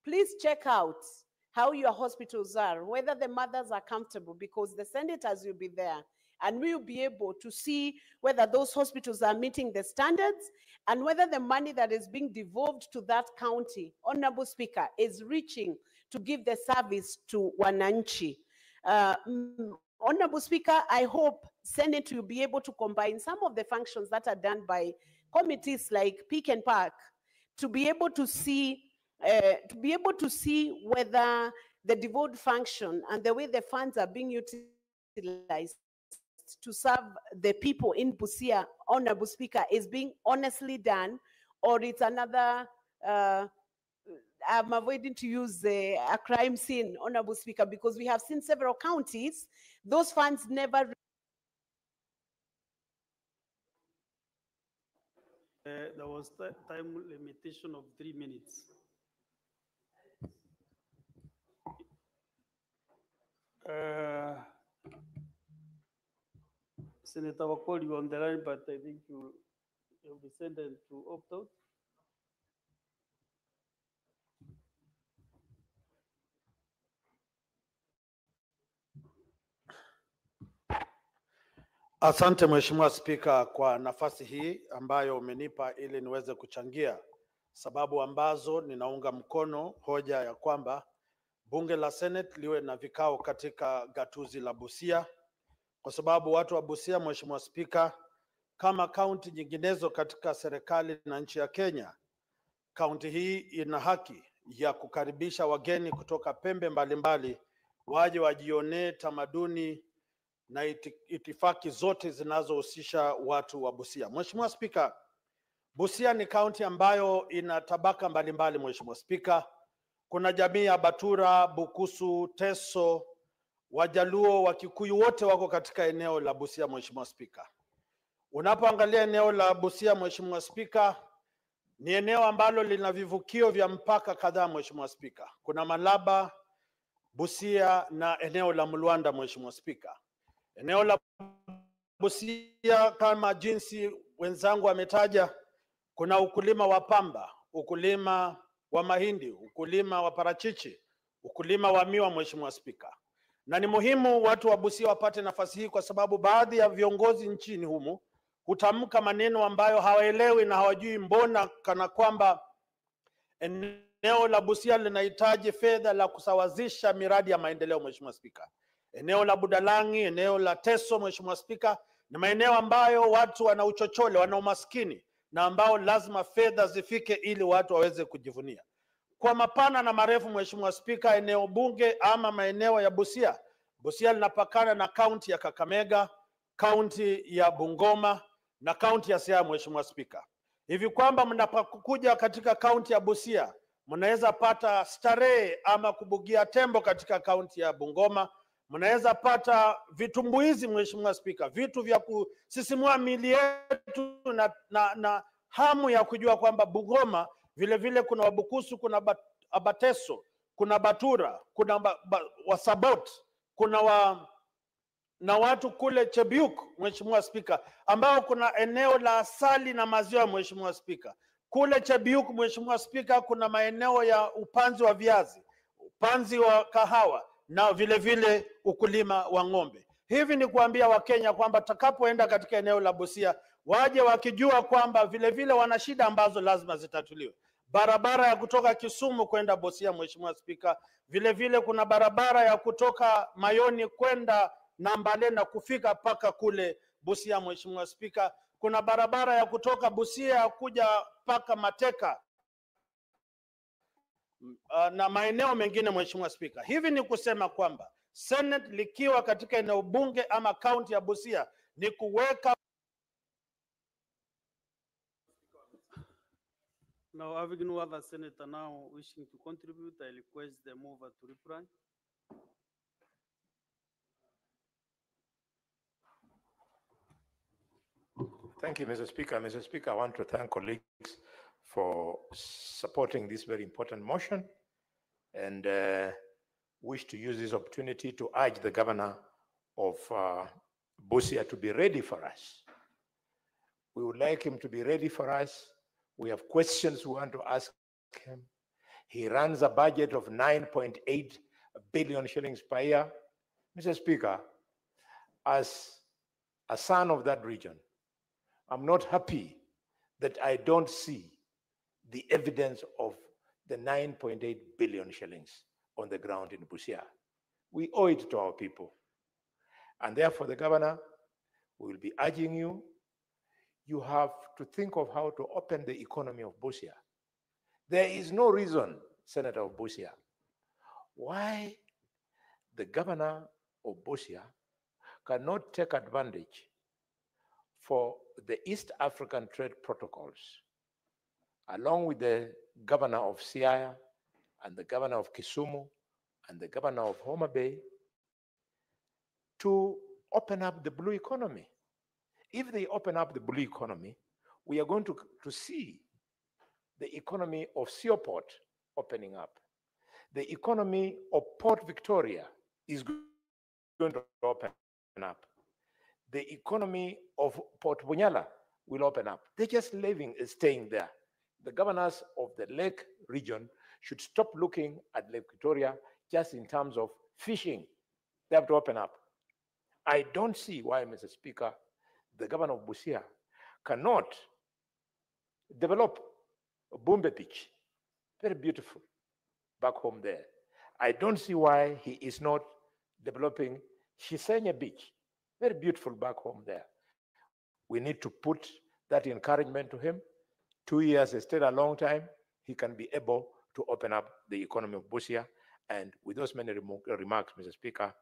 please check out how your hospitals are, whether the mothers are comfortable, because the senators will be there and we will be able to see whether those hospitals are meeting the standards and whether the money that is being devolved to that county, Honorable Speaker, is reaching to give the service to Wananchi. Honorable Speaker, I hope Senate will be able to combine some of the functions that are done by committees like Pick and Pack to be able to see whether the devolved function and the way the funds are being utilized to serve the people in Busia, Honorable Speaker, is being honestly done, or it's another, I'm avoiding to use a crime scene, Honorable Speaker, because we have seen several counties, those funds never. There was time limitation of 3 minutes. Senator Wakol, you're on the line, but I think you'll be sentenced to opt out. Asante Mheshimiwa Spika kwa nafasi hii ambayo umenipa ili niweze kuchangia sababu ambazo ninaunga mkono hoja ya kwamba bunge la Senate liwe na vikao katika gatuzi la Busia, kwa sababu watu wa Busia, Mheshimiwa Spika, kama kaunti nyinginezo katika serikali na nchi ya Kenya, kaunti hii ina haki ya kukaribisha wageni kutoka pembe mbalimbali waje wajionee tamaduni na itifaki zote zinazohusisha watu wa Busia. Mheshimiwa Spika, Busia ni kaunti ambayo ina tabaka mbalimbali. Mheshimiwa Spika, kuna jamii ya Batura, Bukusu, Teso, Wajaluo, Wakikuyu, wote wako katika eneo la Busia. Mheshimiwa Spika, unapoangalia eneo la Busia, Mheshimiwa Spika, ni eneo ambalo lina vivukio vya mpaka kadhaa. Mheshimiwa Spika, kuna Malaba, Busia na eneo la Mlwanda. Mheshimiwa Spika, eneo la Busia kama jinsi wenzangu wametaja, kuna ukulima wa pamba, ukulima wa mahindi, ukulima wa parachichi, ukulima wa miwa. Mheshimiwa Spika, na ni muhimu watu wa Busia wapate nafasi hii, kwa sababu baadhi ya viongozi nchini humu hutamka maneno ambayo hawaelewi na hawajui mbona, kana kwamba eneo la Busia linahitaji fedha la kusawazisha miradi ya maendeleo. Mheshimiwa Spika, eneo la Budalangi, eneo la Teso, Mheshimiwa Spika, ni maeneo ambayo watu wana uchochole, wana umaskini na ambao lazima fedha zifike ili watu waweze kujivunia. Kwa mapana na marefu, Mheshimiwa Spika, eneo bunge ama maeneo ya Busia, Busia linapakana na kaunti ya Kakamega, kaunti ya Bungoma na kaunti ya Siaya. Mheshimiwa Spika, hivi kwamba mnapokuja katika kaunti ya Busia mnaweza pata starehe ama kubugia tembo katika kaunti ya Bungoma, mnaweza pata vitumbuizi. Mheshimiwa Spika, vitu vya kusisimua miili yetu na hamu ya kujua kwamba Bungoma vile vile kuna Wabukusu, kuna Abateso, kuna Batura, kuna Wasabot, kuna na watu kule Chebiuk. Mheshimiwa Spika, ambao kuna eneo la asali na maziwa. Mheshimiwa Spika, kule Chebiuk, Mheshimiwa Spika, kuna maeneo ya upanzi wa viazi, upanzi wa kahawa na vile vile ukulima wa ng'ombe. Hivi ni kuambia Wakenya kwamba takapoenda katika eneo la Busia waje wakijua kwamba vile vile wana shida ambazo lazima zitatuliwe. Barabara ya kutoka Kisumu kwenda Busia. Mheshimiwa Spika, vile vile kuna barabara ya kutoka Mayoni kwenda Nambale na kufika mpaka kule Busia. Mheshimiwa Spika, kuna barabara ya kutoka Busia kuja mpaka Mateka na maeneo mengine. Mheshimiwa Spika, hivi ni kusema kwamba Senate likiwa katika eneo bunge ama kaunti ya Busia ni kuweka. Now, having no other senator now wishing to contribute, I request the mover to reply. Thank you, Mr. Speaker. Mr. Speaker, I want to thank colleagues for supporting this very important motion and wish to use this opportunity to urge the governor of Busia to be ready for us. We would like him to be ready for us. We have questions we want to ask him. He runs a budget of 9.8 billion shillings per year. Mr. Speaker, as a son of that region, I'm not happy that I don't see the evidence of the 9.8 billion shillings on the ground in Busia. We owe it to our people. And therefore, the governor will be urging you, you have to think of how to open the economy of Busia. There is no reason, Senator of Busia, why the governor of Busia cannot take advantage for the East African trade protocols, along with the governor of Siaya and the governor of Kisumu and the governor of Homa Bay, to open up the blue economy. If they open up the blue economy, we are going to see the economy of Seaport opening up. The economy of Port Victoria is going to open up. The economy of Port Bunyala will open up. They're just staying there. The governors of the Lake region should stop looking at Lake Victoria just in terms of fishing. They have to open up. I don't see why, Mr. Speaker, the governor of Busia cannot develop a Bumbe beach, very beautiful, back home there. I don't see why he is not developing Shisenya Beach, very beautiful back home there. We need to put that encouragement to him. 2 years is still a long time. He can be able to open up the economy of Busia. And with those many remarks, Mr. Speaker,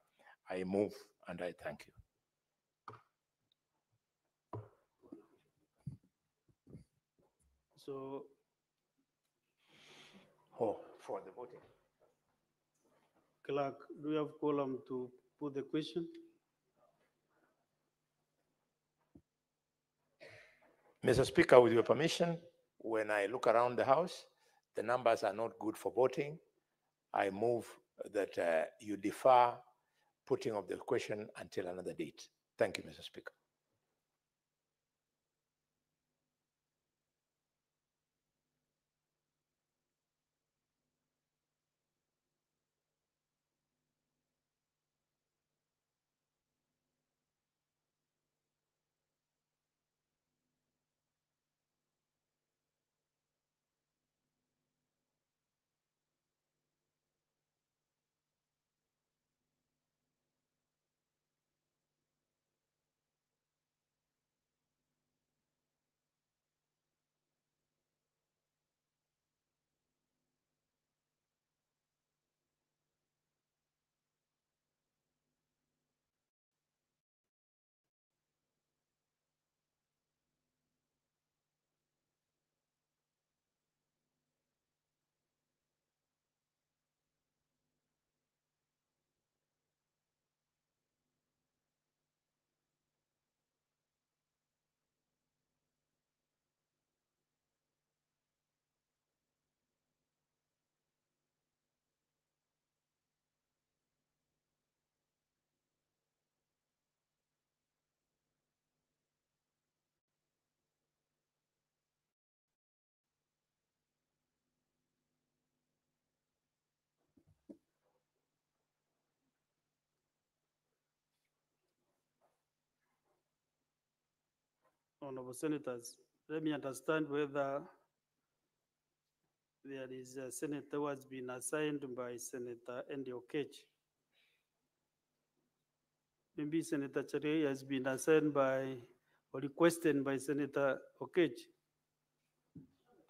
I move and I thank you. So, For the voting. clerk, do you have quorum to put the question? Mr. Speaker, with your permission, when I look around the House, the numbers are not good for voting. I move that you defer putting of the question until another date. Thank you, Mr. Speaker. Honorable Senators, let me understand whether there is a senator who has been assigned by Senator Andy Okech. Maybe Senator Chere has been assigned by or requested by Senator Okech.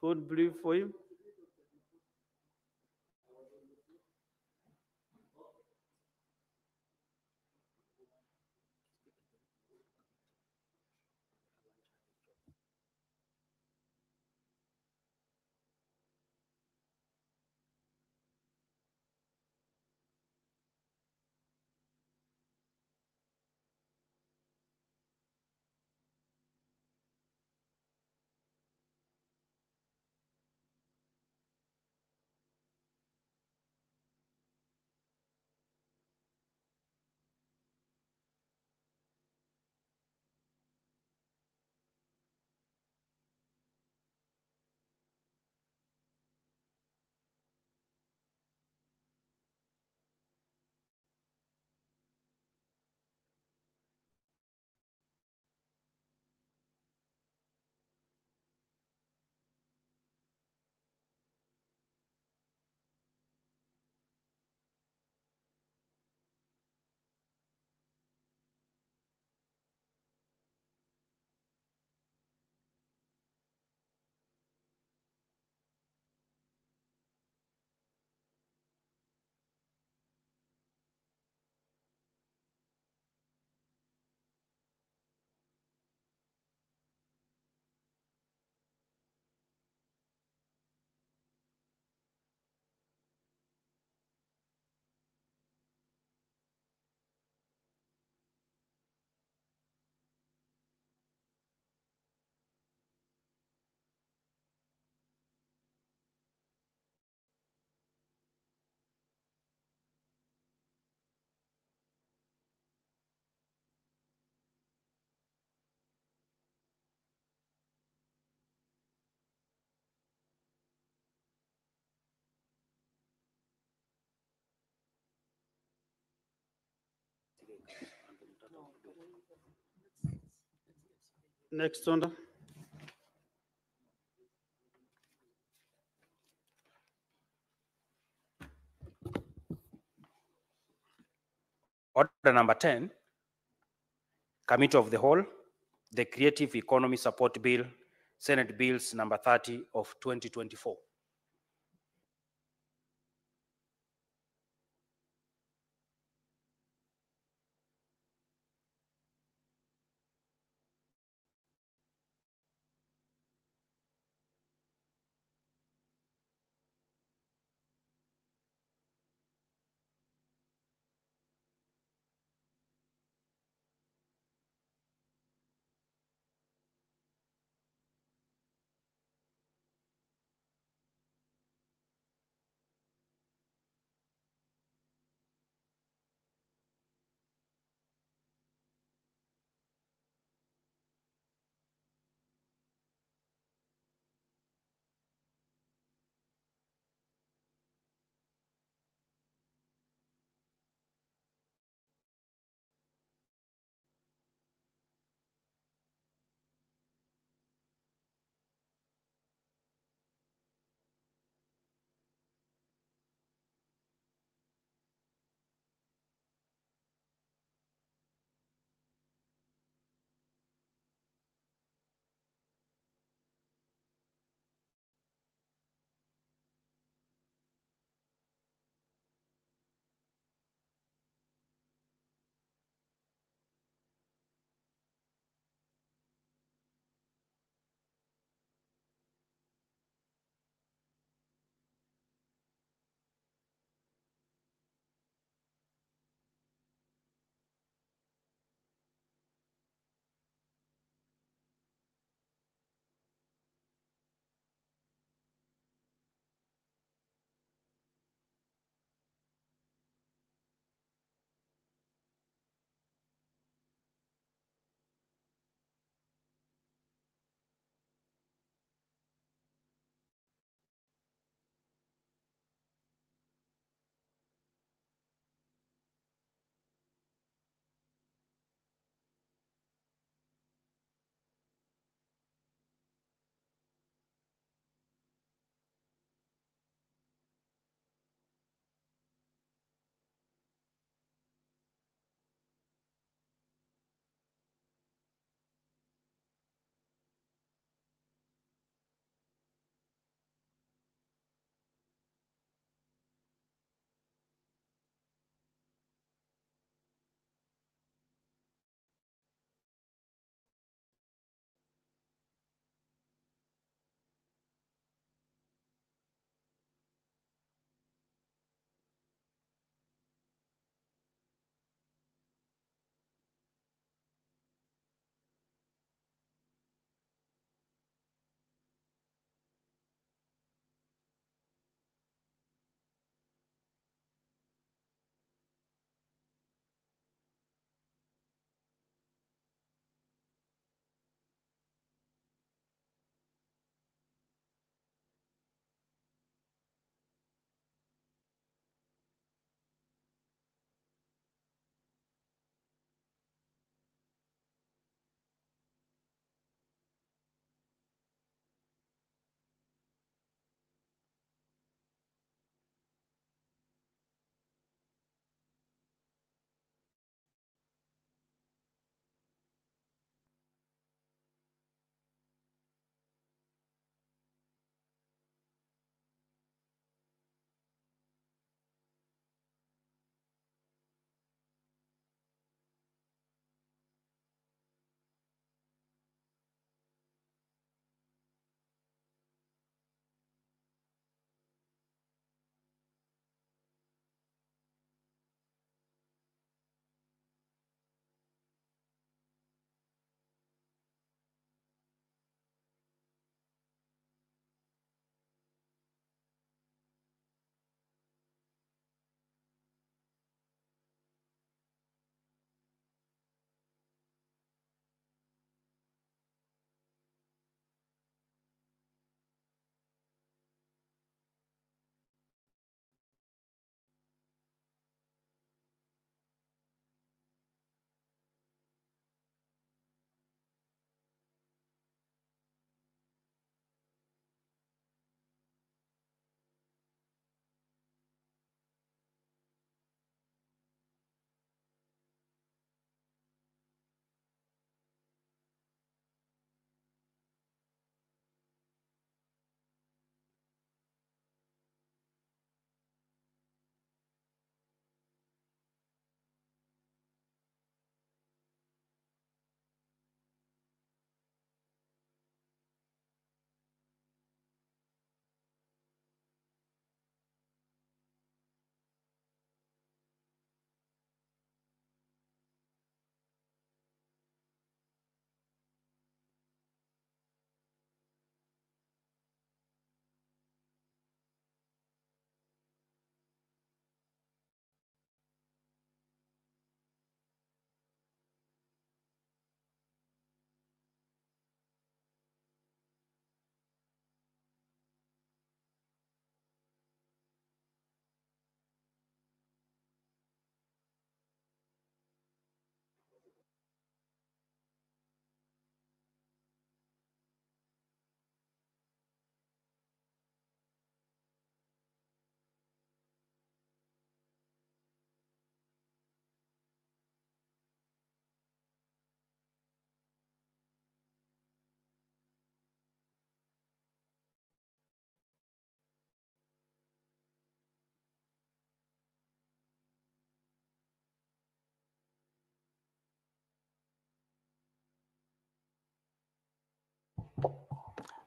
Don't brief for him. Next on. Order number 10, Committee of the Whole, the Creative Economy Support Bill, Senate Bills number 30 of 2024.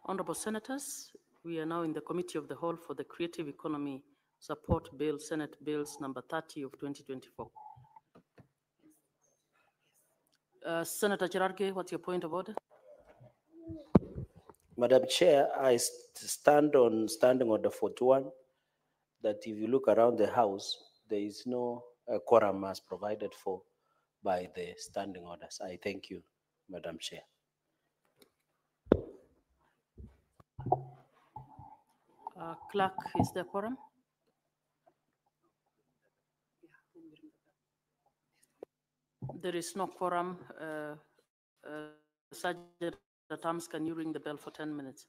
Honorable Senators, we are now in the Committee of the Whole for the Creative Economy Support Bill, Senate Bills number 30 of 2024. Senator Cherargei, what's your point of order? Madam Chair, I stand on Standing Order 41 that if you look around the House, there is no quorum as provided for by the standing orders. I thank you, Madam Chair. Clerk, is there quorum? There is no quorum. Sergeant at Arms, can you ring the bell for 10 minutes?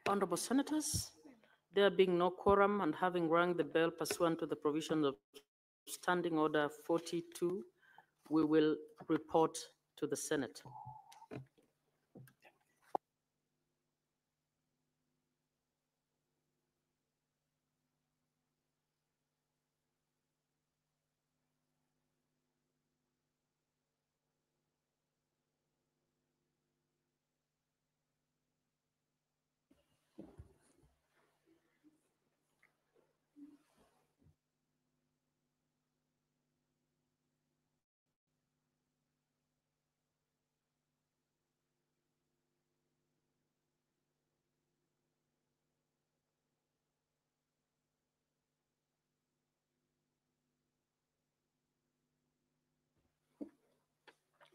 Honorable Senators, there being no quorum and having rung the bell pursuant to the provisions of Standing Order 42, we will report to the Senate.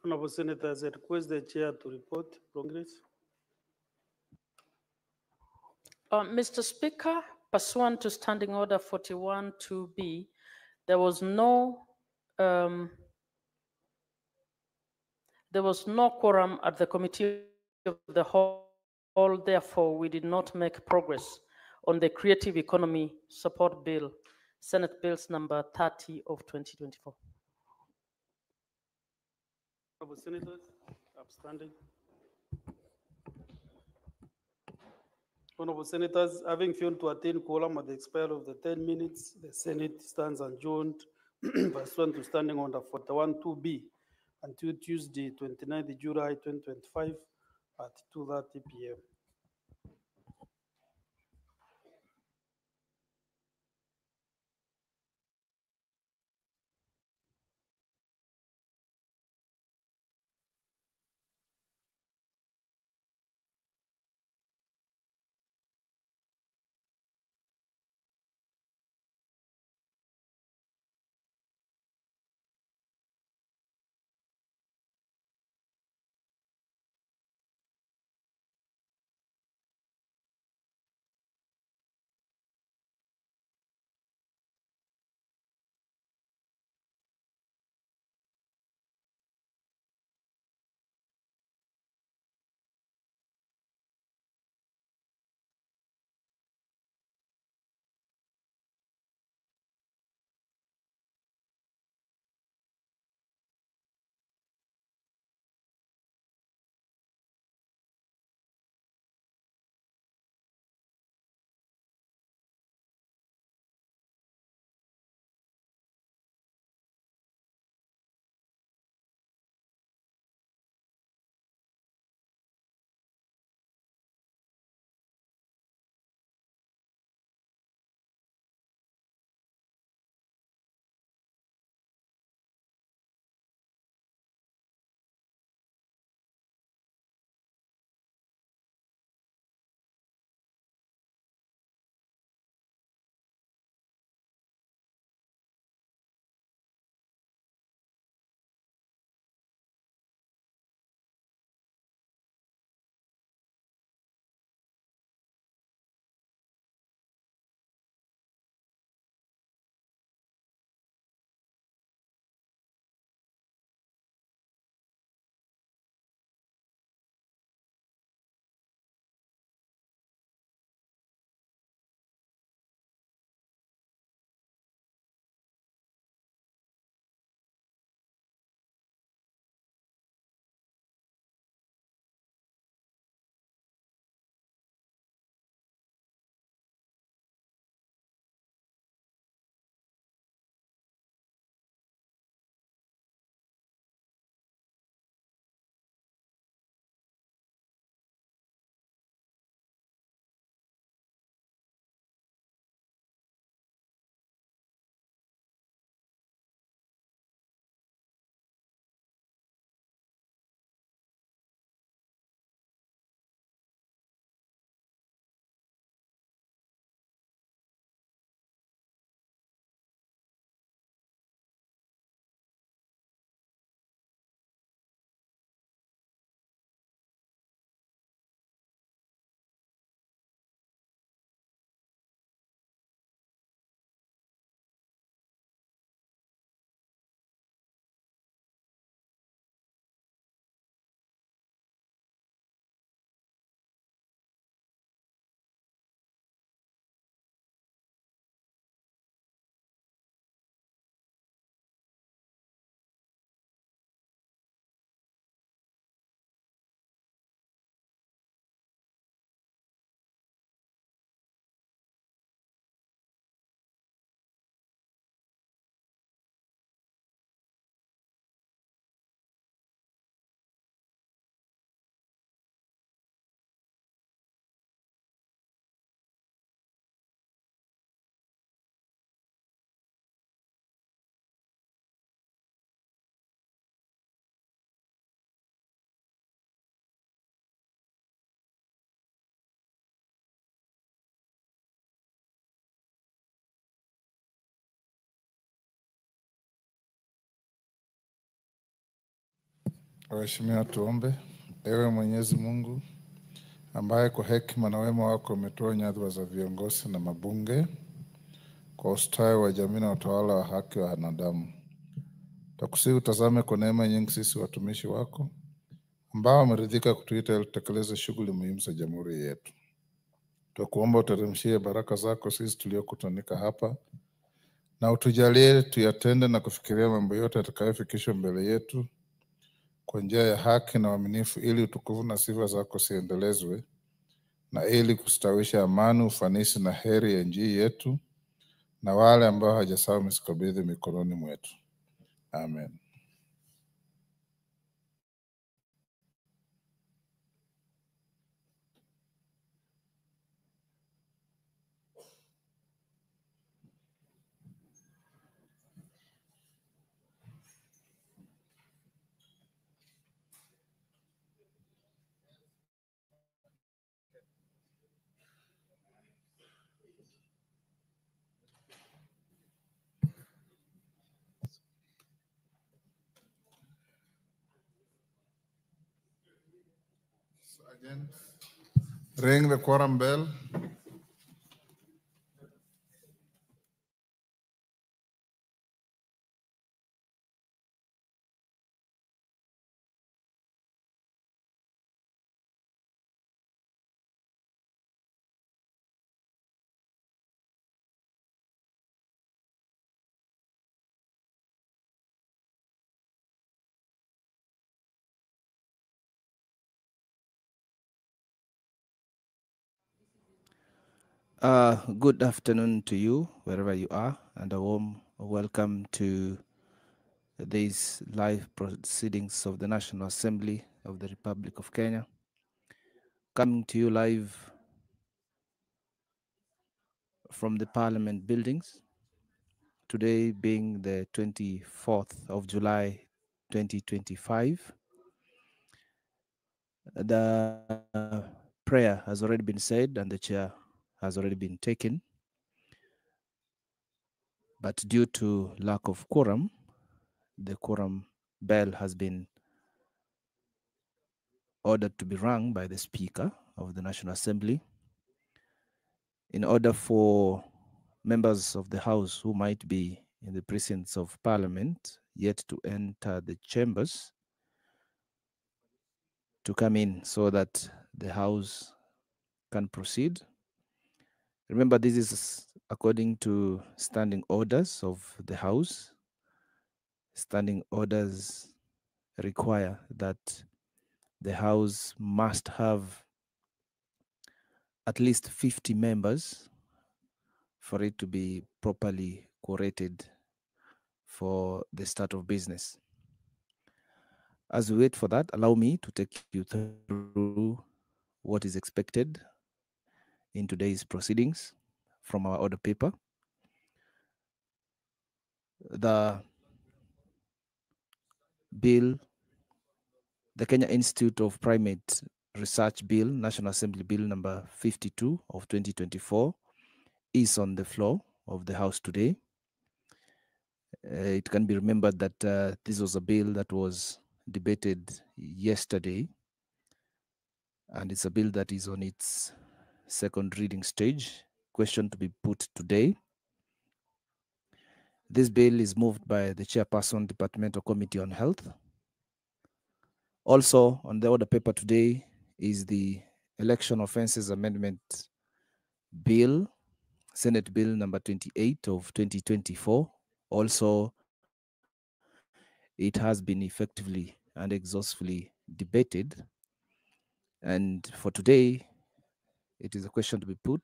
Honorable Senators, I request the chair to report progress. Mr. Speaker, pursuant to Standing Order 41-2B, there was no quorum at the Committee of the Whole. Therefore, we did not make progress on the Creative Economy Support Bill, Senate Bills number 30 of 2024. Honorable Senators, upstanding. Honorable Senators, having failed to attain quorum at the expiry of the 10 minutes, the Senate stands adjourned pursuant to Standing Order 41-2B until Tuesday, 29th July 2025 at 2:30 p.m. Waheshimiwa, tuombe. Ewe Mwenyezi Mungu ambaye kwa hekima na wema wako umetoa nyadhifa za viongozi na mabunge kwa ustawi wa jamii na utawala wa haki wa wanadamu, takusihi utazame kwa neema nyingi sisi watumishi wako ambao wameridhika kutuita ili tutekeleze shughuli muhimu za jamhuri yetu. Tukuomba uteremshie baraka zako sisi tuliokutanika hapa na utujalie tuyatende na kufikiria mambo yote yatakayofikishwa mbele yetu kwa njia ya haki na uaminifu, ili utukufu na sifa zako siendelezwe na ili kustawisha amani, ufanisi na heri ya nchi yetu na wale ambao hawajasahau misikabidhi mikononi mwetu. Amen. Again, ring the quorum bell. Good afternoon to you, wherever you are, and a warm welcome to these live proceedings of the National Assembly of the Republic of Kenya. Coming to you live from the Parliament buildings, today being the 24th of July 2025. The prayer has already been said and the chair has already been taken. But due to lack of quorum, the quorum bell has been ordered to be rung by the Speaker of the National Assembly in order for members of the House who might be in the precincts of Parliament yet to enter the chambers to come in so that the House can proceed. Remember, this is according to standing orders of the House. Standing orders require that the House must have at least 50 members for it to be properly quorated for the start of business. As we wait for that, allow me to take you through what is expected in today's proceedings from our order paper. The bill, the Kenya Institute of Primate Research Bill, National Assembly Bill number 52 of 2024, is on the floor of the House today. It can be remembered that this was a bill that was debated yesterday, and it's a bill that is on its second reading stage. Question to be put today. This bill is moved by the Chairperson, Departmental Committee on Health. Also on the order paper today is the Election Offences Amendment Bill, Senate Bill number 28 of 2024. Also, it has been effectively and exhaustively debated. And for today, it is a question to be put.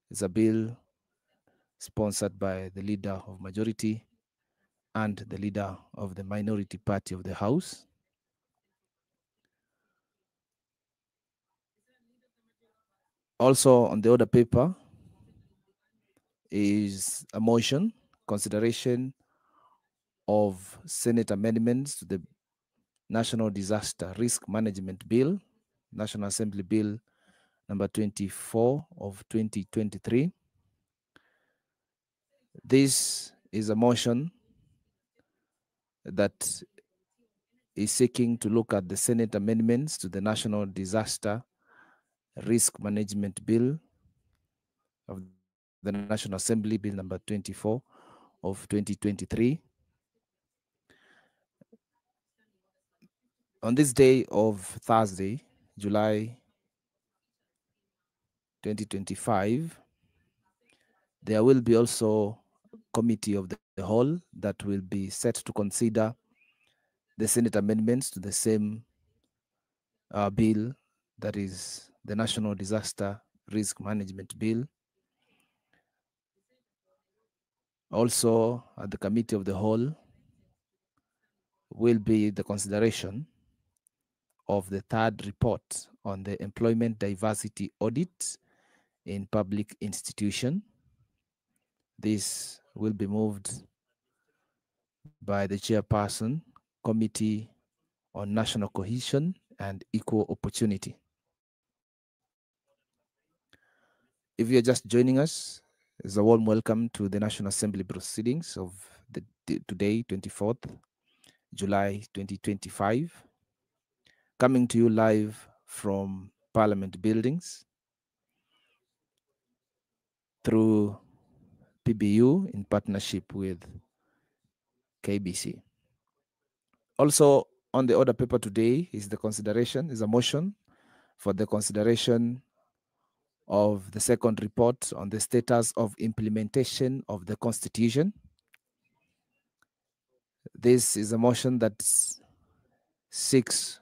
It's a bill sponsored by the leader of majority and the leader of the minority party of the House. Also on the order paper is a motion, consideration of Senate amendments to the National Disaster Risk Management Bill, National Assembly Bill number 24 of 2023. This is a motion that is seeking to look at the Senate amendments to the National Disaster Risk Management Bill of the National Assembly, Bill number 24 of 2023. On this day of Thursday, July 2025, there will be also a committee of the whole that will be set to consider the Senate amendments to the same bill, that is the National Disaster Risk Management Bill. Also, at the committee of the whole will be the consideration of the third report on the employment diversity audit in public institution. This will be moved by the chairperson, Committee on National Cohesion and Equal Opportunity. If you're just joining us, it's a warm welcome to the National Assembly proceedings of today, 24th July 2025, coming to you live from Parliament buildings through PBU in partnership with KBC. Also on the order paper today is a motion for the consideration of the second report on the status of implementation of the Constitution. This is a motion that seeks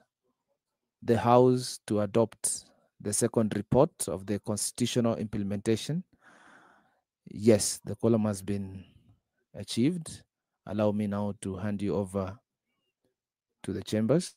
the House to adopt the second report of the constitutional implementation. Yes, the quorum has been achieved. Allow me now to hand you over to the chambers.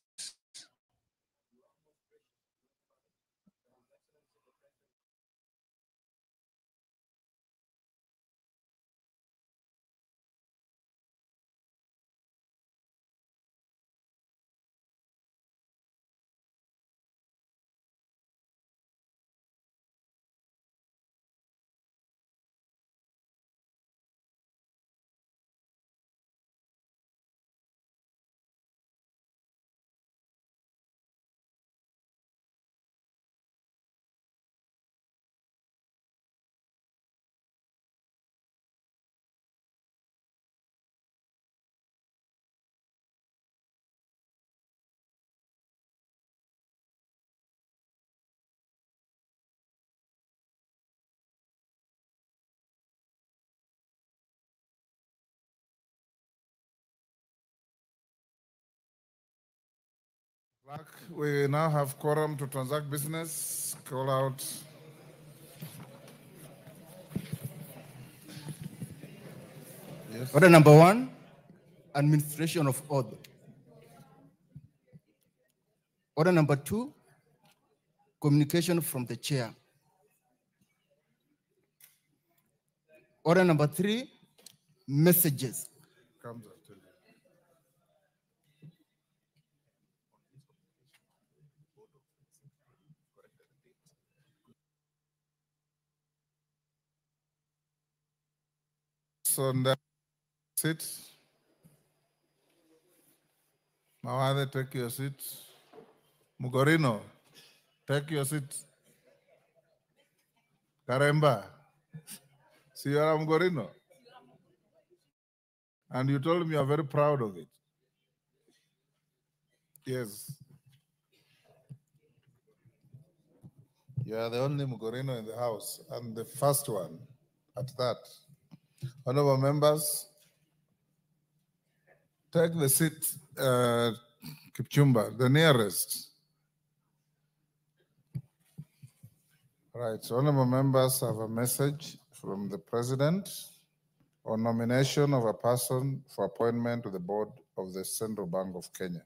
We now have quorum to transact business. Call out. Yes. Order number 1, administration of oath. Order number 2, communication from the chair. Order number 3, messages. Comes after you. So sit. Mawade, take your seat. Mugorino, take your seat. Karemba, see you are Mugorino. And you told me you are very proud of it. Yes. You are the only Mugorino in the house, and the first one at that. Honorable members, take the seat, Kipchumba, the nearest. Right, so honorable members have a message from the President on nomination of a person for appointment to the board of the Central Bank of Kenya.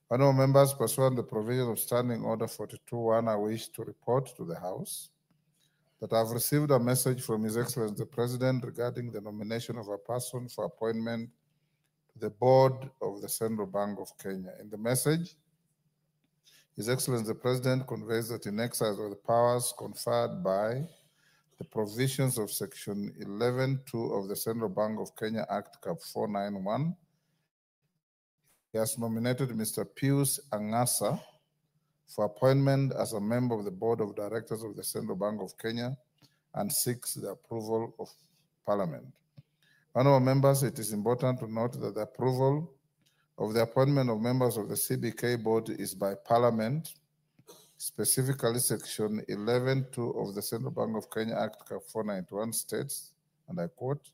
Honorable members, pursuant to the provisions of Standing Order 42.1, I wish to report to the House that I've received a message from His Excellency the President regarding the nomination of a person for appointment to the board of the Central Bank of Kenya. In the message, His Excellency the President conveys that in exercise of the powers conferred by the provisions of Section 11.2 of the Central Bank of Kenya Act Cap 491, he has nominated Mr. Pius Angasa for appointment as a member of the Board of Directors of the Central Bank of Kenya and seeks the approval of Parliament. Honorable members, it is important to note that the approval of the appointment of members of the CBK board is by Parliament, specifically Section 11(2) of the Central Bank of Kenya Act 491 states, and I quote,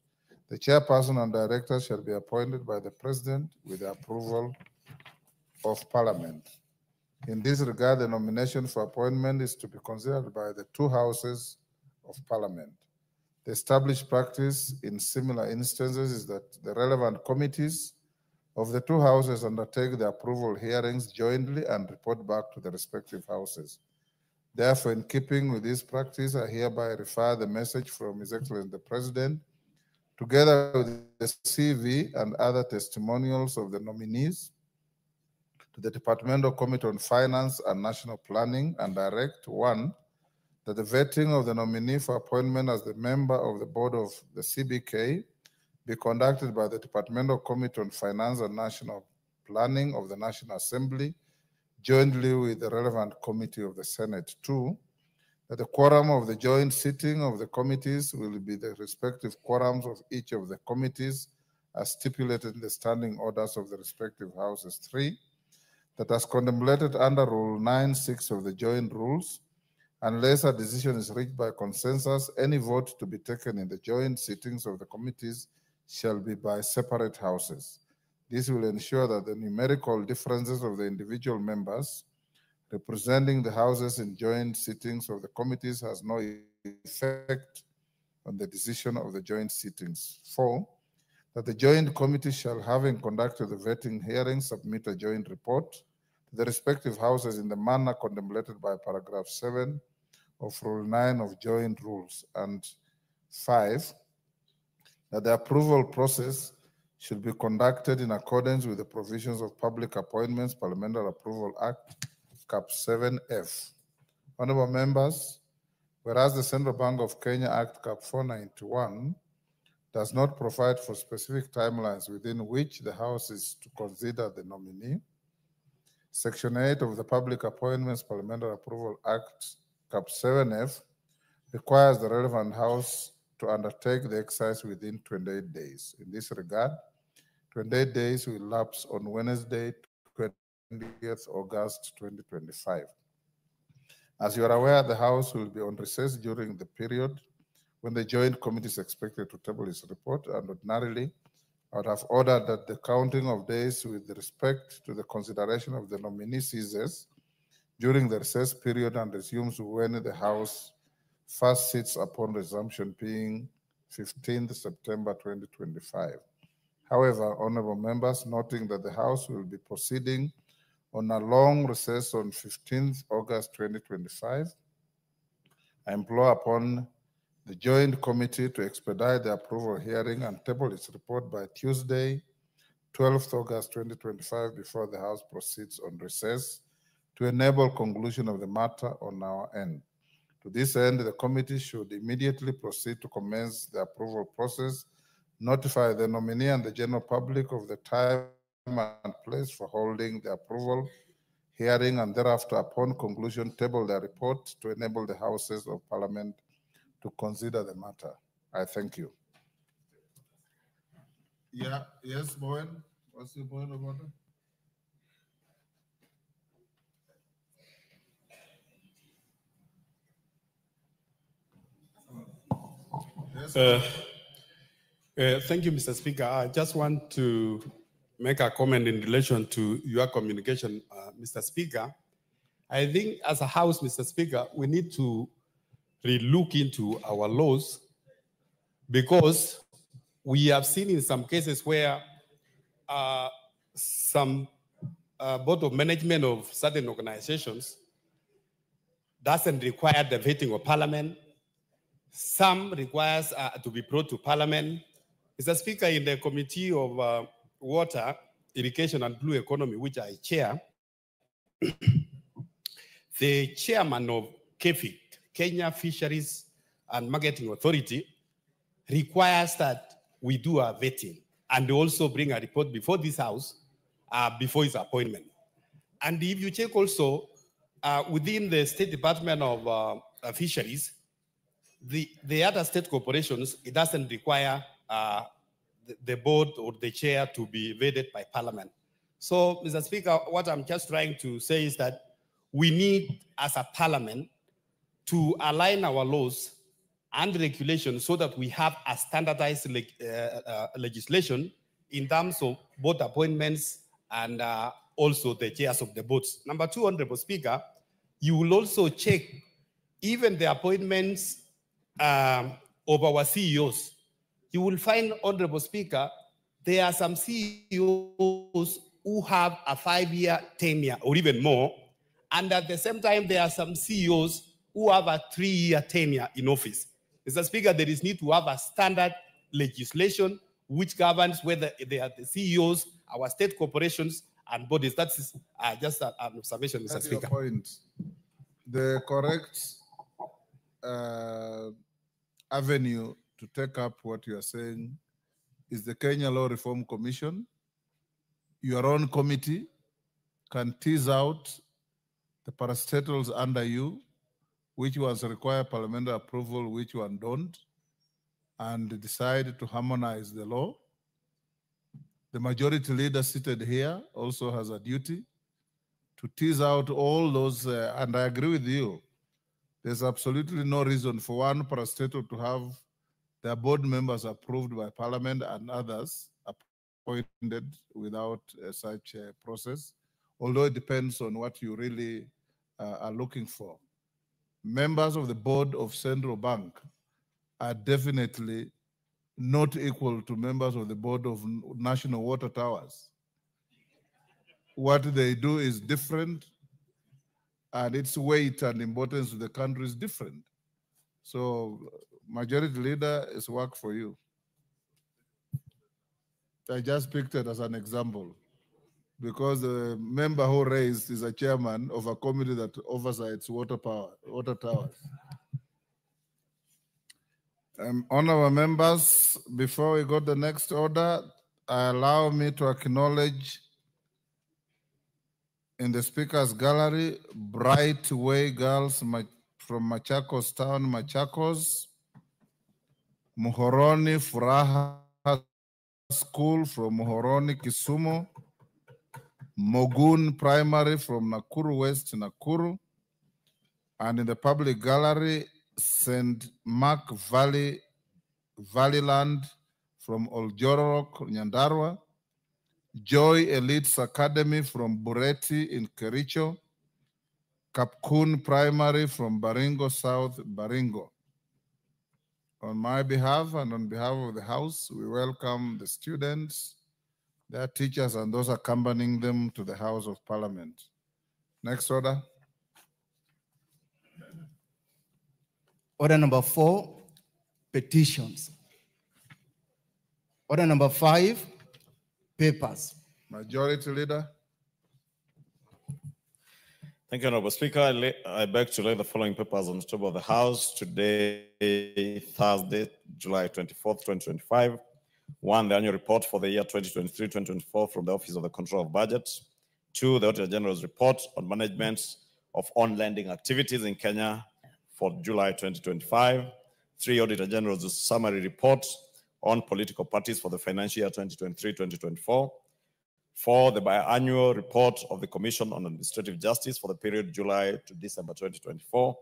"The chairperson and director shall be appointed by the President with the approval of Parliament." In this regard, the nomination for appointment is to be considered by the two houses of Parliament. The established practice in similar instances is that the relevant committees of the two houses undertake the approval hearings jointly and report back to the respective houses. Therefore, in keeping with this practice, I hereby refer the message from His Excellency the President, together with the CV and other testimonials of the nominees, to the Departmental Committee on Finance and National Planning, and direct, one, that the vetting of the nominee for appointment as the member of the board of the CBK be conducted by the Departmental Committee on Finance and National Planning of the National Assembly, jointly with the relevant committee of the Senate. Two, that the quorum of the joint sitting of the committees will be the respective quorums of each of the committees as stipulated in the standing orders of the respective houses. Three, that as contemplated under Rule 9(6) of the joint rules, unless a decision is reached by consensus, any vote to be taken in the joint sittings of the committees shall be by separate houses. This will ensure that the numerical differences of the individual members representing the houses in joint sittings of the committees has no effect on the decision of the joint sittings. Four, that the joint committee shall, having conducted the vetting hearing, submit a joint report to the respective houses in the manner contemplated by paragraph 7 of Rule 9 of joint rules. And five, that the approval process should be conducted in accordance with the provisions of Public Appointments Parliamentary Approval Act, Cap 7F. Honorable members, whereas the Central Bank of Kenya Act Cap 491 does not provide for specific timelines within which the House is to consider the nominee, Section 8 of the Public Appointments Parliamentary Approval Act, Cap 7F, requires the relevant House to undertake the exercise within 28 days. In this regard, 28 days will lapse on Wednesday, 20th August 2025. As you are aware, the House will be on recess during the period when the Joint Committee is expected to table its report, and ordinarily, I would have ordered that the counting of days with respect to the consideration of the nominee ceases during the recess period and resumes when the House first sits upon resumption, being 15th September 2025. However, honorable members, noting that the House will be proceeding on a long recess on 15th August 2025, I implore upon the Joint Committee to expedite the approval hearing and table its report by Tuesday, 12th August 2025, before the House proceeds on recess, to enable conclusion of the matter on our end. To this end, the committee should immediately proceed to commence the approval process, notify the nominee and the general public of the time and place for holding the approval hearing, and thereafter, upon conclusion, table the report to enable the Houses of Parliament to consider the matter. I thank you. Yeah, yes, Bowen. What's your point about it? Thank you, Mr. Speaker. I just want to make a comment in relation to your communication, Mr. Speaker. I think as a House, Mr. Speaker, we need to relook into our laws, because we have seen in some cases where some board of management of certain organizations doesn't require the vetting of Parliament. Some requires to be brought to Parliament. Mr. Speaker, in the Committee of Water, Irrigation and Blue Economy, which I chair, the chairman of KFIC, Kenya Fisheries and Marketing Authority, requires that we do a vetting and also bring a report before this House before his appointment. And if you check also within the State Department of Fisheries, the other state corporations, it doesn't require the board or the chair to be vetted by Parliament. So, Mr. Speaker, what I'm just trying to say is that we need, as a Parliament, to align our laws and regulations so that we have a standardized legislation in terms of board appointments and also the chairs of the boards. Number two, Honorable Speaker, you will also check even the appointments of our CEOs. You will find, Honorable Speaker, there are some CEOs who have a 5-year tenure or even more, and at the same time, there are some CEOs who have a 3-year tenure in office. Mr. Speaker, there is need to have a standard legislation which governs whether they are the CEOs, our state corporations, and bodies. That's just an observation, Mr. Speaker. Your point. The correct avenue to take up what you are saying is the Kenya Law Reform Commission. Your own committee can tease out the parastatals under you, which ones require parliamentary approval, which one don't, and decide to harmonize the law. The majority leader seated here also has a duty to tease out all those, and I agree with you. There's absolutely no reason for one parastatal to have their board members approved by Parliament and others appointed without such a process, although it depends on what you really are looking for. Members of the board of Central Bank are definitely not equal to members of the board of National Water Towers. What they do is different, and its weight and importance to the country is different. So, majority leader is work for you. I just picked it as an example because the member who raised is a chairman of a committee that oversights water towers. Honorable members, before we go to the next order, allow me to acknowledge in the speaker's gallery, Bright Way girls from Machakos Town, Machakos, Muhoroni Furaha School from Muhoroni, Kisumu, Mogun Primary from Nakuru West, Nakuru, and in the public gallery, St. Mark Valleyland from Oljorok, Nyandarua, Joy Elites Academy from Bureti in Kericho, Kapkun Primary from Baringo South, Baringo. On my behalf and on behalf of the House, we welcome the students, their teachers, and those accompanying them to the House of Parliament. Next order. Order number 4, petitions. Order number 5, papers. Majority Leader. Thank you, Honorable Speaker. I beg to lay the following papers on the table of the House today, Thursday, July 24th, 2025. 1, the annual report for the year 2023-2024 from the Office of the Control of Budget. 2, the Auditor General's report on management of on-lending activities in Kenya for July 2025. 3, Auditor General's summary report on political parties for the financial year 2023-2024. 4, the biannual report of the Commission on Administrative Justice for the period July to December 2024.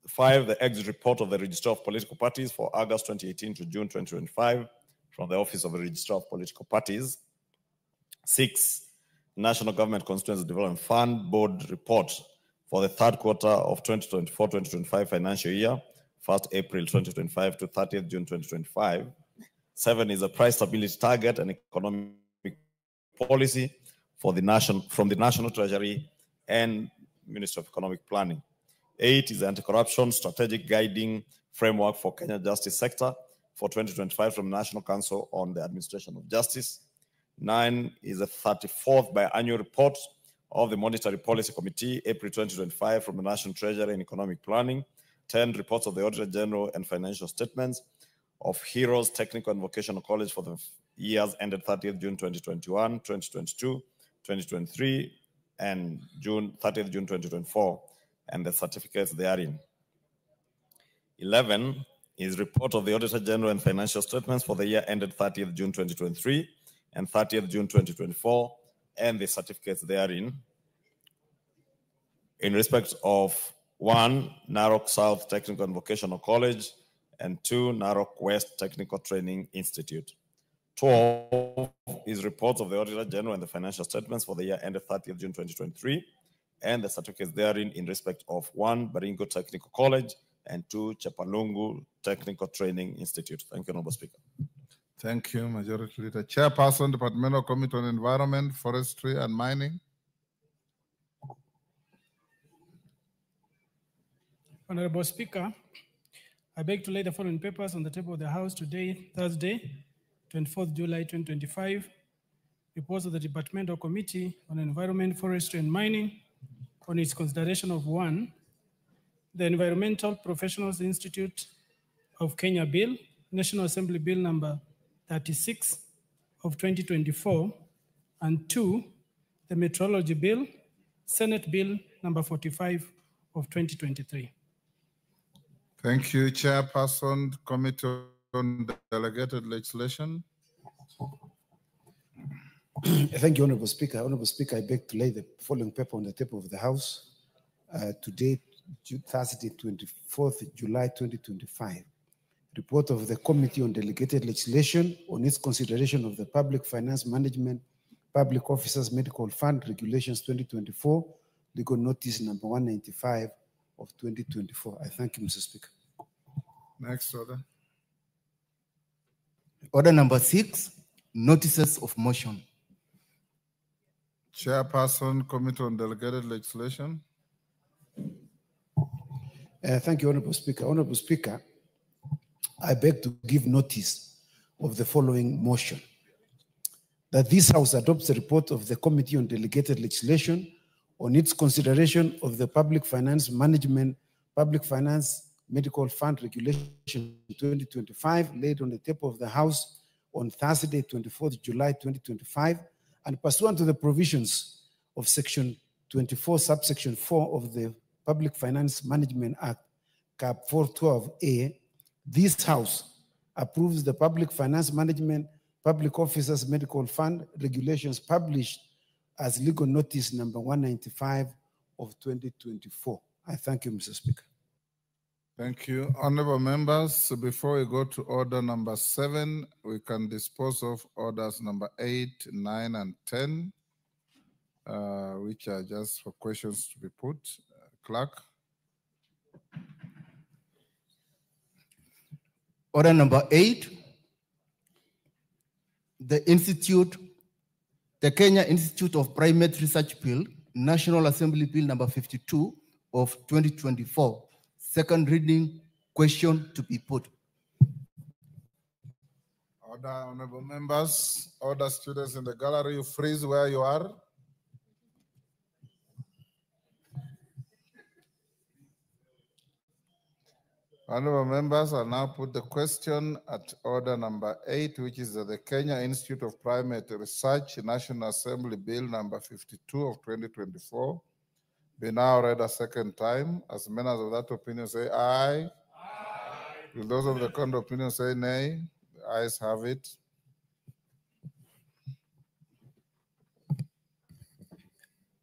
5, the exit report of the Registrar of Political Parties for August 2018 to June 2025 from the Office of the Registrar of Political Parties. 6, National Government Constituency Development Fund Board report for the third quarter of 2024-2025 financial year, 1st April 2025 to 30th June 2025. 7 is a price stability target and economic policy for the from the National Treasury and Ministry of Economic Planning. 8 is the anti-corruption strategic guiding framework for Kenya justice sector for 2025 from the National Council on the Administration of Justice. 9 is the 34th biannual report of the Monetary Policy Committee, April 2025 from the National Treasury and Economic Planning. 10, reports of the Auditor General and financial statements of Heroes Technical and Vocational College for the years ended 30th June 2021, 2022, 2023, and June 30th June 2024, and the certificates therein. 11 is report of the Auditor General and financial statements for the year ended 30th June 2023 and 30th June 2024, and the certificates therein. In respect of 1, Narok South Technical and Vocational College, and 2, Narok West Technical Training Institute. 12 is reports of the Auditor General and the financial statements for the year ended 30th June 2023, and the certificates therein in respect of 1, Baringo Technical College, and 2, Chapalungu Technical Training Institute. Thank you, Honorable Speaker. Thank you, Majority Leader. Chairperson, Departmental Committee on Environment, Forestry, and Mining. Honorable Speaker, I beg to lay the following papers on the table of the House today, Thursday, 24th July 2025. Reports of the Departmental Committee on Environment, Forestry, and Mining on its consideration of 1, the Environmental Professionals Institute of Kenya Bill, National Assembly Bill number 36 of 2024, and 2, the Metrology Bill, Senate Bill number 45 of 2023. Thank you, Chairperson, Committee on Delegated Legislation. Thank you, Honorable Speaker. Honorable Speaker, I beg to lay the following paper on the table of the House. Today, Thursday, 24th July 2025. Report of the Committee on Delegated Legislation on its consideration of the Public Finance Management, Public Officers Medical Fund Regulations 2024, legal notice number 195 of 2024. I thank you, Mr. Speaker. Next order. Order number 6, notices of motion. Chairperson, Committee on Delegated Legislation. Thank you, Honorable Speaker. Honorable Speaker, I beg to give notice of the following motion. That this House adopts the report of the Committee on Delegated Legislation on its consideration of the Public Finance Management, Public Finance Medical Fund Regulation 2025, laid on the table of the House on Thursday, 24th July 2025, and pursuant to the provisions of Section 24, subsection 4 of the Public Finance Management Act, Cap 412A, this House approves the Public Finance Management, Public Officers Medical Fund regulations published as legal notice number 195 of 2024. I thank you, Mr. Speaker. Thank you. Honorable members, before we go to order number 7, we can dispose of orders number 8, 9, and 10, which are just for questions to be put. Clerk. Order number 8, the Kenya Institute of Primate Research Bill, National Assembly Bill number 52 of 2024. Second reading, question to be put. Order, honorable members, order students in the gallery, you freeze where you are. Honorable members, I'll now put the question at order number 8, which is the Kenya Institute of Primate Research, National Assembly Bill number 52 of 2024. Be now read a second time. As members of that opinion say aye. Aye. Will those of the contrary opinion say nay? The ayes have it.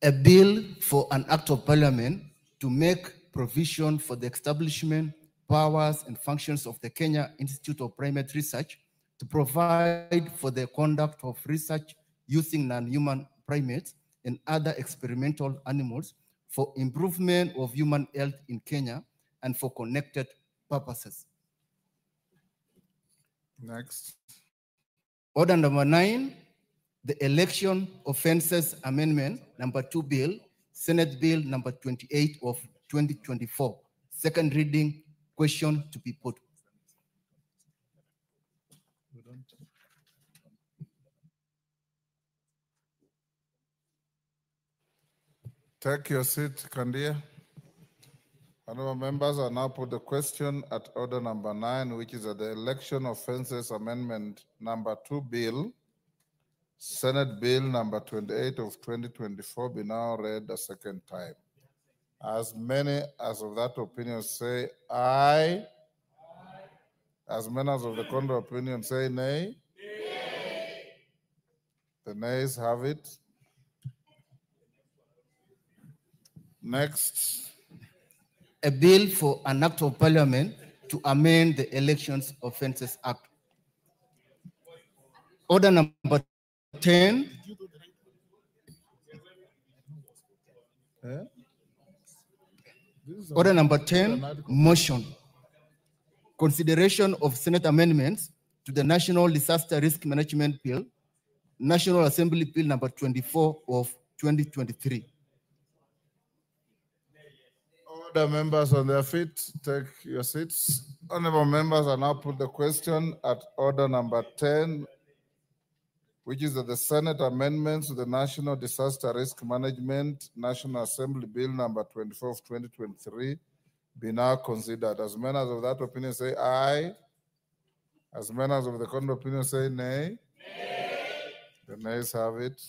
A bill for an act of parliament to make provision for the establishment, powers, and functions of the Kenya Institute of Primate Research to provide for the conduct of research using non-human primates and other experimental animals for improvement of human health in Kenya and for connected purposes. Next. Order number 9, the Election Offences Amendment number 2 Bill, Senate Bill number 28 of 2024. Second reading, question to be put. Take your seat, Kandia. Honorable members, I now put the question at order number 9, which is the Election Offences Amendment number 2 bill, Senate Bill number 28 of 2024, be now read a second time. As many as of that opinion say aye. As many as of the contrary opinion say nay. The nays have it. Next. A bill for an act of parliament to amend the Elections Offences Act. Order number 10. Order number 10, motion. Consideration of Senate amendments to the National Disaster Risk Management Bill, National Assembly Bill number 24 of 2023. Order members on their feet, take your seats. Honorable members, I now put the question at order number 10, which is that the Senate amendments to the National Disaster Risk Management National Assembly Bill number 24 of 2023 be now considered. As many as of that opinion say aye. As many as of the contrary opinion say nay. The nays have it.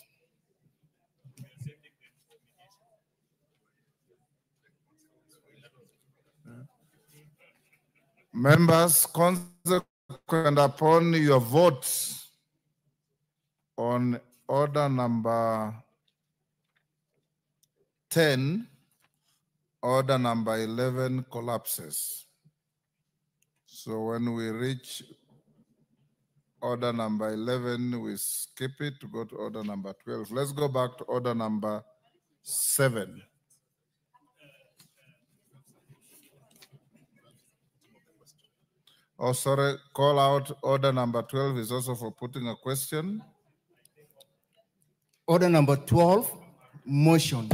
Members, consequent upon your vote on order number 10, order number 11 collapses. So when we reach order number 11, we skip it to go to order number 12. Let's go back to order number 7. Oh, sorry, call out order number 12 is also for putting a question. Order number 12, motion.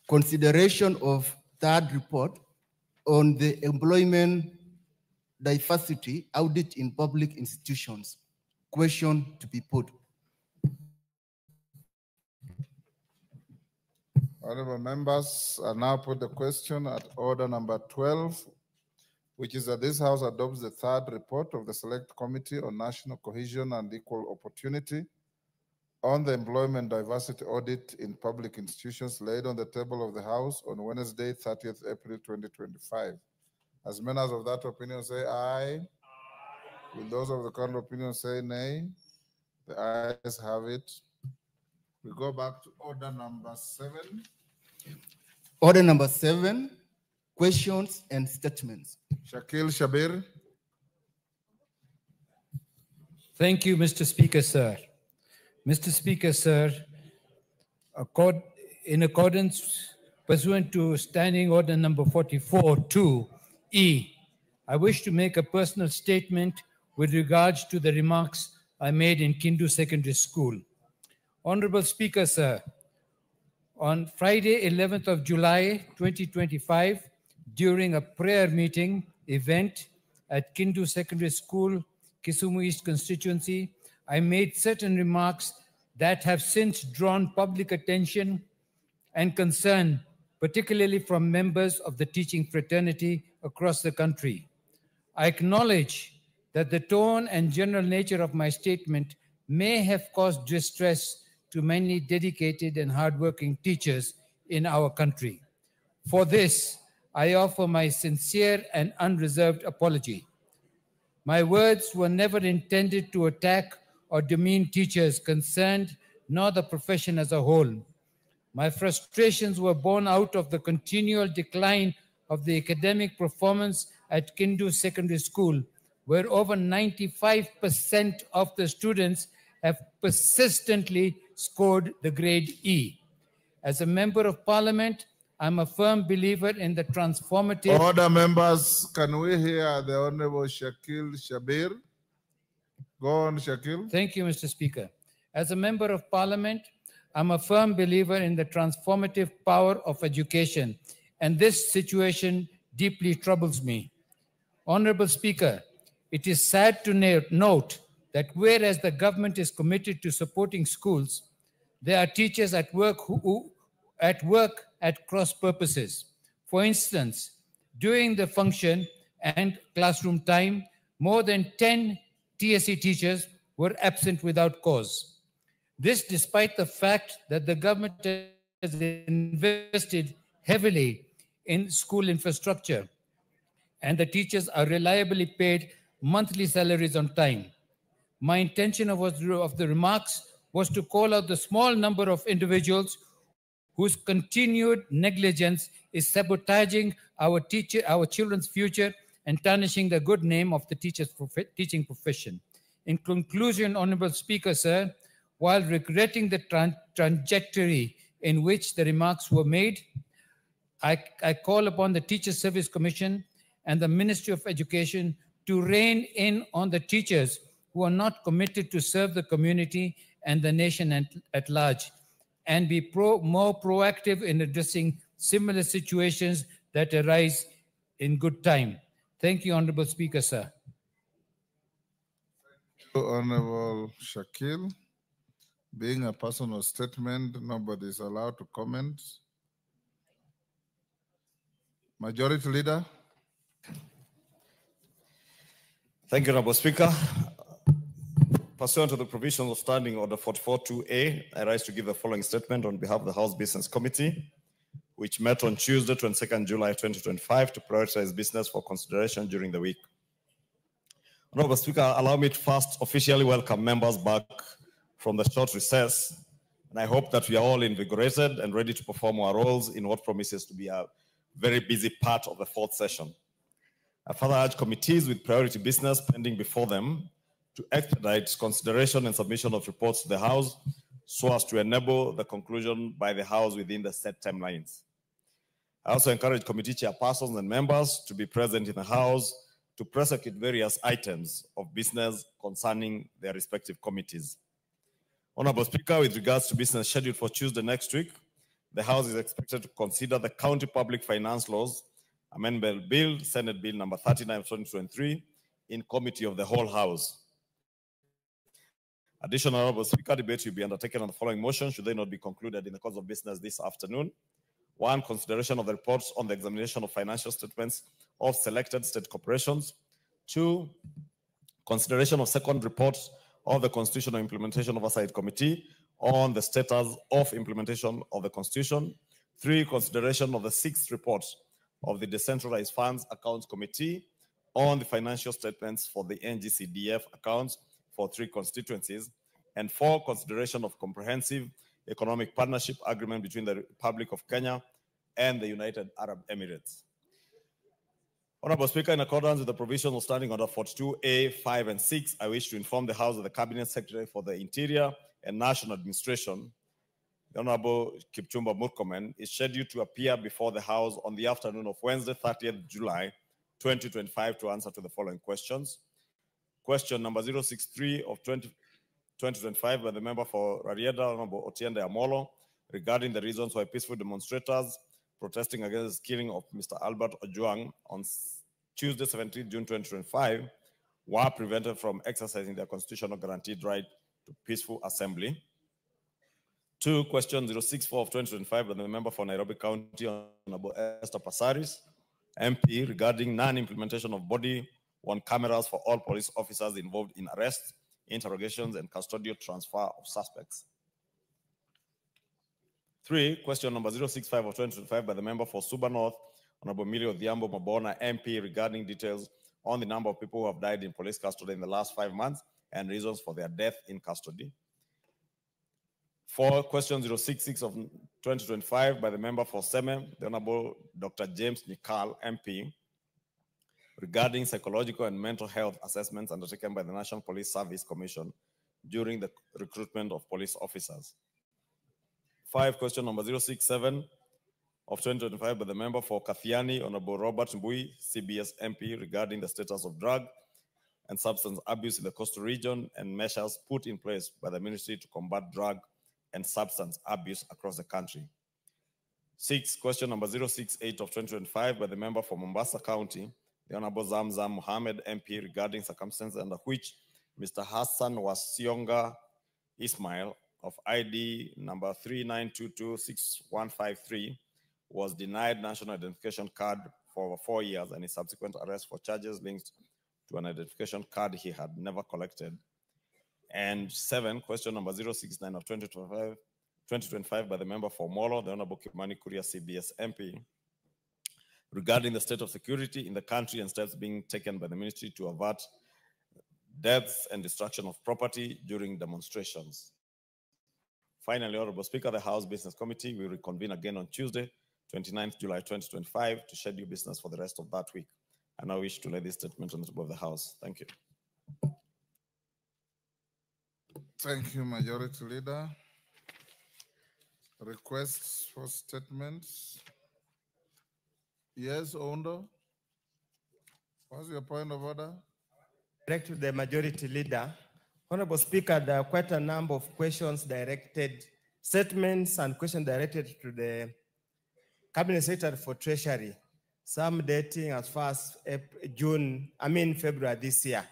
Consideration of third report on the employment diversity audit in public institutions. Question to be put. Honorable members, I now put the question at order number 12, which is that this House adopts the third report of the Select Committee on National Cohesion and Equal Opportunity on the employment diversity audit in public institutions laid on the table of the House on Wednesday, 30th April 2025. As many as of that opinion say aye. Will those of the contrary opinion say nay? The ayes have it. We go back to order number 7. Order number 7, questions and statements. Shakil Shabir. Thank you, Mr. Speaker, sir. Mr. Speaker, sir, in accordance pursuant to Standing Order number 44-2E, I wish to make a personal statement with regards to the remarks I made in Kindu Secondary School. Honorable Speaker, sir, on Friday, 11th of July, 2025, during a prayer meeting event at Kindu Secondary School, Kisumu East constituency, I made certain remarks that have since drawn public attention and concern, particularly from members of the teaching fraternity across the country. I acknowledge that the tone and general nature of my statement may have caused distress to many dedicated and hardworking teachers in our country. For this, I offer my sincere and unreserved apology. My words were never intended to attack or demean teachers concerned, nor the profession as a whole. My frustrations were born out of the continual decline of the academic performance at Kindu Secondary School, where over 95% of the students have persistently scored the grade E. As a member of parliament, I'm a firm believer in the transformative... Order members, can we hear the Honorable Shakil Shabir? Go on, Shakil. Thank you, Mr. Speaker. As a member of parliament, I'm a firm believer in the transformative power of education, and this situation deeply troubles me. Honorable Speaker, it is sad to note that whereas the government is committed to supporting schools, there are teachers at work at cross purposes. For instance, during the function and classroom time, more than 10 TSE teachers were absent without cause. This despite the fact that the government has invested heavily in school infrastructure and the teachers are reliably paid monthly salaries on time. My intention of the remarks was to call out the small number of individuals whose continued negligence is sabotaging our children's future and tarnishing the good name of the teaching profession. In conclusion, Honorable Speaker, sir, while regretting the trajectory in which the remarks were made, I call upon the Teacher Service Commission and the Ministry of Education to rein in on the teachers who are not committed to serve the community and the nation at large, and be more proactive in addressing similar situations that arise in good time. Thank you, Honorable Speaker, sir. Honorable Shakil, being a personal statement, nobody is allowed to comment. Majority Leader. Thank you, Honorable Speaker. Pursuant to the provisions of Standing Order 44.2a, I rise to give the following statement on behalf of the House Business Committee, which met on Tuesday, 22nd July 2025, to prioritize business for consideration during the week. Honorable Speaker, allow me to first officially welcome members back from the short recess, and I hope that we are all invigorated and ready to perform our roles in what promises to be a very busy part of the fourth session. I further urge committees with priority business pending before them to expedite consideration and submission of reports to the House so as to enable the conclusion by the House within the set timelines. I also encourage committee chairpersons and members to be present in the House to prosecute various items of business concerning their respective committees. Honorable Speaker, with regards to business scheduled for Tuesday next week, the House is expected to consider the County Public Finance Laws Amendment Bill, Senate Bill number 39 of 2023, in Committee of the Whole House. Additional, Honorable Speaker, debate will be undertaken on the following motion should they not be concluded in the course of business this afternoon. 1, consideration of the reports on the examination of financial statements of selected state corporations. 2, consideration of second report of the Constitutional Implementation Oversight Committee on the status of implementation of the Constitution. 3, consideration of the 6th report of the Decentralized Funds Accounts Committee on the financial statements for the NGCDF accounts for 3 constituencies. And 4, consideration of comprehensive economic partnership agreement between the Republic of Kenya and the United Arab Emirates. Honorable Speaker, in accordance with the provisions of Standing Order 42A, 5, and 6, I wish to inform the House that the Cabinet Secretary for the Interior and National Administration, the Honorable Kipchumba Murkomen, is scheduled to appear before the House on the afternoon of Wednesday, 30th July 2025, to answer to the following questions. Question number 063 of 2025 by the member for Rarieda, Honorable Otiende Amolo, regarding the reasons why peaceful demonstrators protesting against the killing of Mr. Albert Ojwang on Tuesday, 17 June 2025, were prevented from exercising their constitutional guaranteed right to peaceful assembly. 2, question 064 of 2025 by the member for Nairobi County, Honorable Esther Passaris, MP, regarding non-implementation of body-worn cameras for all police officers involved in arrests, interrogations, and custodial transfer of suspects. 3, question number 065 of 2025 by the member for Suba North, Honorable Millie Odhiambo Mabona, MP, regarding details on the number of people who have died in police custody in the last 5 months and reasons for their death in custody. 4, question 066 of 2025 by the member for Seme, the Honorable Dr. James Nikal, MP, regarding psychological and mental health assessments undertaken by the National Police Service Commission during the recruitment of police officers. 5, question number 067 of 2025 by the member for Kathiani, Honorable Robert Mbui, CBS MP, regarding the status of drug and substance abuse in the coastal region and measures put in place by the ministry to combat drug and substance abuse across the country. 6, question number 068 of 2025 by the member for Mombasa County, the Honorable Zamzam Mohammed, MP, regarding circumstances under which Mr. Hassan Wasionga Ismail of ID number 39226153 was denied national identification card for over 4 years and his subsequent arrest for charges linked to an identification card he had never collected. And 7, question number 069 of 2025 by the member for Molo, the Honorable Kimani Kuria, CBS MP, regarding the state of security in the country and steps being taken by the ministry to avert deaths and destruction of property during demonstrations. Finally, Honorable Speaker, the House Business Committee will reconvene again on Tuesday, 29th July 2025, to schedule business for the rest of that week. I now wish to lay this statement on the table of the House. Thank you. Thank you, Majority Leader. Requests for statements. Yes, Ondo. What's your point of order? Direct to the Majority Leader. Honorable Speaker, there are quite a number of questions directed, statements and questions directed to the Cabinet Secretary for Treasury, some dating as far as February this year.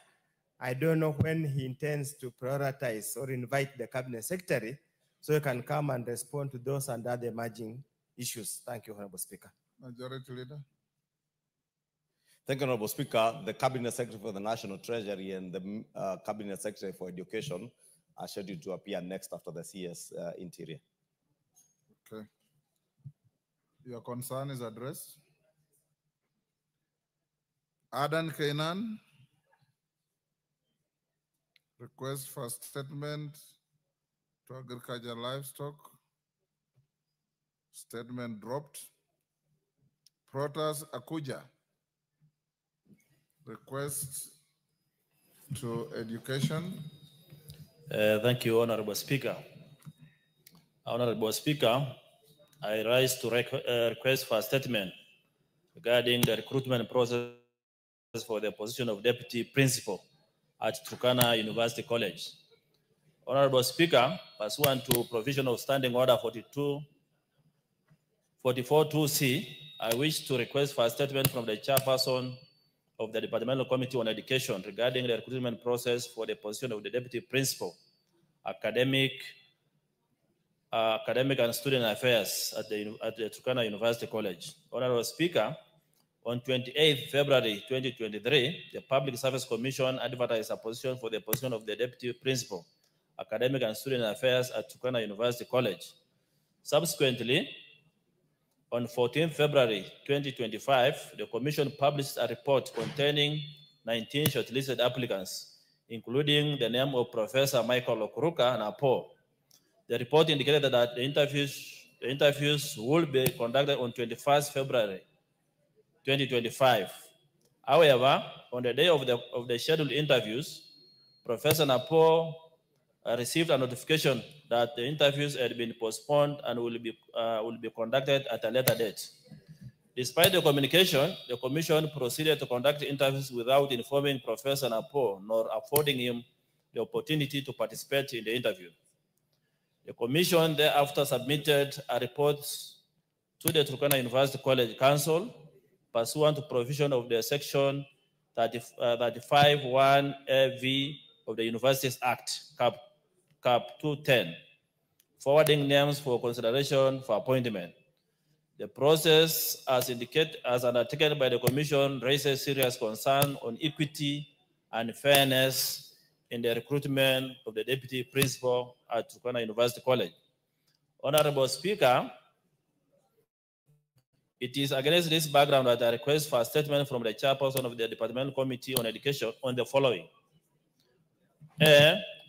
I don't know when he intends to prioritize or invite the Cabinet Secretary so he can come and respond to those and other emerging issues. Thank you, Honorable Speaker. Majority Leader. Thank you, Honorable Speaker. The Cabinet Secretary for the National Treasury and the Cabinet Secretary for Education are scheduled to appear next after the CS Interior. Okay. Your concern is addressed. Adan Kainan. Request for statement to agriculture livestock. Statement dropped. Protas Akuja. Request to education. Thank you, Honorable Speaker. Honorable Speaker, I rise to request for a statement regarding the recruitment process for the position of Deputy Principal at Turkana University College. Honorable Speaker, pursuant to provision of Standing Order 44.2c, I wish to request for a statement from the Chairperson of the Departmental Committee on Education regarding the recruitment process for the position of the Deputy Principal, Academic and Student Affairs at the Turkana University College. Honorable Speaker, on 28th February 2023, the Public Service Commission advertised a position for the position of the Deputy Principal, Academic and Student Affairs at Turkana University College. Subsequently, on 14th February 2025, the Commission published a report containing 19 shortlisted applicants, including the name of Professor Michael Okuruka Napo. The report indicated that the interviews will be conducted on 21st February 2025. However, on the day of the scheduled interviews, Professor Napo received a notification that the interviews had been postponed and will be conducted at a later date. Despite the communication, the Commission proceeded to conduct interviews without informing Professor Napo nor affording him the opportunity to participate in the interview. The Commission thereafter submitted a report to the Turkana University College Council pursuant to provision of the Section 35(1)(v) of the Universities Act, Cap 210, forwarding names for consideration for appointment. The process, as undertaken by the Commission, raises serious concern on equity and fairness in the recruitment of the Deputy Principal at Turkana University College. Honorable Speaker, it is against this background that I request for a statement from the Chairperson of the Departmental Committee on Education on the following.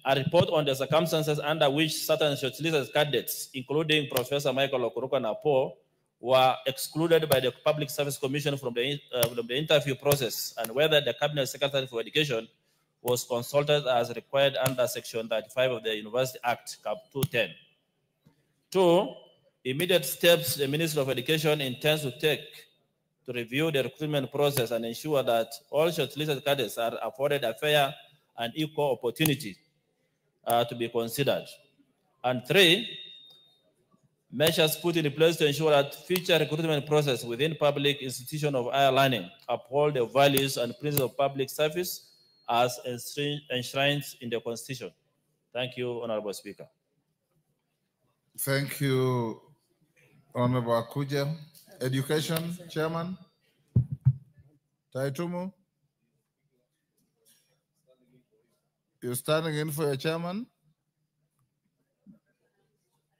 A report on the circumstances under which certain shortlisted candidates, including Professor Michael Okuruka Napo, were excluded by the Public Service Commission from the interview process, and whether the Cabinet Secretary for Education was consulted as required under Section 35 of the University Act, Cap 210. 2, immediate steps the Ministry of Education intends to take to review the recruitment process and ensure that all shortlisted candidates are afforded a fair and equal opportunity to be considered. And 3, measures put in place to ensure that future recruitment process within public institutions of higher learning uphold the values and principles of public service as enshrined in the Constitution. Thank you, Honorable Speaker. Thank you, Honorable Akuja. Education, Chairman. Taitumu. You're standing in for your chairman?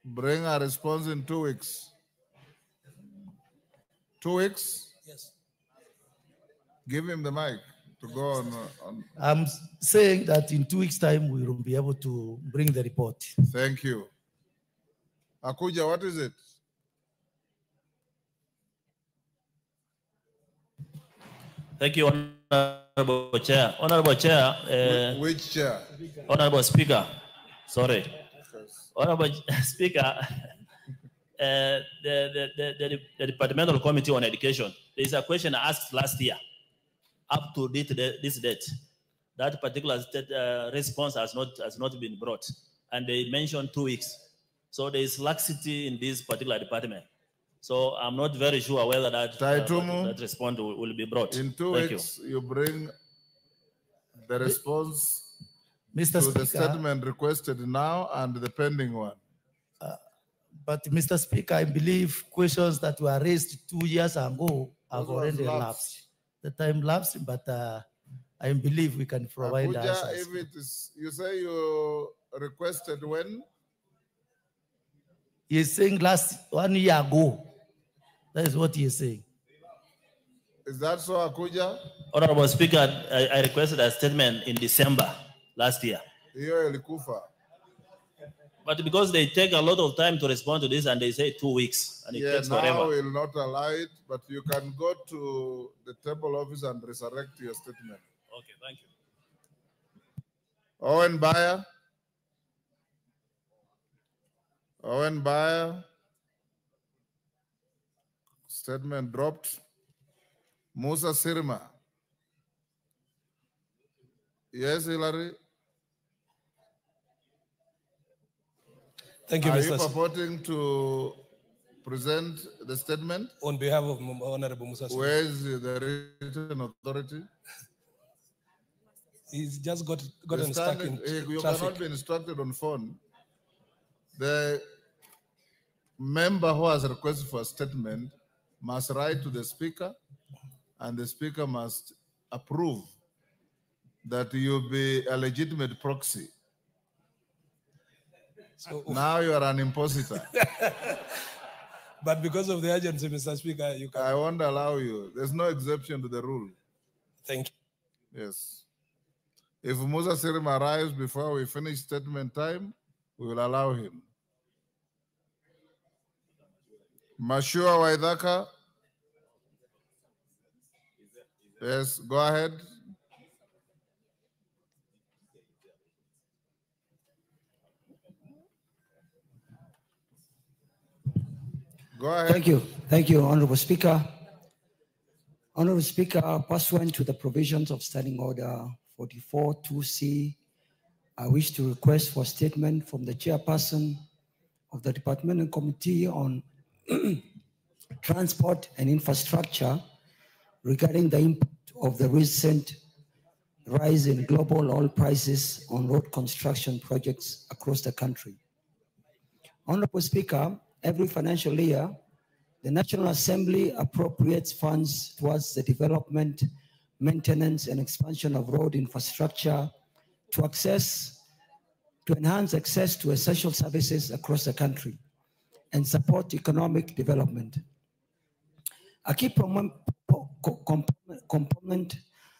Bring a response in 2 weeks. 2 weeks? Yes. Give him the mic to go on. I'm saying that in 2 weeks' time, we will be able to bring the report. Thank you. Akuja, what is it? Thank you, Honorable Chair. Honorable Chair. Which chair? Honorable Speaker. Sorry. Honorable Speaker, the Departmental Committee on Education, there is a question asked last year up to this date. That particular response has not been brought, and they mentioned 2 weeks. So there is laxity in this particular department. So I'm not very sure whether that response will be brought. In 2 weeks, you bring the response Mr. to Speaker, the statement requested now and the pending one. But Mr. Speaker, I believe questions that were raised 2 years ago have Those already lapsed. lapsed. The time lapsed, but I believe we can provide Abuja, answers. if it is, you say you requested when? He's saying last 1 year ago. That is what he is saying. Is that so, Akuja? Honorable Speaker, I requested a statement in December last year. Hiyo ilikufa. But because they take a lot of time to respond to this and they say 2 weeks and it takes now forever. we will not allow it, but you can go to the table office and resurrect your statement. Okay, thank you. Owen Bayer. Owen Bayer. Statement dropped. Musa Sirma. Yes, Hillary. Thank you, Are Mr. you purporting to present the statement? On behalf of Honorable Musa. Where is the written authority? He's just got The stuck in you traffic. cannot be instructed on phone. The member who has requested for a statement must write to the speaker, and the speaker must approve that you be a legitimate proxy. So, now you are an impositor. But because of the urgency, Mr. Speaker, you can. I won't allow you. There's no exception to the rule. Thank you. Yes. If Musa Sirim arrives before we finish statement time, we will allow him. Mashua Waidaka. Yes, go ahead. Go ahead. Thank you, Honorable Speaker. Honorable Speaker, pursuant to the provisions of Standing Order 44-2C, I wish to request for a statement from the chairperson of the Departmental Committee on Transport and Infrastructure regarding the impact of the recent rise in global oil prices on road construction projects across the country. Honorable Speaker, every financial year, the National Assembly appropriates funds towards the development, maintenance, and expansion of road infrastructure to enhance access to essential services across the country and support economic development. A key component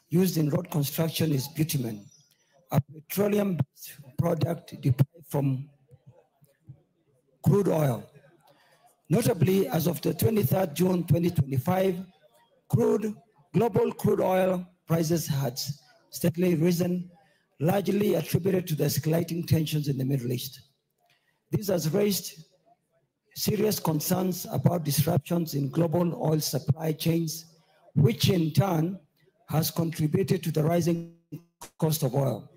used in road construction is bitumen, a petroleum-based product derived from crude oil. Notably, as of the 23rd June 2025, global crude oil prices had steadily risen, largely attributed to the escalating tensions in the Middle East. This has raised serious concerns about disruptions in global oil supply chains, which in turn has contributed to the rising cost of oil.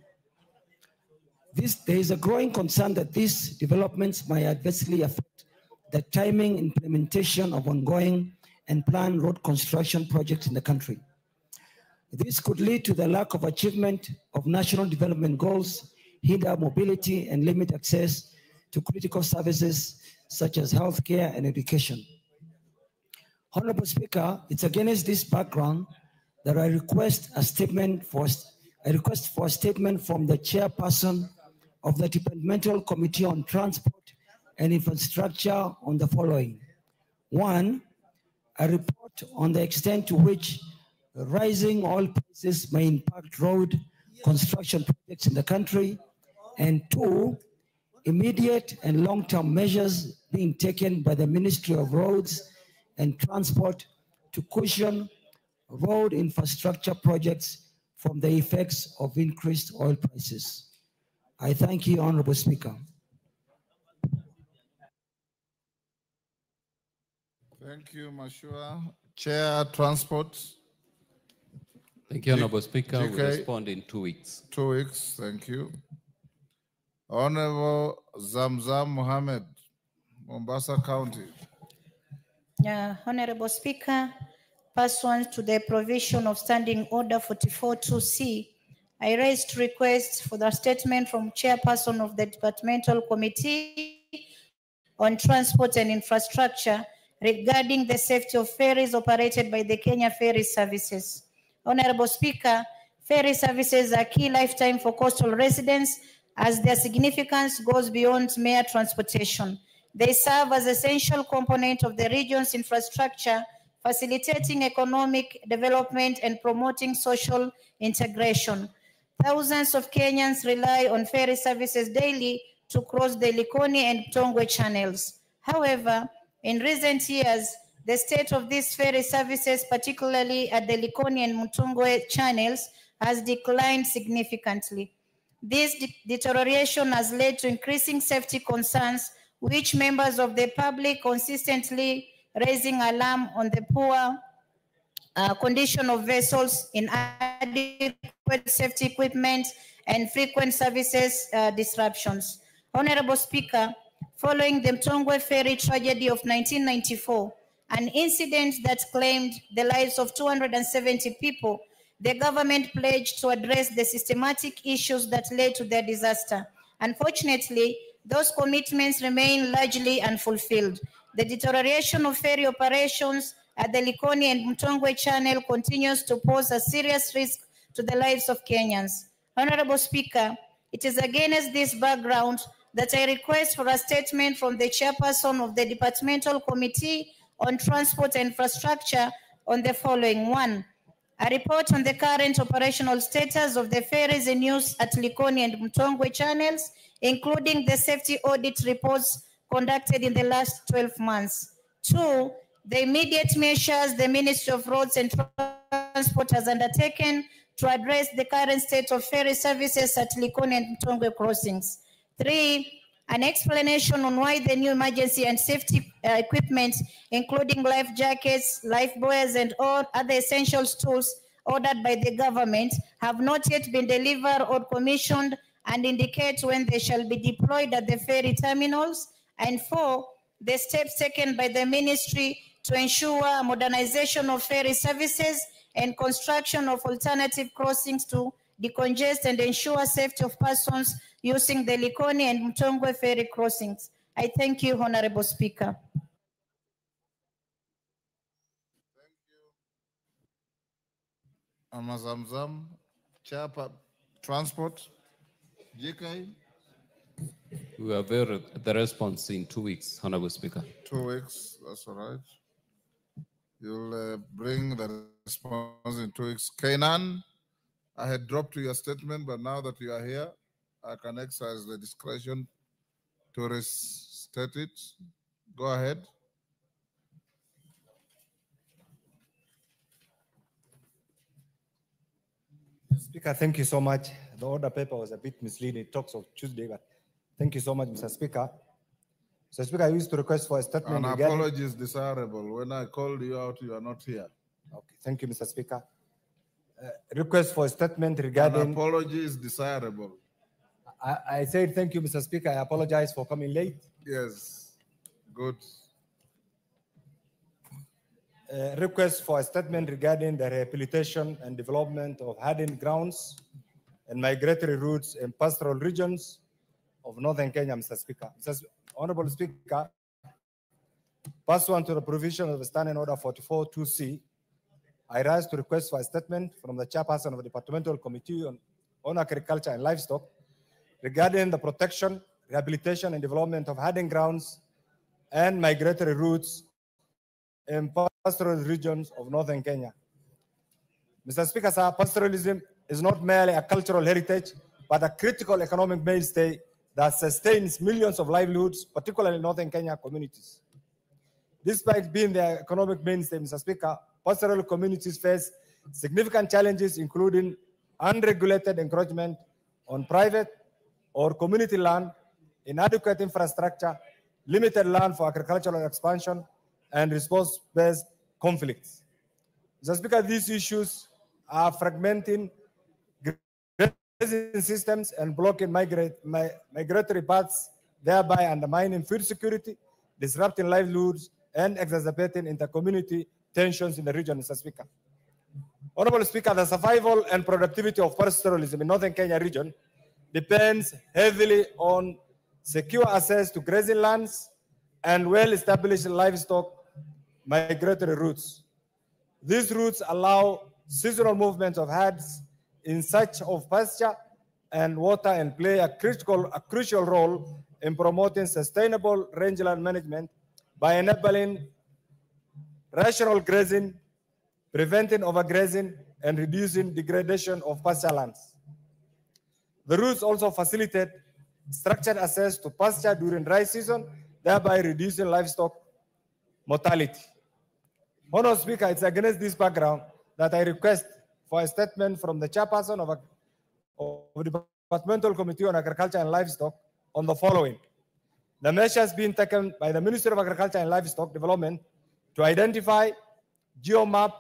There is a growing concern that these developments might adversely affect the timing implementation of ongoing and planned road construction projects in the country. This could lead to the lack of achievement of national development goals, hinder mobility, and limit access to critical services such as healthcare and education. Honorable Speaker, it's against this background that I request for a statement from the chairperson of the Departmental Committee on Transport and Infrastructure on the following. One, a report on the extent to which rising oil prices may impact road construction projects in the country. And two, immediate and long-term measures being taken by the Ministry of Roads and Transport to cushion road infrastructure projects from the effects of increased oil prices. I thank you, Honorable Speaker. Thank you, Mashua. Chair, Transport. Thank you, Honorable Speaker. GK. We'll respond in 2 weeks. 2 weeks, thank you. Honorable Zamzam Mohammed, Mombasa County. Honorable Speaker, pursuant to the provision of Standing Order 44.2c, I raised requests for the statement from Chairperson of the Departmental Committee on Transport and Infrastructure regarding the safety of ferries operated by the Kenya Ferry Services. Honorable Speaker, ferry services are key lifetime for coastal residents as their significance goes beyond mere transportation. They serve as essential component of the region's infrastructure, facilitating economic development and promoting social integration. Thousands of Kenyans rely on ferry services daily to cross the Likoni and Tongwe channels. However, in recent years, the state of these ferry services, particularly at the Likoni and Mutongwe channels, has declined significantly. This deterioration has led to increasing safety concerns, which members of the public consistently raising alarm on the poor condition of vessels, inadequate safety equipment, and frequent services disruptions. Honorable Speaker, following the Mtongwe ferry tragedy of 1994, an incident that claimed the lives of 270 people, the government pledged to address the systematic issues that led to their disaster. Unfortunately, those commitments remain largely unfulfilled. The deterioration of ferry operations at the Likoni and Mtongwe channel continues to pose a serious risk to the lives of Kenyans. Honorable Speaker, it is against this background that I request for a statement from the chairperson of the Departmental Committee on Transport and Infrastructure on the following. One, a report on the current operational status of the ferries in use at Likoni and Mtongwe channels, including the safety audit reports conducted in the last 12 months. Two, the immediate measures the Ministry of Roads and Transport has undertaken to address the current state of ferry services at Likoni and Mtongwe crossings. Three, an explanation on why the new emergency and safety equipment, including life jackets, life buoys, and all other essential tools ordered by the government have not yet been delivered or commissioned, and indicate when they shall be deployed at the ferry terminals. And four, the steps taken by the ministry to ensure modernization of ferry services and construction of alternative crossings to decongest and ensure safety of persons using the Likoni and Mtongwe ferry crossings. I thank you, Honorable Speaker. Amazamzam, Chair, Transport, GK. We will avail the response in 2 weeks, Honorable Speaker. 2 weeks, that's all right. You'll bring the response in 2 weeks. Kainan, I had dropped your statement, but now that you are here, I can exercise the discretion to restate it. Go ahead. Speaker, thank you so much. The order paper was a bit misleading. It talks of Tuesday, but thank you so much, Mr. Speaker. Mr. Speaker, I used to request for a statement. An apology is desirable. When I called you out, you are not here. Okay, thank you, Mr. Speaker. Request for a statement regarding... An apology is desirable. I said thank you, Mr. Speaker. I apologize for coming late. Yes, good. Request for a statement regarding the rehabilitation and development of hardened grounds and migratory routes in pastoral regions of northern Kenya, Mr. Speaker. Honorable Speaker, Pursuant to the provision of the Standing Order 44-2C, I rise to request for a statement from the chairperson of the Departmental Committee on Agriculture and Livestock regarding the protection, rehabilitation, and development of herding grounds and migratory routes in pastoral regions of northern Kenya. Mr. Speaker, sir, pastoralism is not merely a cultural heritage, but a critical economic mainstay that sustains millions of livelihoods, particularly in northern Kenya communities. Despite being the economic mainstay, Mr. Speaker, pastoral communities face significant challenges, including unregulated encroachment on private or community land, inadequate infrastructure, limited land for agricultural expansion, and response-based conflicts. Mr. Speaker, these issues are fragmenting grazing systems and blocking migratory paths, thereby undermining food security, disrupting livelihoods, and exacerbating inter-community tensions in the region, Mr. Speaker. Honorable Speaker, the survival and productivity of pastoralism in northern Kenya region depends heavily on secure access to grazing lands and well-established livestock migratory routes. These routes allow seasonal movement of herds in search of pasture and water and play a crucial role in promoting sustainable rangeland management by enabling rational grazing, preventing overgrazing, and reducing degradation of pasture lands. The routes also facilitate structured access to pasture during dry season, thereby reducing livestock mortality. Honorable Speaker, it's against this background that I request for a statement from the chairperson of the Departmental Committee on Agriculture and Livestock on the following. The measures being taken by the Ministry of Agriculture and Livestock Development to identify, geomap,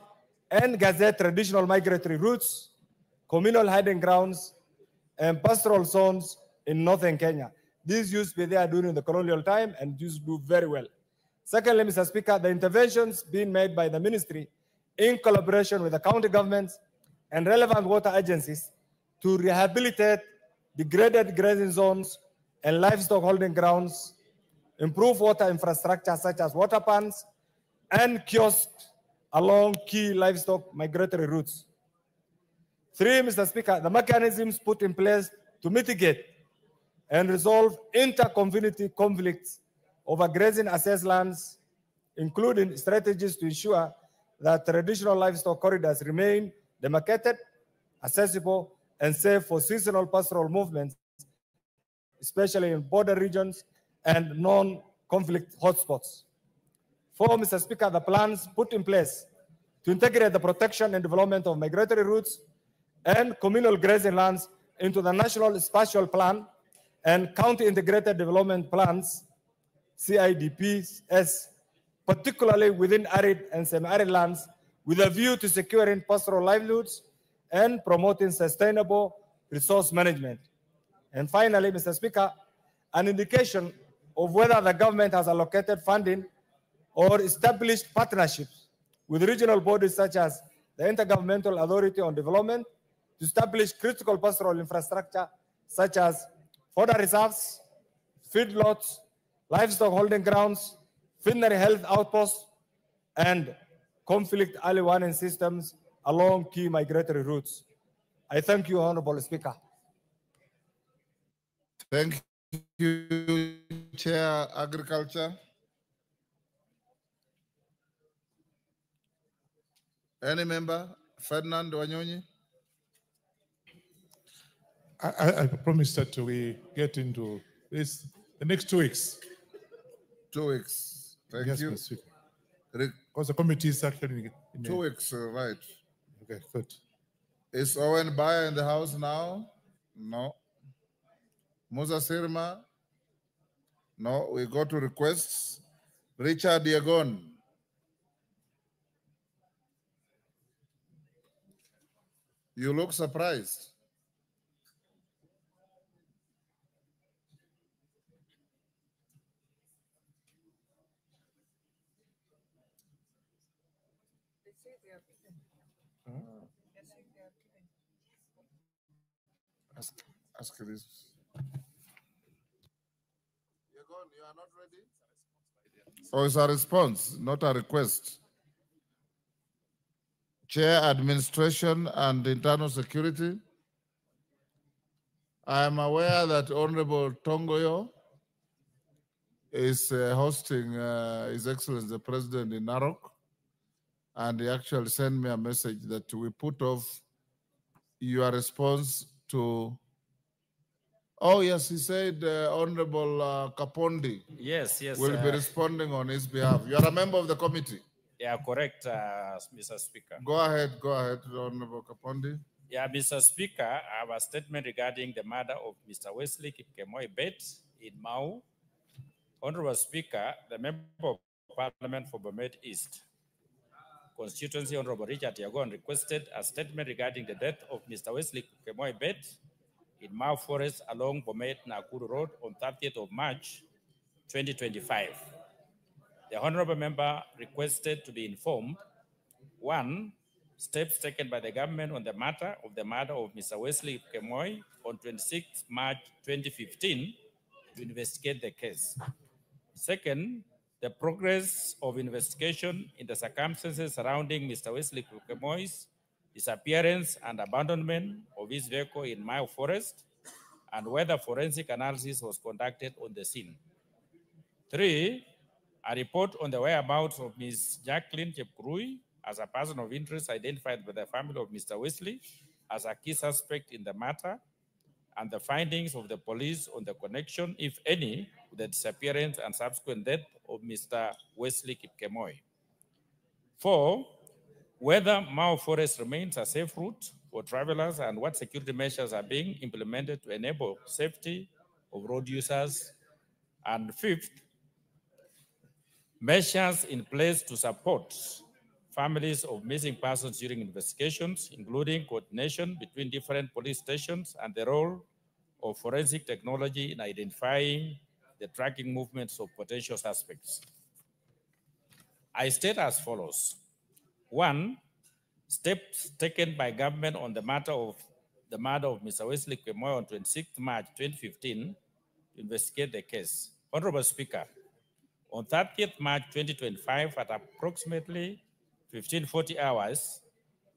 and gazette traditional migratory routes, communal herding grounds, and pastoral zones in northern Kenya. These used to be there during the colonial time and used to do very well. Secondly, Mr. Speaker, the interventions being made by the ministry in collaboration with the county governments and relevant water agencies to rehabilitate degraded grazing zones and livestock holding grounds, improve water infrastructure such as water pans and kiosks along key livestock migratory routes. Three, Mr. Speaker, the mechanisms put in place to mitigate and resolve inter-community conflicts over grazing access lands, including strategies to ensure that traditional livestock corridors remain demarcated, accessible, and safe for seasonal pastoral movements, especially in border regions and non-conflict hotspots. Four, Mr. Speaker, the plans put in place to integrate the protection and development of migratory routes and communal grazing lands into the National Spatial Plan and County Integrated Development Plans, CIDPs, particularly within arid and semi-arid lands, with a view to securing pastoral livelihoods and promoting sustainable resource management. And finally, Mr. Speaker, an indication of whether the government has allocated funding or established partnerships with regional bodies such as the Intergovernmental Authority on Development to establish critical pastoral infrastructure such as fodder reserves, feedlots, livestock holding grounds, veterinary health outposts, and conflict early warning systems along key migratory routes. I thank you, Honorable Speaker. Thank you, Chair Agriculture. Any member? Ferdinand Wanyonyi? I promise that we get into this the next 2 weeks. 2 weeks. Thank Yes, you. Mr. Speaker. Because the committee is actually in 2 weeks, right. Okay, good. Is Owen Bayer in the house now? No. Musa Sirma? No. We go to requests. Richard Diagon. You look surprised. Ask this. You are not ready? Or is a response, not a request? Chair, Administration and Internal Security. I am aware that Honorable Tongoyo is hosting His Excellency the President in Narok, and he actually sent me a message that we put off your response to. Oh yes, he said Honorable Kapondi Yes, yes. will be responding on his behalf. You are a member of the committee. Yeah, correct, Mr. Speaker. Go ahead, Honorable Kapondi. Yeah, Mr. Speaker, I have a statement regarding the murder of Mr. Wesley Kipkemoi Bet in Mau. Honorable Speaker, the Member of Parliament for Bomet East constituency, Honorable Richard Yagon, requested a statement regarding the death of Mr. Wesley Kipkemoi Bet in Mau Forest along Bomet Nakuru Road on 30th of March 2025. The Honorable Member requested to be informed, 1, steps taken by the government on the matter of the murder of Mr. Wesley Kipkemoi on 26 March 2015 to investigate the case. Second, the progress of investigation in the circumstances surrounding Mr. Wesley Kipkemoi's disappearance and abandonment of his vehicle in Mau Forest, and whether forensic analysis was conducted on the scene. 3, a report on the whereabouts of Ms. Jacqueline Chepkurui as a person of interest identified by the family of Mr. Wesley as a key suspect in the matter, and the findings of the police on the connection, if any, with the disappearance and subsequent death of Mr. Wesley Kipkemoi. 4, whether Mau Forest remains a safe route for travelers and what security measures are being implemented to enable safety of road users. And 5th, measures in place to support families of missing persons during investigations, including coordination between different police stations and the role of forensic technology in identifying the tracking movements of potential suspects. I state as follows. 1, steps taken by government on the matter of the murder of Mr. Wesley Kipkemoi on 26 March 2015 to investigate the case. Honorable Speaker, on 30th March 2025 at approximately 1540 hours,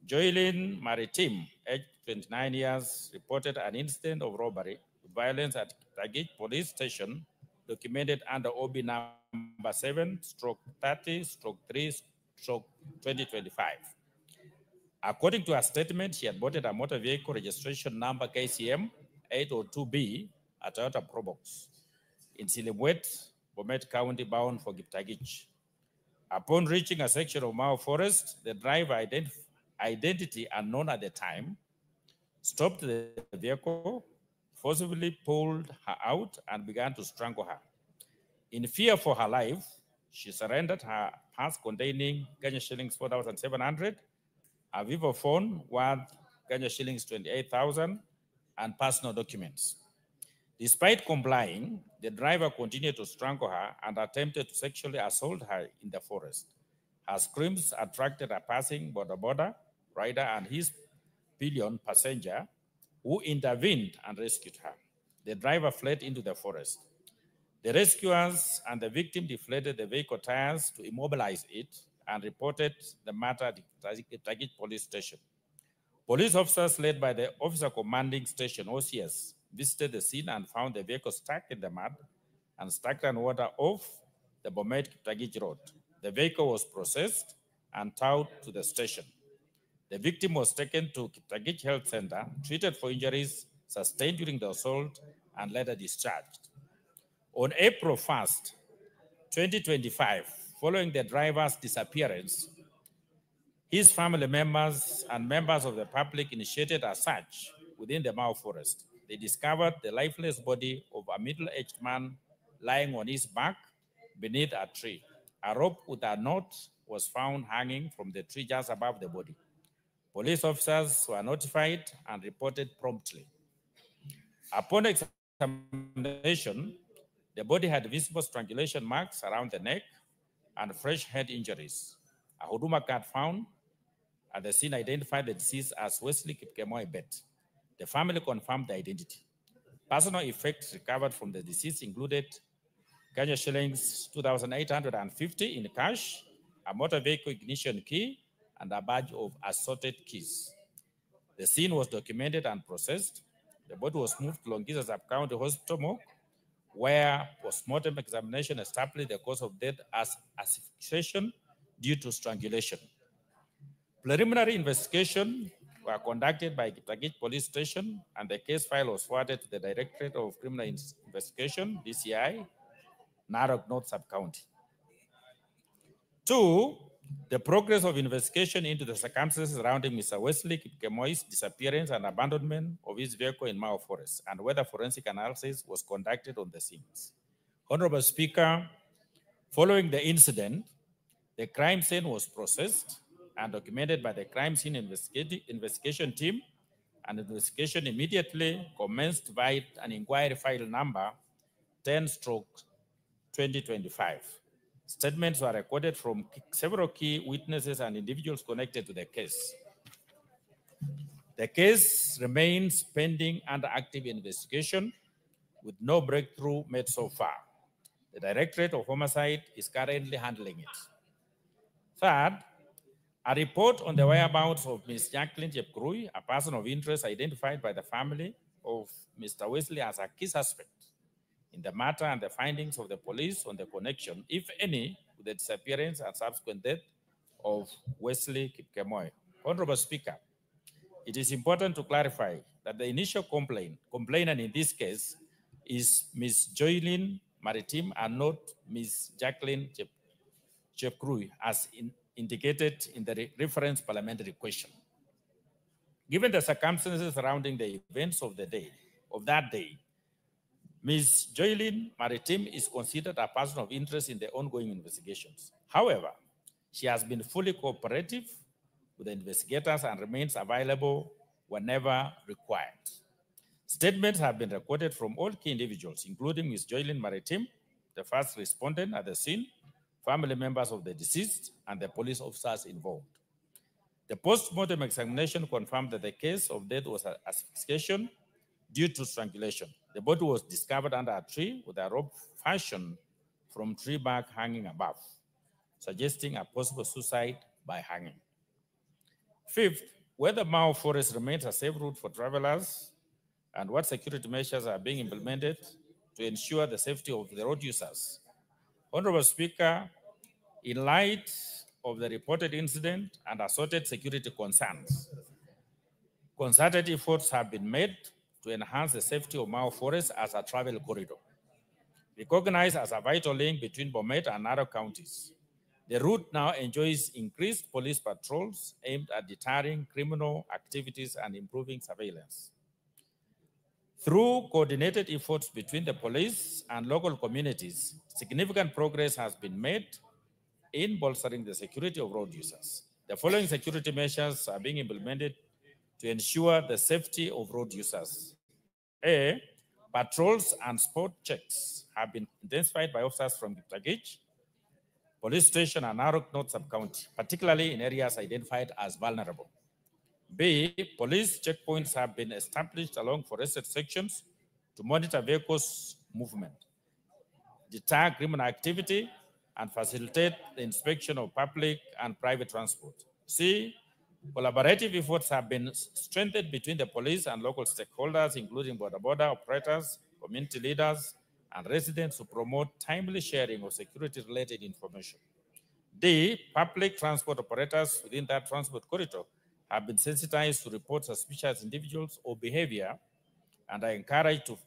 Joylyn Maritime, aged 29 years, reported an incident of robbery with violence at Tagig Police Station, documented under OB number 7/30/3/2025. According to her statement, she had boarded a motor vehicle registration number KCM 802B at Toyota Probox in Silibwet, Bomet County, bound for Giptagich. Upon reaching a section of Mau Forest, the driver, identity unknown at the time, stopped the vehicle, forcibly pulled her out, and began to strangle her. In fear for her life, she surrendered her purse containing Kenya shillings 4,700, a Vivo phone worth Kenya shillings 28,000, and personal documents. Despite complying, the driver continued to strangle her and attempted to sexually assault her in the forest. Her screams attracted a passing border rider and his pillion passenger, who intervened and rescued her. The driver fled into the forest. The rescuers and the victim deflated the vehicle tires to immobilize it and reported the matter at the Tagig Police Station. Police officers led by the Officer Commanding Station, OCS, visited the scene and found the vehicle stuck in the mud and stagnant water off the Bomet-Kiptagich Road. The vehicle was processed and towed to the station. The victim was taken to Kiptagich Health Center, treated for injuries sustained during the assault, and later discharged. On April 1st, 2025, following the driver's disappearance, his family members and members of the public initiated a search within the Mau Forest. They discovered the lifeless body of a middle-aged man lying on his back beneath a tree. A rope with a knot was found hanging from the tree just above the body. Police officers were notified and reported promptly. Upon examination, the body had visible strangulation marks around the neck and fresh head injuries. A Huduma card found at the scene identified the deceased as Wesley Kipkemoi Bet. The family confirmed the identity. Personal effects recovered from the deceased included Kenya shillings 2,850 in cash, a motor vehicle ignition key, and a batch of assorted keys. The scene was documented and processed. The body was moved to Longisa Sub-County Hospital morgue, where postmortem examination established the cause of death as asphyxiation due to strangulation. Preliminary investigation were conducted by Kiptagich Police Station, and the case file was forwarded to the Directorate of Criminal Investigation, DCI, Narok North Sub-County. 2, the progress of investigation into the circumstances surrounding Mr. Wesley Kipkemoi's disappearance and abandonment of his vehicle in Mao Forest, and whether forensic analysis was conducted on the scenes. Honorable Speaker, following the incident, the crime scene was processed and documented by the crime scene investigation team, and investigation immediately commenced by an inquiry file number 10/2025. Statements were recorded from several key witnesses and individuals connected to the case. The case remains pending under active investigation with no breakthrough made so far. The Directorate of Homicide is currently handling it. Third, a report on the whereabouts of Ms. Jacqueline Chepkurui, a person of interest identified by the family of Mr. Wesley as a key suspect in the matter, and the findings of the police on the connection, if any, with the disappearance and subsequent death of Wesley Kipkemoi. Honorable Speaker, it is important to clarify that the initial complainant in this case is Ms. Joylyn Maritim and not Ms. Jacqueline Chepkurui, as indicated in the reference parliamentary question. Given the circumstances surrounding the events of that day, Ms. Joylyn Maritim is considered a person of interest in the ongoing investigations. However, she has been fully cooperative with the investigators and remains available whenever required. Statements have been recorded from all key individuals, including Ms. Joylyn Maritim, the first respondent at the scene, family members of the deceased, and the police officers involved. The post-mortem examination confirmed that the case of death was asphyxiation due to strangulation. The body was discovered under a tree with a rope fashioned from tree bark hanging above, suggesting a possible suicide by hanging. Fifth, whether Mao Forest remains a safe route for travelers and what security measures are being implemented to ensure the safety of the road users. Honorable Speaker, in light of the reported incident and assorted security concerns, concerted efforts have been made to enhance the safety of Mao Forest as a travel corridor. Recognized as a vital link between Bomet and Narok counties, the route now enjoys increased police patrols aimed at deterring criminal activities and improving surveillance. Through coordinated efforts between the police and local communities, significant progress has been made in bolstering the security of road users. The following security measures are being implemented to ensure the safety of road users. A, patrols and spot checks have been intensified by officers from Kiptagich Police Station and Narok North Sub-County, particularly in areas identified as vulnerable. B, police checkpoints have been established along forested sections to monitor vehicles' movement, deter criminal activity, and facilitate the inspection of public and private transport. C, collaborative efforts have been strengthened between the police and local stakeholders, including border operators, community leaders, and residents, to promote timely sharing of security-related information. D, public transport operators within that transport corridor have been sensitized to report suspicious individuals or behavior and are encouraged to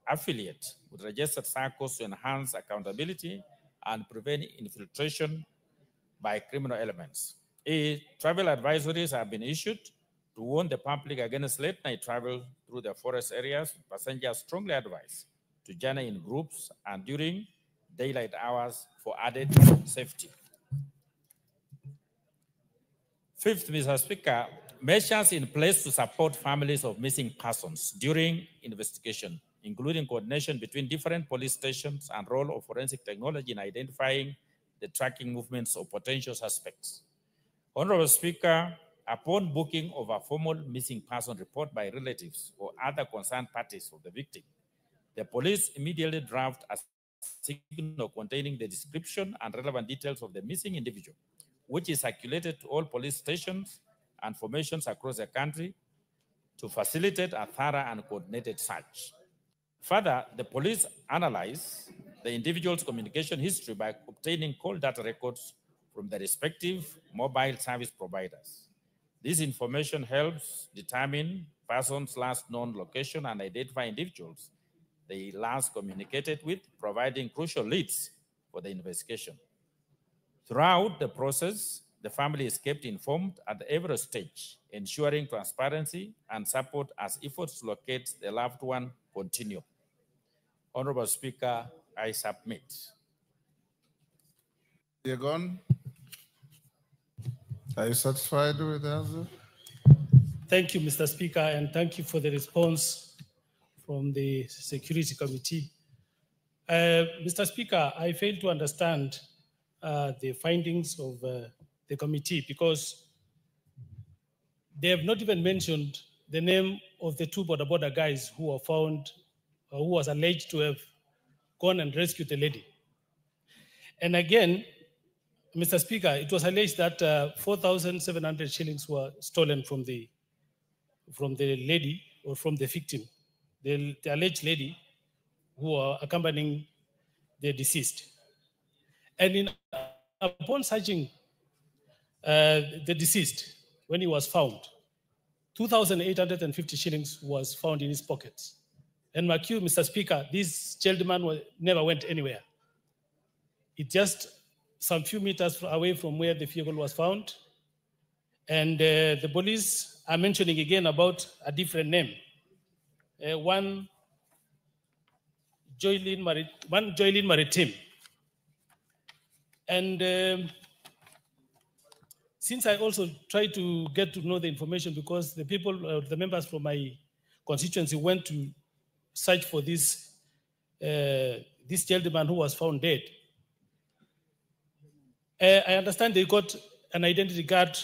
affiliate with registered circles to enhance accountability and prevent infiltration by criminal elements. E, travel advisories have been issued to warn the public against late-night travel through the forest areas. Passengers strongly advised to journey in groups and during daylight hours for added safety. Fifth, Mr. Speaker, measures in place to support families of missing persons during investigation, including coordination between different police stations and role of forensic technology in identifying the tracking movements of potential suspects. Honorable Speaker, upon booking of a formal missing person report by relatives or other concerned parties of the victim, the police immediately draft a signal containing the description and relevant details of the missing individual, which is circulated to all police stations and formations across the country to facilitate a thorough and coordinated search. Further, the police analyze the individual's communication history by obtaining call data records from the respective mobile service providers. This information helps determine persons' last known location and identify individuals they last communicated with, providing crucial leads for the investigation. Throughout the process, the family is kept informed at every stage, ensuring transparency and support as efforts to locate the loved one continue. Honorable Speaker, I submit. Yegon, are you satisfied with the answer? Thank you, Mr. Speaker, and thank you for the response from the Security Committee. Mr. Speaker, I fail to understand the findings of the committee because they have not even mentioned the name of the two border guys who were found, who was alleged to have gone and rescued the lady. And again, Mr. Speaker, it was alleged that 4,700 shillings were stolen from the lady or from the victim, the alleged lady who were accompanying the deceased. And upon searching the deceased, when he was found, 2,850 shillings was found in his pockets. And mark you, Mr. Speaker, this gentleman never went anywhere. It just some few meters away from where the vehicle was found. And the police are mentioning again about a different name. One Joylene Maritime. And since I also try to get to know the information because the people, the members from my constituency went to search for this gentleman who was found dead. I understand they got an identity card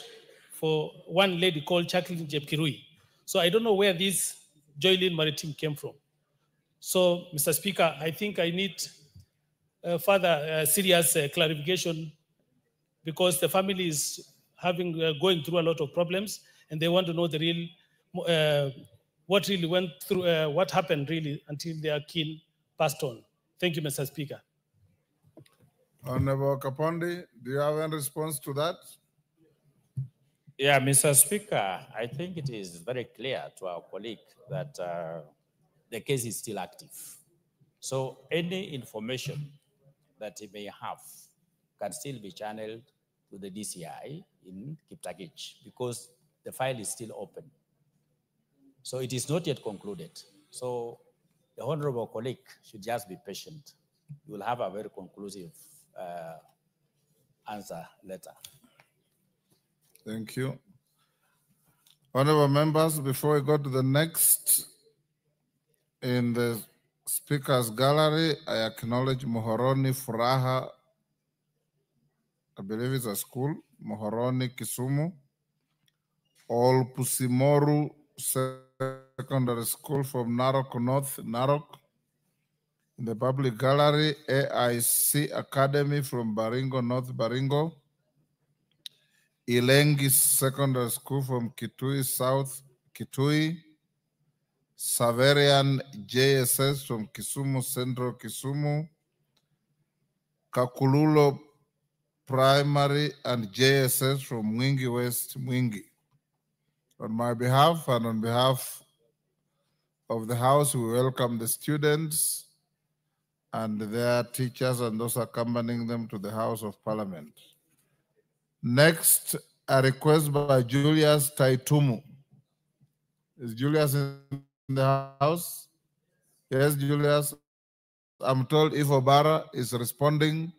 for one lady called Jacqueline Jepkirui. So I don't know where this Joylene Maritime came from. So, Mr. Speaker, I think I need further serious clarification because the family is going through a lot of problems and they want to know the real, what really went through, what happened really until their kin passed on. Thank you, Mr. Speaker. Honorable Kapondi, do you have any response to that? Yeah, Mr. Speaker, I think it is very clear to our colleague that the case is still active. So any information that he may have can still be channeled to the DCI in Kiptagich because the file is still open. So it is not yet concluded. So the honorable colleague should just be patient. You will have a very conclusive answer later. Thank you. Honorable members, before we go to the next, in the speaker's gallery, I acknowledge Mohoroni Furaha, I believe it's a school, Mohoroni Kisumu, All Pusimoru Secondary School from Narok North, Narok. In the public gallery, AIC Academy from Baringo, North Baringo. Ilengi Secondary School from Kitui, South Kitui. Saverian JSS from Kisumu, Central Kisumu. Kakululo Primary and JSS from Mwingi West, Mwingi. On my behalf and on behalf of the House, we welcome the students and their teachers and those accompanying them to the House of Parliament. Next, a request by Julius Taitumu. Is Julius in the house? Yes, Julius. I'm told Ivo Barra is responding